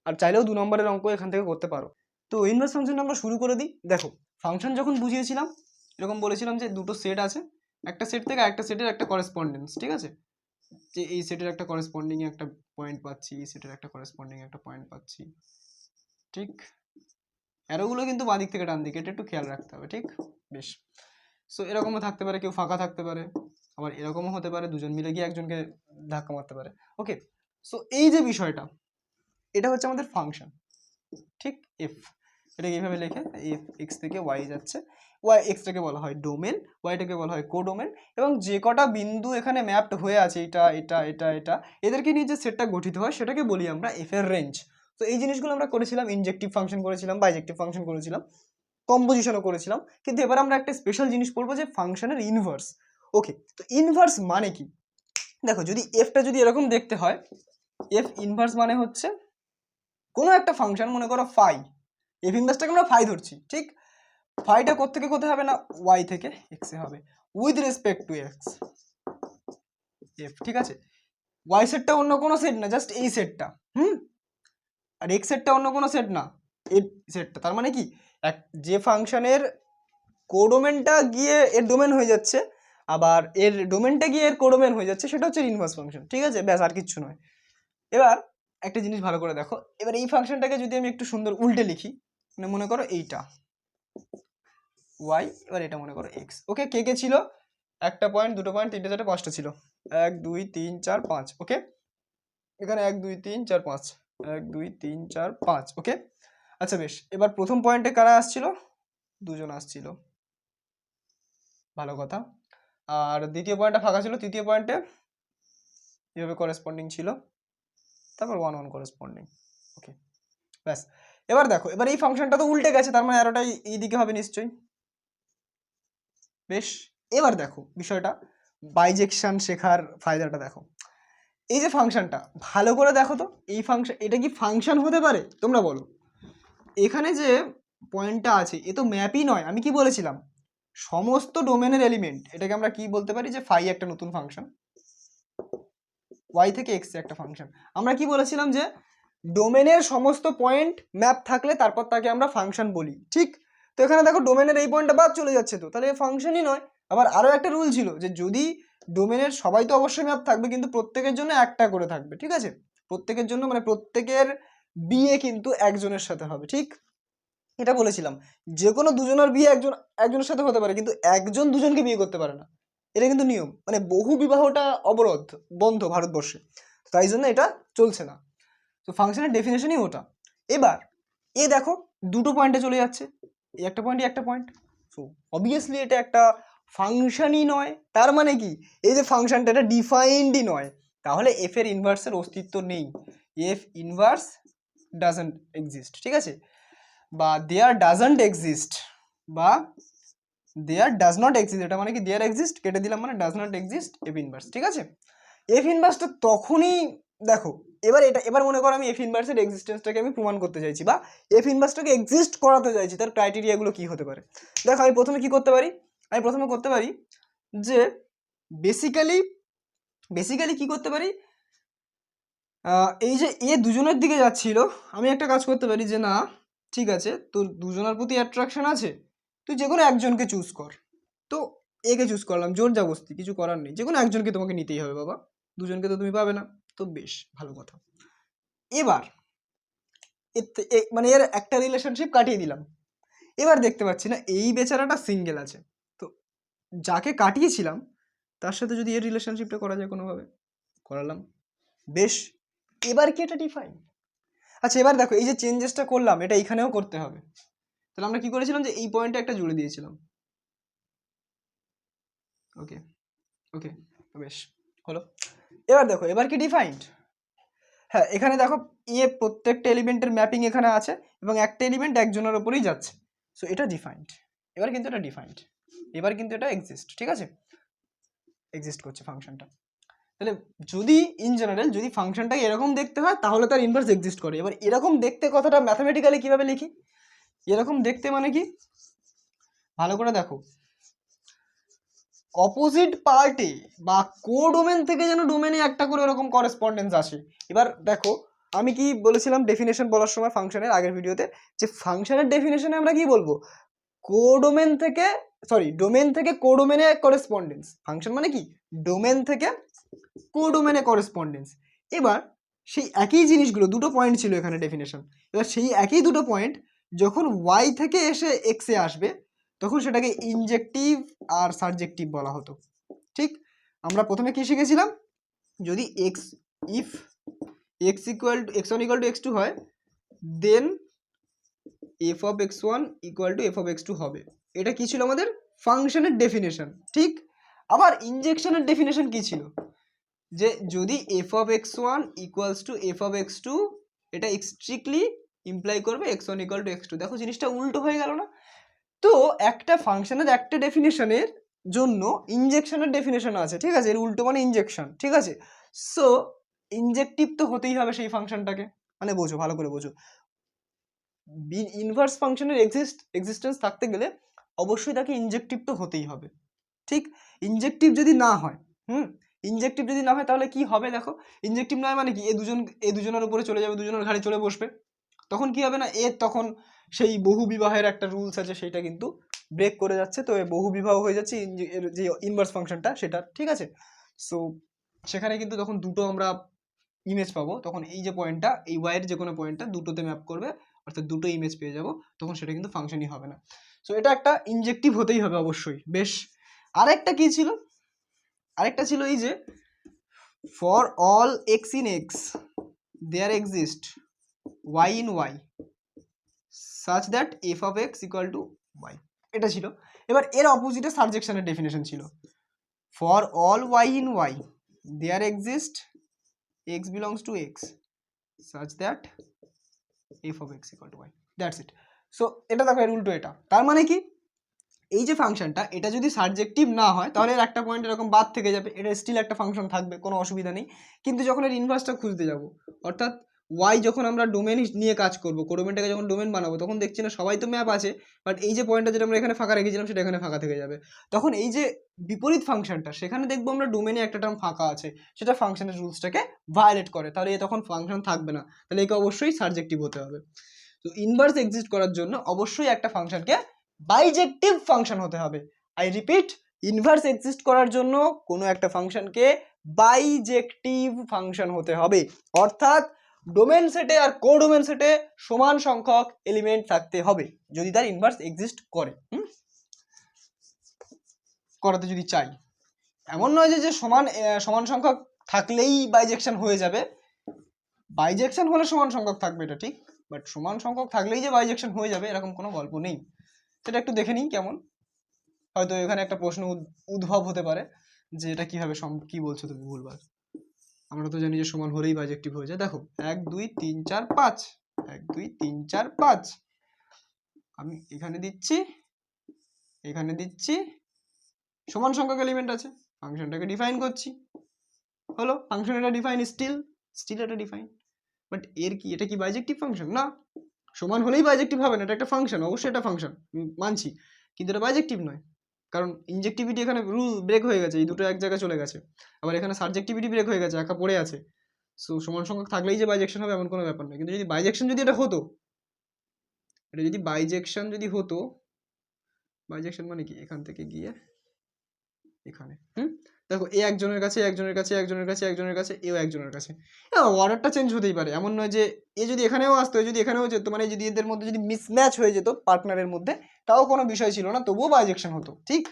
আর চাইলেও 2 নম্বরের অঙ্ক এখান থেকে করতে পারো। তো ইনভার্স ফাংশন আমরা শুরু করে দিই। দেখো ফাংশন যখন বুঝিয়েছিলাম এরকম বলেছিলাম যে দুটো সেট আছে, একটা সেট থেকে আরেকটা সেটের একটা করেসপন্ডেন্স, ঠিক আছে। যে এই সেটের একটা করেসপন্ডিং একটা পয়েন্ট পাচ্ছি, এই সেটের একটা করেসপন্ডিং একটা পয়েন্ট পাচ্ছি, ঠিক। অ্যারোগুলো কিন্তু বাঁ দিক থেকে ডান দিকে, এটা একটু খেয়াল রাখতে হবে, ঠিক। বেশ, সো এরকমও থাকতে পারে, কেউ ফাঁকা থাকতে পারে, আবার এরকমও হতে পারে দুজন মিলে গিয়ে একজনকে ধাক্কা মারতে পারে, ওকে। সো এই যে বিষয়টা, এটা হচ্ছে আমাদের ফাংশন, ঠিক। এফ, এটাকে এইভাবে লেখে, এফ এক্স থেকে ওয়াই যাচ্ছে, ওয়াই এক্সটাকে বলা হয় ডোমেন, ওয়াইটাকে বলা হয় কোডোমেন, এবং যে কটা বিন্দু এখানে ম্যাপড হয়ে আছে, এটা এটা এটা এটা, এদেরকে নিয়ে যে সেটটা গঠিত হয় সেটাকে বলি আমরা এফ এর রেঞ্জ। তো এই জিনিসগুলো আমরা করেছিলাম, ইনজেক্টিভ ফাংশন করেছিলাম, বাইজেক্টিভ ফাংশন করেছিলাম, কম্পোজিশনও করেছিলাম, কিন্তু এবার আমরা একটা স্পেশাল জিনিস পড়বো যে ফাংশনের ইনভার্স। ওকে, তো ইনভার্স মানে কি, দেখো যদি এফটা যদি এরকম দেখতে হয়, এফ ইনভার্স মানে হচ্ছে কোনো একটা ফাংশন, মনে করো ফাই, এফ ইনভার্সটাকে আমরা ফাই ধরছি, ঠিক। ফাইটা কোত্থেকে কোথায় হবে না, ওয়াই থেকে এক্স এ হবে, with respect to x, F, ঠিক আছে। ওয়াই সেটটা অন্য কোনো সেট না, জাস্ট এই সেটটা, আর এক্স সেটটা অন্য কোনো সেট না, এই সেটটা। তার মানে কি এক যে ফাংশনের কোডোমেনটা গিয়ে এর ডোমেন হয়ে যাচ্ছে, আবার এর ডোমেনটা গিয়ে এর কোডোমেন হয়ে যাচ্ছে, সেটা হচ্ছে ইনভার্স ফাংশন, ঠিক আছে। ব্যাস, আর কিচ্ছু নয়। এবার একটা জিনিস ভালো করে দেখো, এবার এই ফাংশনটাকে যদি আমি একটু সুন্দর উল্টে লিখি, মানে মনে করো এইটা ওয়াই, এবার এটা মনে করো এক্স, ওকে। কে কে ছিল, একটা পয়েন্ট, দুটো পয়েন্ট, তিনটে চারটে পাঁচটা ছিল, 1 2 3 4 5, ওকে। এখানে 1 2 3 4 5, 1 2 3 4 5, ওকে। আচ্ছা বেশ, এবার প্রথম পয়েন্টে কারা আসছিল, দুজন আসছিল, ভালো কথা। আর দ্বিতীয় পয়েন্টটা ফাঁকা ছিল, তৃতীয় পয়েন্টে এভাবে করেসপন্ডিং ছিল, তারপর 1 1 করেসপন্ডিং, ওকে। ব্যাস, এবার দেখো, এবার এই ফাংশনটা তো উল্টে গেছে, তার মানে অ্যারোটাই এই দিকে হবে নিশ্চয়ই। বেশ, এবার দেখো বিষয়টা, বাইজেকশন শেখার ফায়দাটা দেখো। এই যে ফাংশনটা ভালো করে দেখো তো, এই ফাংশন, এটা কি ফাংশন হতে পারে তোমরা বলো। এখানে যে পয়েন্টটা আছে এ তো ম্যাপই নয়, আমি কি বলেছিলাম, সমস্ত ডোমেনের এলিমেন্ট, এটাকে আমরা কি বলতে পারি, যে ফাই একটা নতুন ফাংশন, ওয়াই থেকে এক্স একটা ফাংশন। আমরা কি বলেছিলাম যে ডোমেনের সমস্ত পয়েন্ট ম্যাপ থাকলে তারপর তাকে আমরা ফাংশন বলি, ঠিক। তো এখানে দেখো ডোমেনের এই পয়েন্টটা বাদ চলে যাচ্ছে, তো তাহলে ফাংশনই নয়। আবার আরও একটা রুল ছিল যে যদি ডোমেনের সবাই তো অবশ্যই ম্যাপ থাকবে, কিন্তু প্রত্যেকের জন্য একটা করে থাকবে, ঠিক আছে। প্রত্যেকের জন্য মানে প্রত্যেকের বিয়ে কিন্তু একজনের সাথে হবে, ঠিক। এটা বলেছিলাম, যে কোনো দুজনের বিয়ে একজনের সাথে হতে পারে, কিন্তু একজন দুজনকে বিয়ে করতে পারে না, এটা কিন্তু নিয়ম, মানে বহু বিবাহটা অবরোধ, বন্ধ ভারতবর্ষে, তাই জন্য এটা চলছে না। তো ফাংশনের ডেফিনেশনই ওটা। এবার এ দেখো দুটো পয়েন্টে চলে যাচ্ছে, এই একটা পয়েন্ট, এই একটা পয়েন্ট, সো অবভিয়াসলি এটা একটা ফাংশনই নয়। তার মানে কি, এই যে ফাংশনটা এটা ডিফাইন্ডই নয়, তাহলে এফ এর ইনভার্সের অস্তিত্ব নেই, এফ ইনভার্স ডাজন্ট এক্সিস্ট, ঠিক আছে, বা দেয়ার ডাজন্ট এক্সিস্ট, বা দেয়ার ডাজ নট এক্সিস্ট, এটা মানে কি দেয়ার এক্সিস্ট কেটে দিলাম মানে does not exist F inverse, ঠিক আছে। এফ ইনভার্সটা তখনই দেখো, এবার মনে করো আমি এফ ইনভার্সের এক্সিস্টেন্সটাকে আমি প্রমাণ করতে চাইছি বা এফ ইনভার্সটাকে এক্সিস্ট করাতে চাইছি, তার ক্রাইটেরিয়াগুলো কি হতে পারে। দেখো আমি প্রথমে কি করতে পারি, আমি প্রথমে করতে পারি যে বেসিক্যালি কি করতে পারি, এই যে এ দুজনের দিকে যাচ্ছিল, আমি একটা কাজ করতে পারি যে না ঠিক আছে তোর দুজনের প্রতি অ্যাট্রাকশন আছে, তুই যে কোনো একজনকে চুজ কর। তো একে চুজ করলাম, জোর জবরদস্তি কিছু করার নেই, যে কোনো একজনকে তোমাকে নিতেই হবে বাবা, দুজনকে তো তুমি পাবে না। তো বেশ ভালো কথা। এবার মানে এর একটা রিলেশনশিপ কাটিয়ে দিলাম, এবার দেখতে পাচ্ছি না এই বেচারাটা সিঙ্গেল আছে, তো যাকে কাটিয়েছিলাম তার সাথে যদি এর রিলেশনশিপটা করা যায় কোনোভাবে, করালাম, বেশ। এবার কি এটা ডিফাইন? আচ্ছা এবার দেখো এই যে চেঞ্জেসটা করলাম এটা এখানেও করতে হবে, তাহলে আমরা কি করেছিলাম যে এই পয়েন্টে একটা জুড়ে দিয়েছিলাম, ওকে ওকে বেশ হলো। এবার দেখো এবার কি ডিফাইন্ড, হ্যাঁ এখানে দেখো প্রত্যেকটা এলিমেন্টের ম্যাপিং এখানে আছে এবং একটা এলিমেন্ট একজনের উপরেই যাচ্ছে, সো এটা ডিফাইন্ড। এবার কিন্তু এটা ডিফাইন্ড, এবার কিন্তু এটা এক্সিস্ট, ঠিক আছে, এক্সিস্ট করছে ফাংশনটা। তাহলে যদি ইন জেনারেল যদি ফাংশনটাকে এরকম দেখতে হয় তাহলে তার ইনভার্স এক্সিস্ট করে। এবার এরকম দেখতে কথাটা ম্যাথমেটিক্যালি কিভাবে লিখি, এরকম দেখতে মানে কি, ভালো করে দেখো, অপোজিট পার্টে বা কোডোমেন থেকে যেন ডোমেনে একটা করে এরকম করেসপন্ডেন্স আসে। এবার দেখো আমি কি বলেছিলাম ডেফিনেশন বলার সময় ফাংশনের আগের ভিডিওতে, যে ফাংশনের ডেফিনেশনে আমরা কি বলবো, কোডোমেন থেকে ডোমেন থেকে কোডোমেনে করেসপন্ডেন্স, ফাংশন মানে কি ডোমেন থেকে কোডোমেনে করেসপন্ডেন্স। এবার সেই একই জিনিসগুলো, দুটো পয়েন্ট ছিল এখানে ডেফিনেশন, এবার সেই একই দুটো পয়েন্ট যখন ওয়াই থেকে এসে এক্সে আসবে তখন সেটাকে ইনজেক্টিভ আর সাবজেক্টিভ বলা হতো, ঠিক। আমরা প্রথমে কি শিখেছিলাম, যদি X if X equal to X one equal to x two হয় then F of x one equal to F of x two হবে, এটা কি ছিল আমাদের ফাংশনের ডেফিনেশন, ঠিক। আবার ইনজেকশনের ডেফিনেশন কি ছিল, যে যদি f of x one equals to F of x two, এটা স্ট্রিক্টলি ইমপ্লাই করবে x one equal to x two. দেখো জিনিসটা উল্টো হয়ে গেল না। তো একটা ফাংশনের একটা ডেফিনেশনের জন্য ইনজেকশনের ডেফিনেশন আছে, ঠিক আছে, এর উল্টো মানে ইনজেকশন, ঠিক আছে। সো ইনজেক্টিভ তো হতেই হবে সেই ফাংশনটাকে, মানে বোঝো ভালো করে বোঝো, ইনভার্স ফাংশনের এক্সিস্টেন্স থাকতে গেলে অবশ্যই তাকে ইনজেক্টিভ তো হতেই হবে, ঠিক। ইনজেক্টিভ যদি না হয়, ইনজেক্টিভ যদি না হয় তাহলে কি হবে দেখো, ইনজেক্টিভ নয় মানে কি এ দুজনের উপরে চলে যাবে, দুজনের ঘাড়ে চলে বসবে, তখন কি হবে না তখন সেই বহু বিবাহের একটা রুলস আছে সেটা কিন্তু ব্রেক করে যাচ্ছে, তো বহু বিবাহ হয়ে যাচ্ছে এর যে ইনভার্স ফাংশনটা সেটা, ঠিক আছে। সো সেখানে কিন্তু তখন দুটো আমরা ইমেজ পাবো, তখন এই যে পয়েন্টটা এই ওয়াইয়ের যে কোনো পয়েন্টটা দুটোতে ম্যাপ করবে, অর্থাৎ দুটো ইমেজ পেয়ে যাব, তখন সেটা কিন্তু ফাংশনই হবে না। সো এটা একটা ইনজেক্টিভ হতেই হবে অবশ্যই, বেশ। আরেকটা কি ছিল, আরেকটা ছিল এই যে for all x in x there exist y in y such that f of x equal to y, এটা ছিল। এবার এর অপোজিটে সাবজেকশনের ডেফিনেশন ছিল for all y in y there exist x belongs to x such that f of x equal to y, that's it. So এটা দেখো এর উল্টো, এটা তার মানে কি, এই যে ফাংশনটা এটা যদি সাবজেক্টিভ না হয় তাহলে এর একটা পয়েন্ট এরকম বাদ থেকে যাবে, এটা স্টিল একটা ফাংশন থাকবে, কোনো অসুবিধা নেই। কিন্তু যখন এর ইনভার্সটা খুঁজতে যাব, অর্থাৎ ওয়াই যখন আমরা ডোমেন নিয়ে কাজ করবো, কোডোমেনটাকে যখন ডোমেন বানাবো তখন দেখছি না সবাই তো ম্যাপ আছে, বাট এই যে পয়েন্টটা যেটা আমরা এখানে ফাঁকা রেখেছিলাম সেটা এখানে ফাঁকা থেকে যাবে, তখন এই যে বিপরীত ফাংশনটা সেখানে দেখবো আমরা ডোমেনে একটা টার্ম ফাঁকা আছে, সেটা ফাংশনের রুলসটাকে ভায়োলেট করে, তাহলে এ তখন ফাংশন থাকবে না, তাহলে একে অবশ্যই সাবজেক্টিভ হতে হবে। তো ইনভার্স এক্সিস্ট করার জন্য অবশ্যই একটা ফাংশনকে বাইজেক্টিভ ফাংশন হতে হবে। আই রিপিট, ইনভার্স এক্সিস্ট করার জন্য কোনো একটা ফাংশনকে বাইজেক্টিভ ফাংশন হতে হবে, অর্থাৎ ডোমেন সেটে আর কোডোমেন সেটে সমান সংখ্যক এলিমেন্ট থাকতে হবে যদি তার ইনভার্স এক্সিস্ট করে, করাতে যদি চাই। এমন নয় যে সমান সংখ্যক থাকলেই বাইজেকশন হয়ে যাবে, বাইজেকশন হলে সমান সংখ্যক থাকবে এটা ঠিক, বাট সমান সংখ্যক থাকলেই যে বাইজেকশন হয়ে যাবে এরকম কোনো গল্প নেই। সেটা একটু দেখে নিই কেমন, হয়তো এখানে একটা প্রশ্ন উদ্ভব হতে পারে যে এটা কিভাবে কি বলছো তুমি ভুলভাল, আমরা তো জানি যে সমান হলেই বাইজেক্টিভ হয়ে যায়। দেখো 1 2 3 4 5 1 2 3 4 5, আমি এখানে দিচ্ছি এখানে দিচ্ছি সমান সংখ্যক এলিমেন্ট আছে, ফাংশনটাকে ডিফাইন করছি, হলো ফাংশন এটা ডিফাইন, স্টিল এটা ডিফাইন। বাট এর কি, এটা কি বাইজেক্টিভ ফাংশন? না, সমান হলেই বাইজেক্টিভ হবে না, এটা একটা ফাংশন, অবশ্যই এটা ফাংশন মানছি, কিন্তু এটা বাইজেক্টিভ নয়, কারণ ইনজেক্টিভিটি এখানে রুল ব্রেক হয়ে গেছে, এই দুটো এক জায়গায় চলে গেছে, আবার এখানে সাবজেক্টিভিটি ব্রেক হয়ে গেছে, একা পড়ে আছে। সো সমান সংখ্যক থাকলেই যে বাইজেকশন হবে এমন কোনো ব্যাপার নয়। কিন্তু যদি বাইজেকশন যদি এটা হতো, এটা যদি বাইজেকশন যদি হতো, বাইজেকশন মানে কি, এখান থেকে গিয়ে এখানে, দেখো এ একজনের কাছে, একজনের কাছে, একজনের কাছে, একজনের কাছে, এও একজনের কাছে, অর্ডারটা চেঞ্জ হতেই পারে, এমন নয় যে এ যদি এখানেও আসতো, যদি এখানেও যেত, মানে যদি এদের মধ্যে যদি মিসম্যাচ হয়ে যেত পার্টনারের মধ্যে, তাও কোনো বিষয় ছিল না, তবুও বাইজেকশন হতো, ঠিক।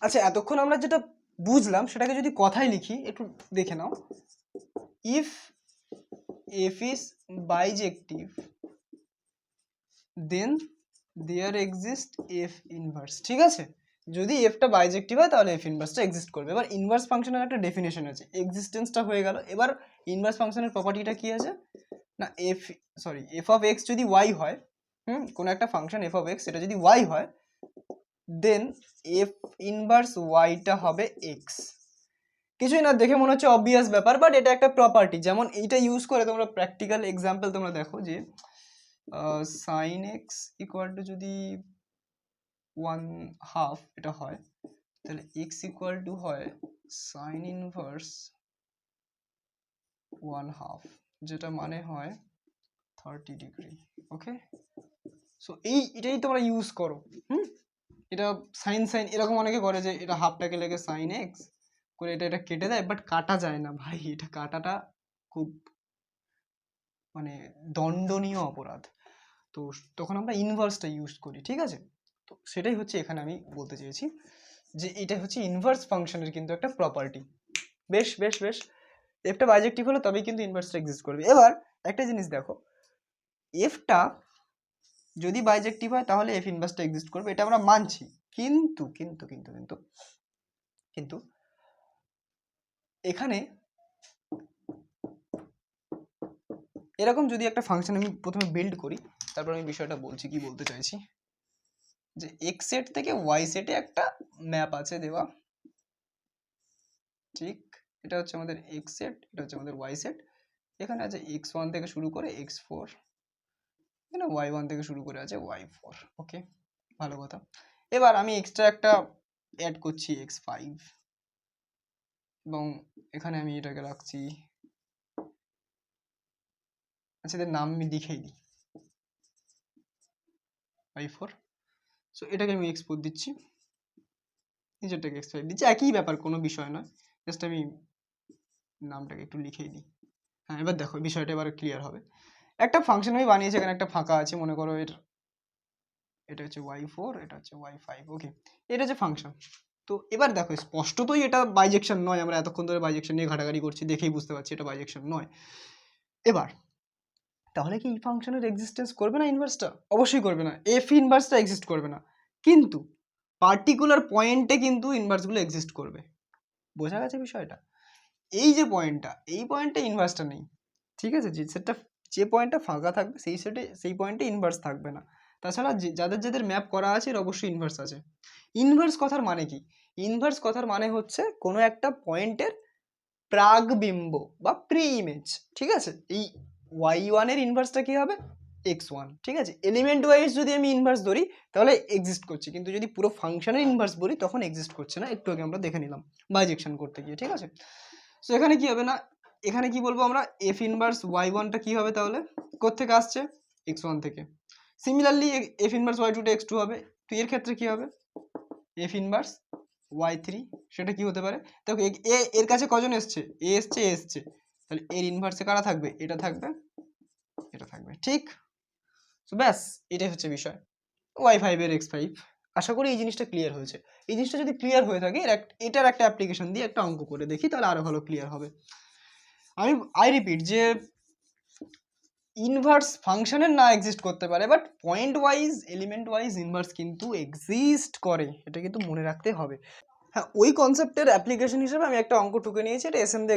আচ্ছা, এতক্ষণ আমরা যেটা বুঝলাম সেটাকে যদি কথায় লিখি, একটু দেখে নাও। If F is bijective then there exist F inverse, ঠিক আছে। যদি এফটা বাইজেক্টিভ হয় তাহলে এফ ইনভার্সটা এক্সিস্ট করবে। এবার ইনভার্স ফাংশনের একটা ডেফিনেশন আছে, এক্সিস্টেন্সটা হয়ে গেল। এবার ইনভার্স ফাংশনের প্রপার্টিটা কি আছে না, এফ অফ এক্স যদি ওয়াই হয়, কোনো একটা ফাংশন এফ অফ এক্স এটা যদি ওয়াই হয়, দেন এফ ইনভার্স ওয়াইটা হবে এক্স। কিছুই না, দেখে মনে হচ্ছে অবভিয়াস ব্যাপার, বাট এটা একটা প্রপার্টি। যেমন এইটা ইউজ করে তোমরা প্র্যাকটিক্যাল এক্সাম্পল তোমরা দেখো যে সাইন এক্স ইকুয়াল টু যদি 1/2 এটা হয়, তাহলে এক্স ইকুয়াল টু হয় সাইন ইনভার্স 1/2, যেটা মানে হয় 30 ডিগ্রি। ওকে, সো এটাই তোমরা ইউজ করো। এটা সাইন এরকম অনেকে করে যে এটা হাফটাকে লেগে সাইন এক্স করে এটা কেটে দেয়, বাট কাটা যায় না ভাই, এটা কাটাটা খুব মানে দণ্ডনীয় অপরাধ। তো তখন আমরা ইনভার্সটা ইউজ করি, ঠিক আছে। তো সেটাই হচ্ছে এখানে আমি বলতে চেয়েছি, যে এটা হচ্ছে ইনভার্স ফাংশনের কিন্তু একটা প্রপার্টি। বেশ বেশ বেশ, এফটা বাইজেক্টিভ হলে তবেই কিন্তু ইনভার্সটা এক্সিস্ট করবে। এবার একটা জিনিস দেখো, এফটা যদি বাইজেক্টিভ হয় তাহলে এফ ইনভার্সটা এক্সিস্ট করবে, এটা আমরা মানছি, কিন্তু কিন্তু কিন্তু কিন্তু কিন্তু এখানে এরকম যদি একটা ফাংশন আমি প্রথমে বিল্ড করি, তারপর আমি বিষয়টা বলছি কি বলতে চাইছি, যে এক্স সেট থেকে ওয়াই সেটে একটা ম্যাপ আছে দেওয়া, ঠিক। এটা হচ্ছে আমাদের এক্স সেট, এটা হচ্ছে আমাদের ওয়াই সেট। এখানে আছে x1 থেকে শুরু করে x4, এখানে y1 থেকে শুরু করে আছে y4। ওকে, ভালো কথা। এবার আমি এক্সট্রা একটা অ্যাড করছি x5, এবং এখানে আমি এটাকে রাখছি, আচ্ছা এদের নাম আমি লিখেই দিই, y4। সো এটাকে আমি x4 দিচ্ছি, নিজেরটাকে x5 দিচ্ছি, একই ব্যাপার, কোনো বিষয় নয়, জাস্ট আমি নামটাকে একটু লিখেই দিই। হ্যাঁ, এবার দেখো বিষয়টা এবার ক্লিয়ার হবে। একটা ফাংশন আমি বানিয়েছি, এখানে একটা ফাঁকা আছে, মনে করো এটা হচ্ছে y4, এটা হচ্ছে y5। ওকে, এটা হচ্ছে ফাংশন। তো এবার দেখো স্পষ্টতই এটা বাইজেকশন নয়, আমরা এতক্ষণ ধরে বাইজেকশন নিয়ে ঘাটাঘাটি করছি, দেখেই বুঝতে পারছি এটা বাইজেকশন নয়। এবার তাহলে কি এই ফাংশনের এক্সিস্টেন্স করবে না ইনভার্সটা? অবশ্যই করবে না, এফ ইনভার্সটা এক্সিস্ট করবে না, কিন্তু পার্টিকুলার পয়েন্টে কিন্তু ইনভার্সগুলো এক্সিস্ট করবে। বোঝা গেছে বিষয়টা? এই যে পয়েন্টটা, এই পয়েন্টে ইনভার্সটা নেই, ঠিক আছে। যে পয়েন্টটা ফাঁকা থাকবে সেই পয়েন্টে ইনভার্স থাকবে না। তাছাড়া যাদের যাদের ম্যাপ করা আছে এর অবশ্যই ইনভার্স আছে। ইনভার্স কথার মানে কি? ইনভার্স কথার মানে হচ্ছে কোনো একটা পয়েন্টের প্রাগবিম্ব বা প্রি ইমেজ, ঠিক আছে। এই y1 এর ইনভার্সটা কি হবে? x1, ঠিক আছে। এলিমেন্ট ওয়াইজ যদি আমি ইনভার্স ধরি তাহলে এক্সিস্ট করছে, কিন্তু যদি পুরো ফাংশনের ইনভার্স বলি তখন এক্সিস্ট করছে না। একটু আগে আমরা দেখে নিলাম বাইজেকশন করতে গিয়ে, ঠিক আছে। সো এখানে কি হবে না, এখানে কি বলবো আমরা, এফ ইনভার্স y1টা কি হবে তাহলে, কোত্থেকে আসছে? x1 থেকে। সিমিলারলি এফ ইনভার্স y2 টা x2 হবে। তো এর ক্ষেত্রে কি হবে? এফ ইনভার্স y3, সেটা কি হতে পারে? দেখো এর কাছে কজন এসছে? এ এসছে, এ এসছে, তাহলে এর ইনভার্সে কারা থাকবে? এটা থাকবে, এটা থাকবে, ঠিক। সো ব্যাস, এটাই হচ্ছে বিষয়, y5 এর x5। আশা করি এই জিনিসটা ক্লিয়ার হয়েছে। এই জিনিসটা যদি ক্লিয়ার হয়ে থাকে, এটার একটা অ্যাপ্লিকেশন দিয়ে একটা অঙ্ক করে দেখি, তাহলে আরো ভালো ক্লিয়ার হবে। আই রিপিট যে ইনভার্স ফাংশনের না এক্সিস্ট করতে পারে, but point wise element wise inverse কিন্তু এক্সিস্ট করে, এটা কিন্তু মনে রাখতে হবে। হ্যাঁ, ওই কনসেপ্টের অ্যাপ্লিকেশন হিসেবে আমি একটা অঙ্ক টুকে নিয়েছি, এটা এসএমডি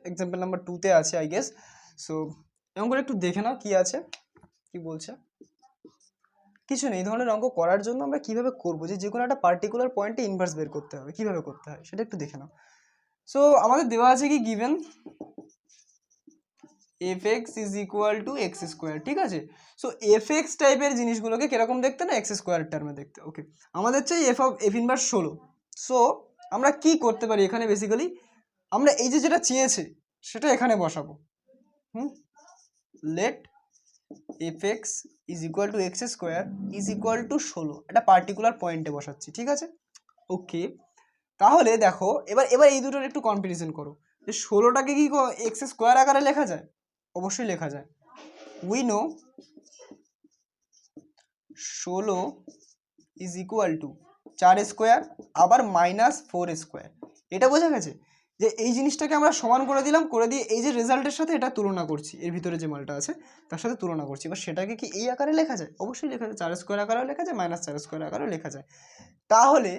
এক্সাম্পল নাম্বার 2-তে আছে আই গেস। সো অঙ্কটা একটু দেখে নাও কি আছে, কি বলছে। কিছু নেই। এই ধরনের অঙ্ক করার জন্য আমরা কিভাবে করব, যে কোনো একটা পার্টিকুলার পয়েন্টে ইনভার্স বের করতে হবে, কিভাবে করতে হয় সেটা একটু দেখে নাও। সো আমাদের দেওয়া আছে কি, given fx is equal to x square, ঠিক আছে। সো fx টাইপের জিনিসগুলোকে কিরকম দেখতে না, এক্স স্কোয়ার টার্মে দেখতে। ওকে, আমাদের চাই এফ ইনভার্স 16। সো আমরা কি করতে পারি এখানে, বেসিক্যালি আমরা এই যে যেটা চেয়েছে সেটা এখানে বসাবো। Let fx is equal to x square is equal to 16, একটা পার্টিকুলার পয়েন্টে বসাচ্ছি, ঠিক আছে। ওকে, তাহলে দেখো এবার এবার এই দুটোর একটু কম্পারিজন করো, যে 16টাকে কি এক্স স্কোয়ার আকারে লেখা যায়? অবশ্যই লেখা যায়। We know 16 is equal two 4 square আবার -4 স্কোয়ার। এটা বোঝা গেছে যে এই জিনিসটাকে আমরা সমান করে দিলাম, করে দিয়ে এই যে রেজাল্টের সাথে এটা তুলনা করছি, এর ভিতরে যে মালটা আছে তার সাথে তুলনা করছি। এবার সেটাকে কি এই আকারে লেখা যায়? অবশ্যই লেখা যায়। 4 স্কোয়ার আকারেও লেখা যায়, -4 স্কোয়ার আকারেও লেখা যায়। তাহলে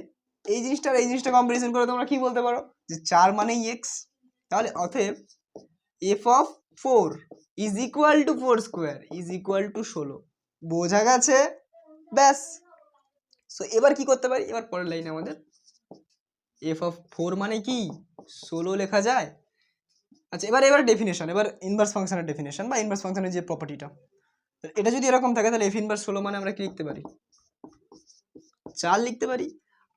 এই জিনিসটা কম্পারিজন করে তোমরা কি বলতে পারো, যে 4 মানেই এক্স। তাহলে অতএব f(4) is equal two 4 square is equal to 16। বোঝা গেছে? ব্যাস। সো এবার কি করতে পারি, এবার পরের লাইনে আমাদের f(4) মানে কি 16 লেখা যায়। আচ্ছা, এবার ডেফিনেশন, এবার ইনভার্স ফাংশনের ডেফিনেশন বা ইনভার্স ফাংশনের যে প্রপার্টিটা, এটা যদি এরকম থাকে তাহলে f ইনভার্স 16 মানে আমরা কি লিখতে পারি, 4 লিখতে পারি।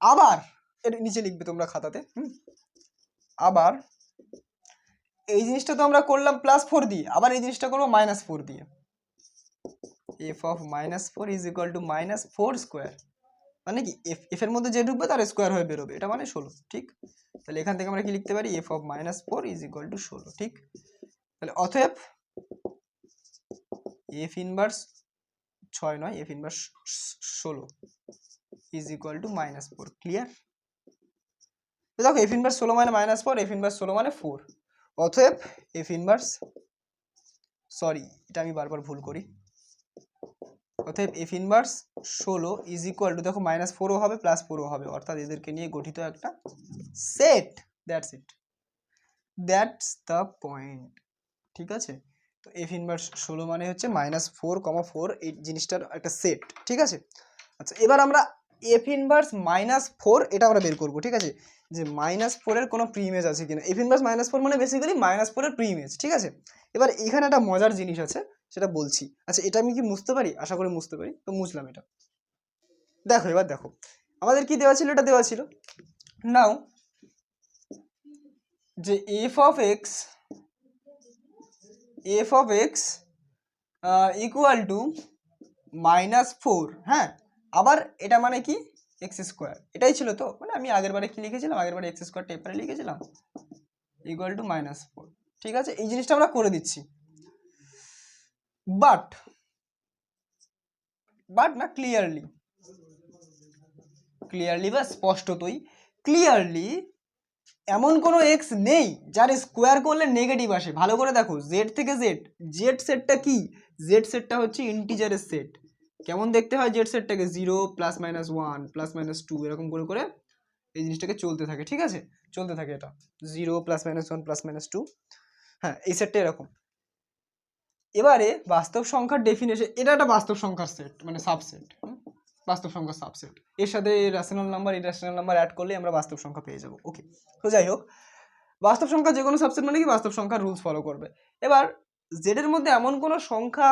আবার এর নিচে লিখবে তোমরা খাতাতে, আবার এই জিনিসটা তো আমরা করলাম +4 দিয়ে, আবার এই জিনিসটা করবো -4 দিয়ে। f(-4) is equal two -4 square, মানে কি এফ এর মধ্যে যে ঢুকবে তার স্কোয়ার হয়ে বেরোবে, এটা মানে 16, ঠিক। তাহলে এখান থেকে আমরা কি লিখতে পারি, f(-4) ইজ ইকুয়াল টু 16, ঠিক। তাহলে অতএব f ইনভার্স 6 নয়, f inverse 16 is equal two -4। Clear? দেখো f ইনভার্স 16 মানে -4, f ইনভার্স 16 মানে 4। অতএব f ইনভার্স, সরি এটা আমি বারবার ভুল করি, অতএব f inverse 16 is equal two, দেখো -4ও হবে +4ও হবে, অর্থাৎ এদেরকে নিয়ে গঠিত একটা set. That's it, that's the point, ঠিক আছে। তো f ইনভার্স 16 মানে হচ্ছে -4, 4 এই জিনিসটার একটা সেট, ঠিক আছে। আচ্ছা, এবার আমরা f ইনভার্স -4 এটা আমরা বের করব, ঠিক আছে, যে -4 এর কোনো প্রি ইমেজ আছে কিনা। f ইনভার্স -4 মানে বেসিক্যালি -4 এর প্রি ইমেজ, ঠিক আছে। এবার এখানে একটা মজার জিনিস আছে, সেটা বলছি। আচ্ছা, এটা আমি কি মুছতে পারি? আশা করি মুছতে পারি, তো মুছলাম এটা। দেখো এবার দেখো আমাদের কি দেওয়া ছিল, এটা দেওয়া ছিল নাও যে f of x equal two -4, হ্যাঁ। আবার এটা মানে কি এক্স স্কোয়ার, এটাই ছিল তো, মানে আমি আগের বারে কি লিখেছিলাম, আগের বারে এক্স স্কোয়ার টেপারে লিখেছিলাম ইকুয়াল টু -4, ঠিক আছে। এই জিনিসটা আমরা করে দিচ্ছি, বাট না ক্লিয়ারলি বা স্পষ্টতই ক্লিয়ারলি এমন কোনো এক্স নেই যার স্কোয়ার করলে নেগেটিভ আসে। ভালো করে দেখো, জেড থেকে জেড সেটটা কি, জেড সেটটা হচ্ছে ইন্টিজারের সেট। কেমন দেখতে হয় জেড সেটটাকে, 0 +-1 +-2 এরকম করে করে এই জিনিসটাকে চলতে থাকে, ঠিক আছে, চলতে থাকে এটা 0 +-1 +-2, হ্যাঁ এই সেটটা এরকম। এবারে বাস্তব সংখ্যার ডেফিনেশন, এটা একটা বাস্তব সংখ্যার সেট, মানে সাবসেট, বাস্তব সংখ্যার সাবসেট। এর সাথে rational number, irrational number add করলে আমরা বাস্তব সংখ্যা পেয়ে যাব। ওকে, তো যাই হোক, বাস্তব সংখ্যা যে কোনো সাবসেট মানে কি বাস্তব সংখ্যার রুলস ফলো করবে। এবার জেড এর মধ্যে এমন কোনো সংখ্যা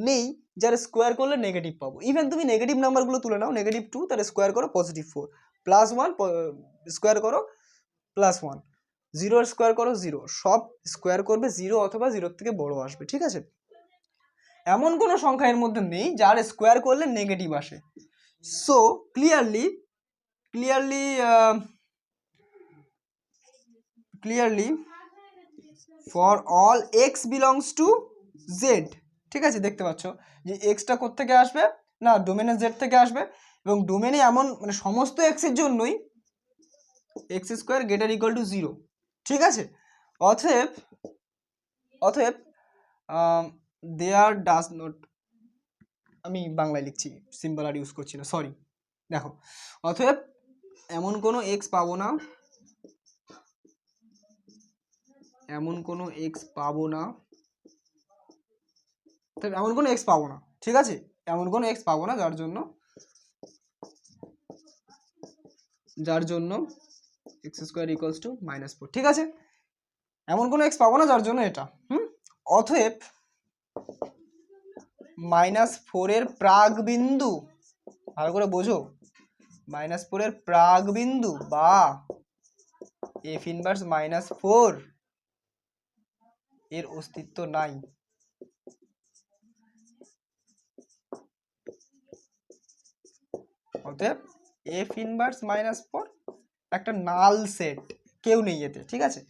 নেই যার স্কোয়ার করলে নেগেটিভ পাবো। ইভেন তুমি নেগেটিভ নাম্বারগুলো তুলে নাও, -2 তার স্কোয়ার করো +4, +1 স্কোয়ার করো +1, 0 স্কোয়ার করো 0, সব স্কোয়ার করবে 0 অথবা 0 থেকে বড় আসবে, ঠিক আছে। এমন কোনো সংখ্যা এর মধ্যে নেই যার স্কোয়ার করলে নেগেটিভ আসে। So clearly for all x belongs to Z, ঠিক আছে। দেখতে পাচ্ছ যে এক্সটা কোত্থেকে আসবে না, ডোমেনে জেড থেকে আসবে, এবং ডোমেনে এমন মানে সমস্ত এক্সের জন্যই x square greater equal to 0, ঠিক আছে। অতএব দেয়ার ডাজ নট, আমি বাংলায় লিখছি, সিম্বল আর ইউজ করছি না, সরি। দেখো, অতএব এমন কোনো এক্স পাবো না, ঠিক আছে, এমন কোনো এক্স পাবো না, এমন কোনো এক্স পাবো না যার জন্য এক্স স্কোয়ার ইকুয়ালস টু -4, ঠিক আছে? এমন কোনো এক্স পাবো না যার জন্য এটা। অতএব -4 এর প্রাক বিন্দু, ভালো করে বোঝো, -4 এর প্রাক বিন্দু বা এফ ইনভার্স -4 এর অস্তিত্ব নাই। অতএব এফ ইনভার্স -4 একটা নাল সেট, কেউ নেই এতে, ঠিক আছে?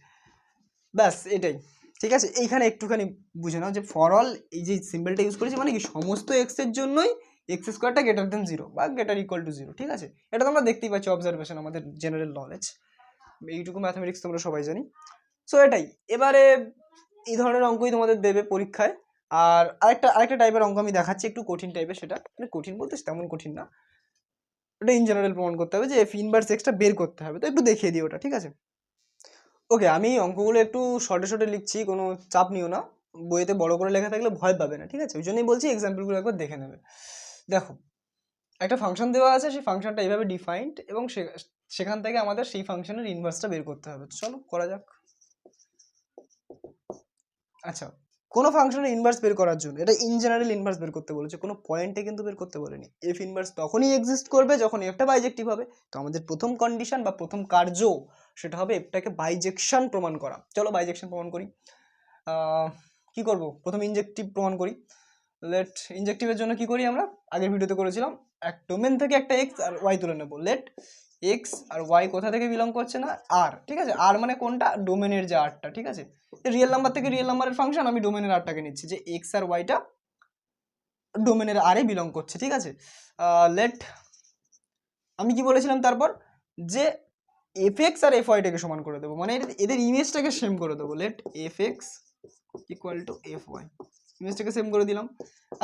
ব্যাস এটাই, ঠিক আছে? এইখানে একটুখানি বুঝে নাও যে ফর অল এই যে সিম্বলটা ইউজ করেছি মানে কি সমস্ত এক্স এর জন্যই এক্স স্কোয়ারটা গ্রেটার দেন 0 বা গ্রেটার ইকুয়াল টু 0, ঠিক আছে? এটা তোমরা দেখতেই পাচ্ছ, অবজারভেশন, আমাদের জেনারেল নলেজ, এইটুকু ম্যাথমেটিক্স তোমরা সবাই জানি। সো এটাই, এবারে এই ধরনের অঙ্কই তোমাদের দেবে পরীক্ষায়। আর আরেকটা টাইপের অঙ্ক আমি দেখাচ্ছি, একটু কঠিন টাইপের, সেটা মানে কঠিন বলতে তেমন কঠিন না, ওটা ইন জেনারেল প্রমাণ করতে হবে যে এফ ইনভার্স এক্সটা বের করতে হবে, তো একটু দেখিয়ে দিই ওটা, ঠিক আছে? ওকে, আমি অঙ্কগুলো একটু শর্টে লিখছি, কোনো চাপ নিও না, বইতে বড় করে লেখা থাকলে ভয় পাবে না, ঠিক আছে? ওই জন্যই বলছি এক্সাম্পলগুলো একবার দেখে নেবে। দেখো, একটা ফাংশন দেওয়া আছে, সেই ফাংশনটা এইভাবে ডিফাইন্ড, এবং সেখান থেকে আমাদের সেই ফাংশনের ইনভার্সটা বের করতে হবে। চলো করা যাক। আচ্ছা, কোনো ফাংশনের ইনভার্স বের করার জন্য, এটা ইন জেনারেল ইনভার্স বের করতে বলেছে, কোনো পয়েন্টে কিন্তু বের করতে বলেনি। এফ ইনভার্স তখনই এক্সিস্ট করবে যখন এফটা বাইজেক্টিভ হবে। তো আমাদের প্রথম কন্ডিশন বা প্রথম কার্য সেটা হবে এফটাকে বাইজেকশন প্রমাণ করা। চলো বাইজেকশন প্রমাণ করি। কি করব, প্রথম ইনজেক্টিভ প্রমাণ করি। লেট ইনজেক্টিভের জন্য কি করি, আমরা আগের ভিডিওতে করেছিলাম, এক ডোমেন থেকে একটা এক্স আর ওয়াই তুলে নেবো। লেট এক্স আর ওয়াই কোথা থেকে বিলং করছে না, আর, ঠিক আছে? আর মানে কোনটা, ডোমেনের যে আরটা, ঠিক আছে? রিয়েল নাম্বার থেকে রিয়েল নাম্বারের ফাংশন, আমি ডোমেনের আরটাকে নিচ্ছি, যে এক্স আর ওয়াইটা ডোমেনের আরে বিলং করছে, ঠিক আছে? লেট, আমি কি বলেছিলাম তারপর, যে এফ এক্স আর এফ ওয়াইটাকে সমান করে দেবো, মানে এদের ইমেজটাকে সেম করে দেবো। Let F x equal to F Y, ইমেজটাকে সেম করে দিলাম।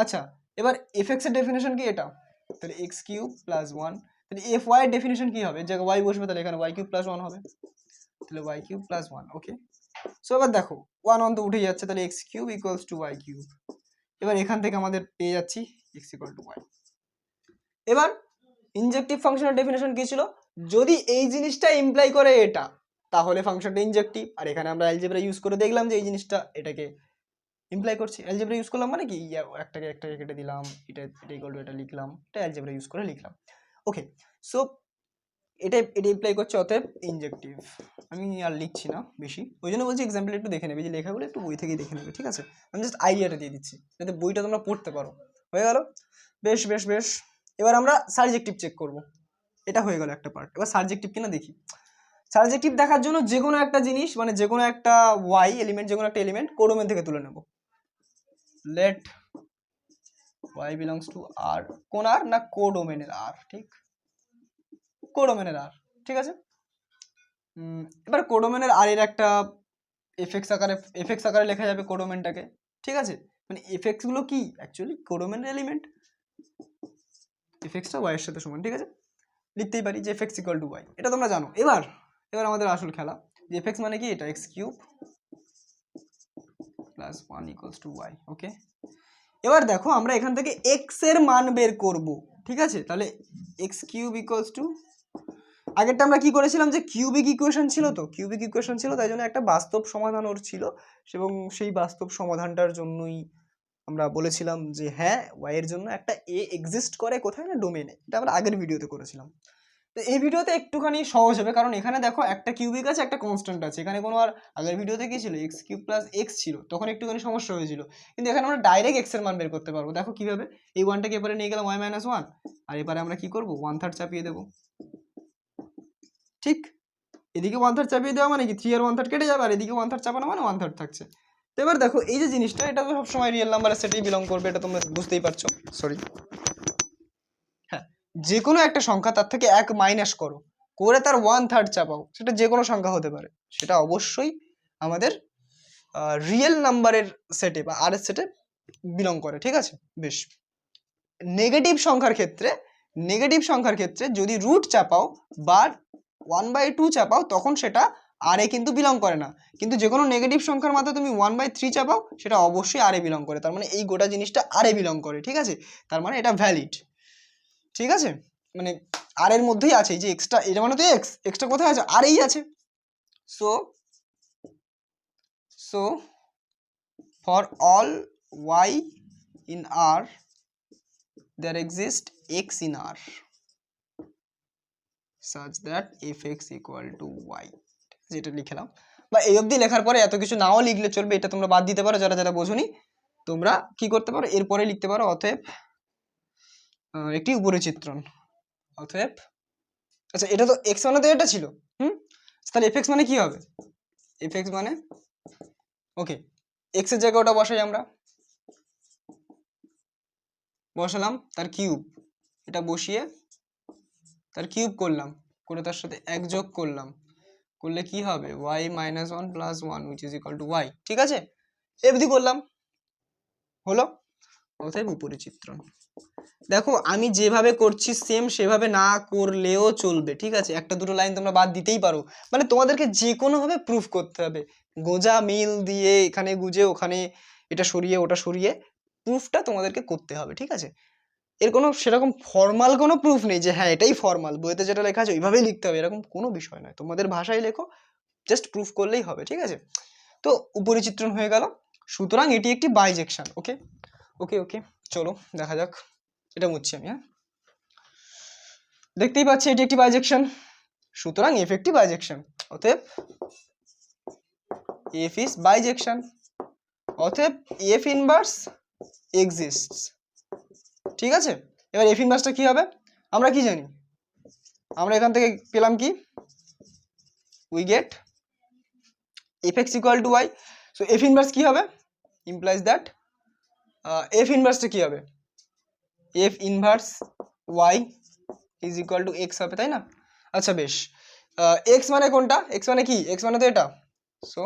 আচ্ছা, এবার এফ এক্স এর ডেফিনেশন কি এটা, তাহলে এক্স কিউব প্লাস 1, তাহলে এফ ওয়াই এর ডেফিনেশন কি হবে, জায়গায় ওয়াই বসবে, তাহলে এখানে ওয়াই কিউব প্লাস 1 হবে, তাহলে y cube plus 1। Okay, so এবার দেখো 1 তো উঠে যাচ্ছে, তাহলে x cube equals to y cube. এবার এখান থেকে আমাদের পেয়ে যাচ্ছি এক্স ইকুয়াল টু ওয়াই। এবার ইনজেক্টিভ ফাংশনের ডেফিনেশন কি ছিল, যদি এই জিনিসটা ইমপ্লাই করে এটা, তাহলে ফাংশনটা ইনজেক্টিভ। আর এখানে আমরা অ্যালজেব্রা ইউজ করে দেখলাম যে এই জিনিসটা এটাকে ইমপ্লাই করছি। অ্যালজেব্রা ইউজ করলাম মানে কি, একটাকে কেটে দিলাম, এটা ইকুয়াল টু এটা লিখলাম, এটা অ্যালজেব্রা ইউজ করে লিখলাম। ওকে, সো এটা ইমপ্লাই করছে, অতএব ইনজেক্টিভ। আমি আর লিখছি না বেশি, ওই জন্য বলছি এক্সাম্পল একটু দেখে নেবে, যে লেখাগুলো একটু বই থেকেই দেখে নেবে, ঠিক আছে? আমি জাস্ট আইডিয়াটা দিয়ে দিচ্ছি যাতে বইটা তোমরা পড়তে পারো। হয়ে গেল, বেশ বেশ বেশ। এবার আমরা সাবজেক্টিভ চেক করব। এটা হয়ে গেল একটা পার্ট। এবার সাবজেক্টিভ কিনা দেখি। সাবজেক্টিভ দেখার জন্য যে কোনো একটা জিনিস, মানে যে কোনো একটা ওয়াই এলিমেন্ট, যে কোনো একটা এলিমেন্ট কোডোমেন থেকে তুলে নেব। লেট ওয়াই বিলংস টু আর, কোন আর না, কোডোমেনের আর, ঠিক, কোডোমেনের আর, ঠিক আছে? এবার কোডোমেনের আর এর একটা এফএক্স আকারে লেখা যাবে কোডোমেনটাকে, ঠিক আছে? মানে এফএক্স গুলো কি অ্যাকচুয়ালি কোডোমেনের এলিমেন্ট, এফএক্সটা ওয়াই এর সাথে সমান, ঠিক আছে? লিখতেই পারি যে এফএক্স ইকুয়াল টু ওয়াই, এটা তোমরা জানো। এবার আমাদের আসল খেলা, যে এফএক্স মানে কি, এটা X cube plus 1 equals to Y. Okay, এবার দেখো আমরা এখান থেকে এক্স এর মান বের করব, ঠিক আছে? তাহলে এক্স কিউব ইকুয়ালস টু, আগেরটা আমরা কি করেছিলাম, যে কিউবিক ইকুয়েশন ছিল, তো কিউবিক ইকুয়েশন ছিল, তাই জন্য একটা বাস্তব সমাধান ওর ছিল, এবং সেই বাস্তব সমাধানটার জন্যই আমরা বলেছিলাম যে হ্যাঁ, ওয়াই এর জন্য একটা এ এক্সিস্ট করে, কোথায় না, ডোমেনে। এটা আমরা আগের ভিডিওতে করেছিলাম। তো এই ভিডিওতে একটুখানি সহজ হবে, কারণ এখানে দেখো একটা কিউবিক আছে, একটা কনস্ট্যান্ট আছে। এখানে কোনো, আর আগের ভিডিওতে কি ছিল, এক্স কিউব প্লাস এক্স ছিল, তখন একটুখানি সমস্যা হয়েছিল। কিন্তু এখানে আমরা ডাইরেক্ট এক্স এর মান বের করতে পারবো। দেখো কিভাবে, এই ওয়ানটাকে এবারে নিয়ে গেলাম ওয়াই মাইনাস 1, আর এবারে আমরা কি করবো, 1/3 চাপিয়ে দেবো, ঠিক? এদিকে 1/3 চাপিয়ে দেওয়া মানে কি 3 আর 1/3 কেটে যাবে, আর এদিকে 1/3 চাপানো মানে 1/3 থাকছে। তো এবার দেখো এই যে জিনিসটা, এটা তো সবসময় রিয়েল নাম্বারের সেটেই বিলং করবে, এটা তোমরা বুঝতেই পারছো। সরি, হ্যাঁ, যে কোনো একটা সংখ্যা তার থেকে 1 মাইনাস করো, করে তার 1/3 চাপাও, সেটা যে কোনো সংখ্যা হতে পারে, সেটা অবশ্যই আমাদের রিয়েল নাম্বারের সেটে বা আর এর সেটে বিলং করে, ঠিক আছে? বেশ। নেগেটিভ সংখ্যার ক্ষেত্রে যদি রুট চাপাও বা 1/2 চাপাও, তখন সেটা আর এ কিন্তু বিলং করে না, কিন্তু যে কোনো নেগেটিভ সংখ্যার মাথায় তুমি 1/3 চাপাও সেটা অবশ্যই আর এ বিলং করে, তার মানে এই গোটা জিনিসটা আর এ বিলং করে, ঠিক আছে, তার মানে এটা ভ্যালিড, ঠিক আছে, মানে আর এর মধ্যেই আছে, এই যে এক্সটা, এটা মানে তো এক্স, এক্সটা কোথায় আছে, আর এই আছে। So for all y in R there exists x in R such that fx equal to y, যেটা লিখলাম, বা এই অবধি লেখার পরে এত কিছু নাও লিখলে চলবে, এটা তোমরা বাদ দিতে পারো যারা যারা বোঝোনি, তোমরা কি করতে পারো এরপরে লিখতে পারো অতএব একটি উপরে চিত্রণ, অতএব, আচ্ছা এটা তো x মানে তো এটা ছিল, তাহলে fx মানে কি হবে, fx মানে ওকে x এর জায়গায় ওটা বসাই, আমরা বসালাম তার কিউব, এটা বসিয়ে তার কিউব করলাম, করে তার সাথে 1 যোগ করলাম, করলে কি হবে y - 1 + 1 which is equal to y, ঠিক আছে, এবারে করলাম, হলো, অতএব উপরে চিত্রণ। দেখো আমি যেভাবে করছি সেম সেভাবে না করলেও চলবে, ঠিক আছে, একটা দুটো লাইন তোমরা বাদ দিতেই পারো, মানে তোমাদেরকে যে কোনো ভাবে প্রুফ করতে হবে, গোজা মিল দিয়ে এখানে গুজে ওখানে এটা সরিয়ে ওটা সরিয়ে প্রুফটা তোমাদেরকে করতে হবে, ঠিক আছে, এর কোনো সেরকম ফর্মাল কোনো প্রুফ নেই যে হ্যাঁ এটাই ফর্মাল, বইতে যেটা লেখা আছে ওইভাবেই লিখতে হবে, এরকম কোনো বিষয় নয়, তোমাদের ভাষায় লেখো, জাস্ট প্রুফ করলেই হবে, ঠিক আছে। তো উপরি চিত্রণ হয়ে গেল, সুতরাং এটি একটি বাইজেকশন, ওকে ওকে ওকে, চলো দেখা যাক, এটা মুছছি আমি, হ্যাঁ, দেখতেই পাচ্ছি এটি একটি বাইজেকশন, সুতরাং এফ একটি বাইজেকশন, অতএব এফ ইজ বাইজেকশন, অতএব এফ ইনভার্স এক্সিস্টস, ঠিক আছে। এবার এফ ইনভার্সটা কি হবে, আমরা কি জানি, আমরা এখান থেকে পেলাম কি, we get fx equal to y, so f inverse কি হবে, implies that f inverse টা কি হবে, f inverse y is equal to x হবে, তাই না, আচ্ছা বেশ, x মানে কোনটা, x মানে কি, x মানে তো এটা, so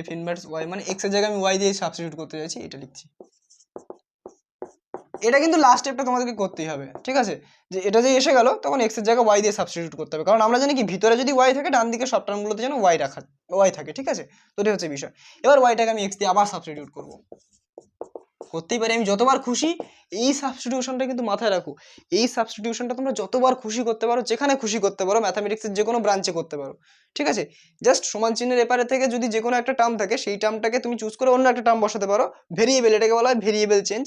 f inverse y মানে x এর জায়গায় আমি y দিয়ে সাবস্টিটিউট করতে যাচ্ছি, এটা লিখছি, এটা কিন্তু লাস্ট স্টেপটা তোমাদেরকে করতেই হবে, ঠিক আছে, যে এটা যে এসে গেল তখন x এর জায়গায় y দিয়ে সাবস্টিটিউট করতে হবে, কারণ আমরা জানি কি ভিতরে যদি y থাকে ডান দিকে সব টার্মগুলোতে যেন y থাকে, ঠিক আছে, তো এটা হচ্ছে বিষয়। এবার yটাকে আমি x দিয়ে আবার সাবস্টিটিউট করব, করতেই পারি আমি যতবার খুশি, এই সাবস্টিটিউশনটা কিন্তু মাথায় রাখো, এই সাবস্টিটিউশনটা তোমরা যতবার খুশি করতে পারো, যেখানে খুশি করতে পারো, ম্যাথামেটিক্সের যে কোনো ব্রাঞ্চে করতে পারো, ঠিক আছে, জাস্ট সমান চিহ্নের এপারে থেকে যদি যে কোনো একটা টার্ম থাকে সেই টার্মটাকে তুমি চুজ করে অন্য একটা টার্ম বসাতে পারো, ভেরিয়েবল, এটাকে বলা হয় ভেরিয়েবল চেঞ্জ,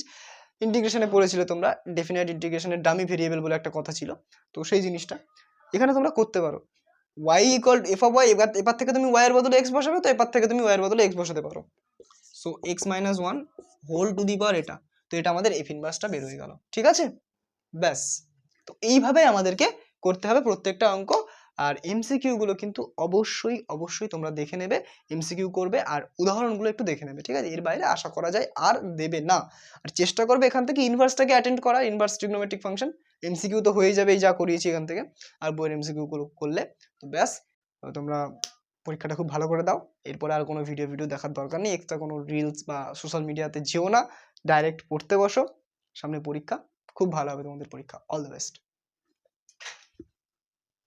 ইন্টিগ্রেশনে পড়েছিলে তোমরা, ডেফিনাইট ইন্টিগ্রেশনের ডামি ভেরিয়েবল বলে একটা কথা ছিল, তো সেই জিনিসটা এখানে তোমরা করতে পারো, y equal F of y, এবার থেকে তুমি y এর বদলে x বসাবে, তো এবার থেকে তুমি y এর বদলে x বসাতে পারো, so x - 1 whole to the power এটা, তো এটা আমাদের এফ ইনভার্সটা বের হয়ে গেল, ঠিক আছে, ব্যাস, তো এইভাবে আমাদেরকে করতে হবে প্রত্যেকটা অঙ্ক, আর এমসিকিউ গুলো কিন্তু অবশ্যই অবশ্যই তোমরা দেখে নেবে, এমসিকিউ করবে আর উদাহরণগুলো একটু দেখে নেবে, ঠিক আছে, এর বাইরে আশা করা যায় আর দেবে না, আর চেষ্টা করবে এখান থেকে ইনভার্সটাকে অ্যাটেন্ড করা, ইনভার্স ট্রিগনোমেট্রিক ফাংশন, এমসিকিউ তো হয়ে যাবে এই যা করিয়েছি এখান থেকে, আর বইয়ের এমসিকিউ করলে তো ব্যাস, তোমরা পরীক্ষাটা খুব ভালো করে দাও, এরপরে আর কোনো ভিডিও দেখার দরকার নেই, এক্সট্রা কোনো রিলস বা সোশ্যাল মিডিয়াতে যেও না, ডাইরেক্ট পড়তে বসো, সামনে পরীক্ষা, খুব ভালো হবে তোমাদের পরীক্ষা, অল দ্য বেস্ট।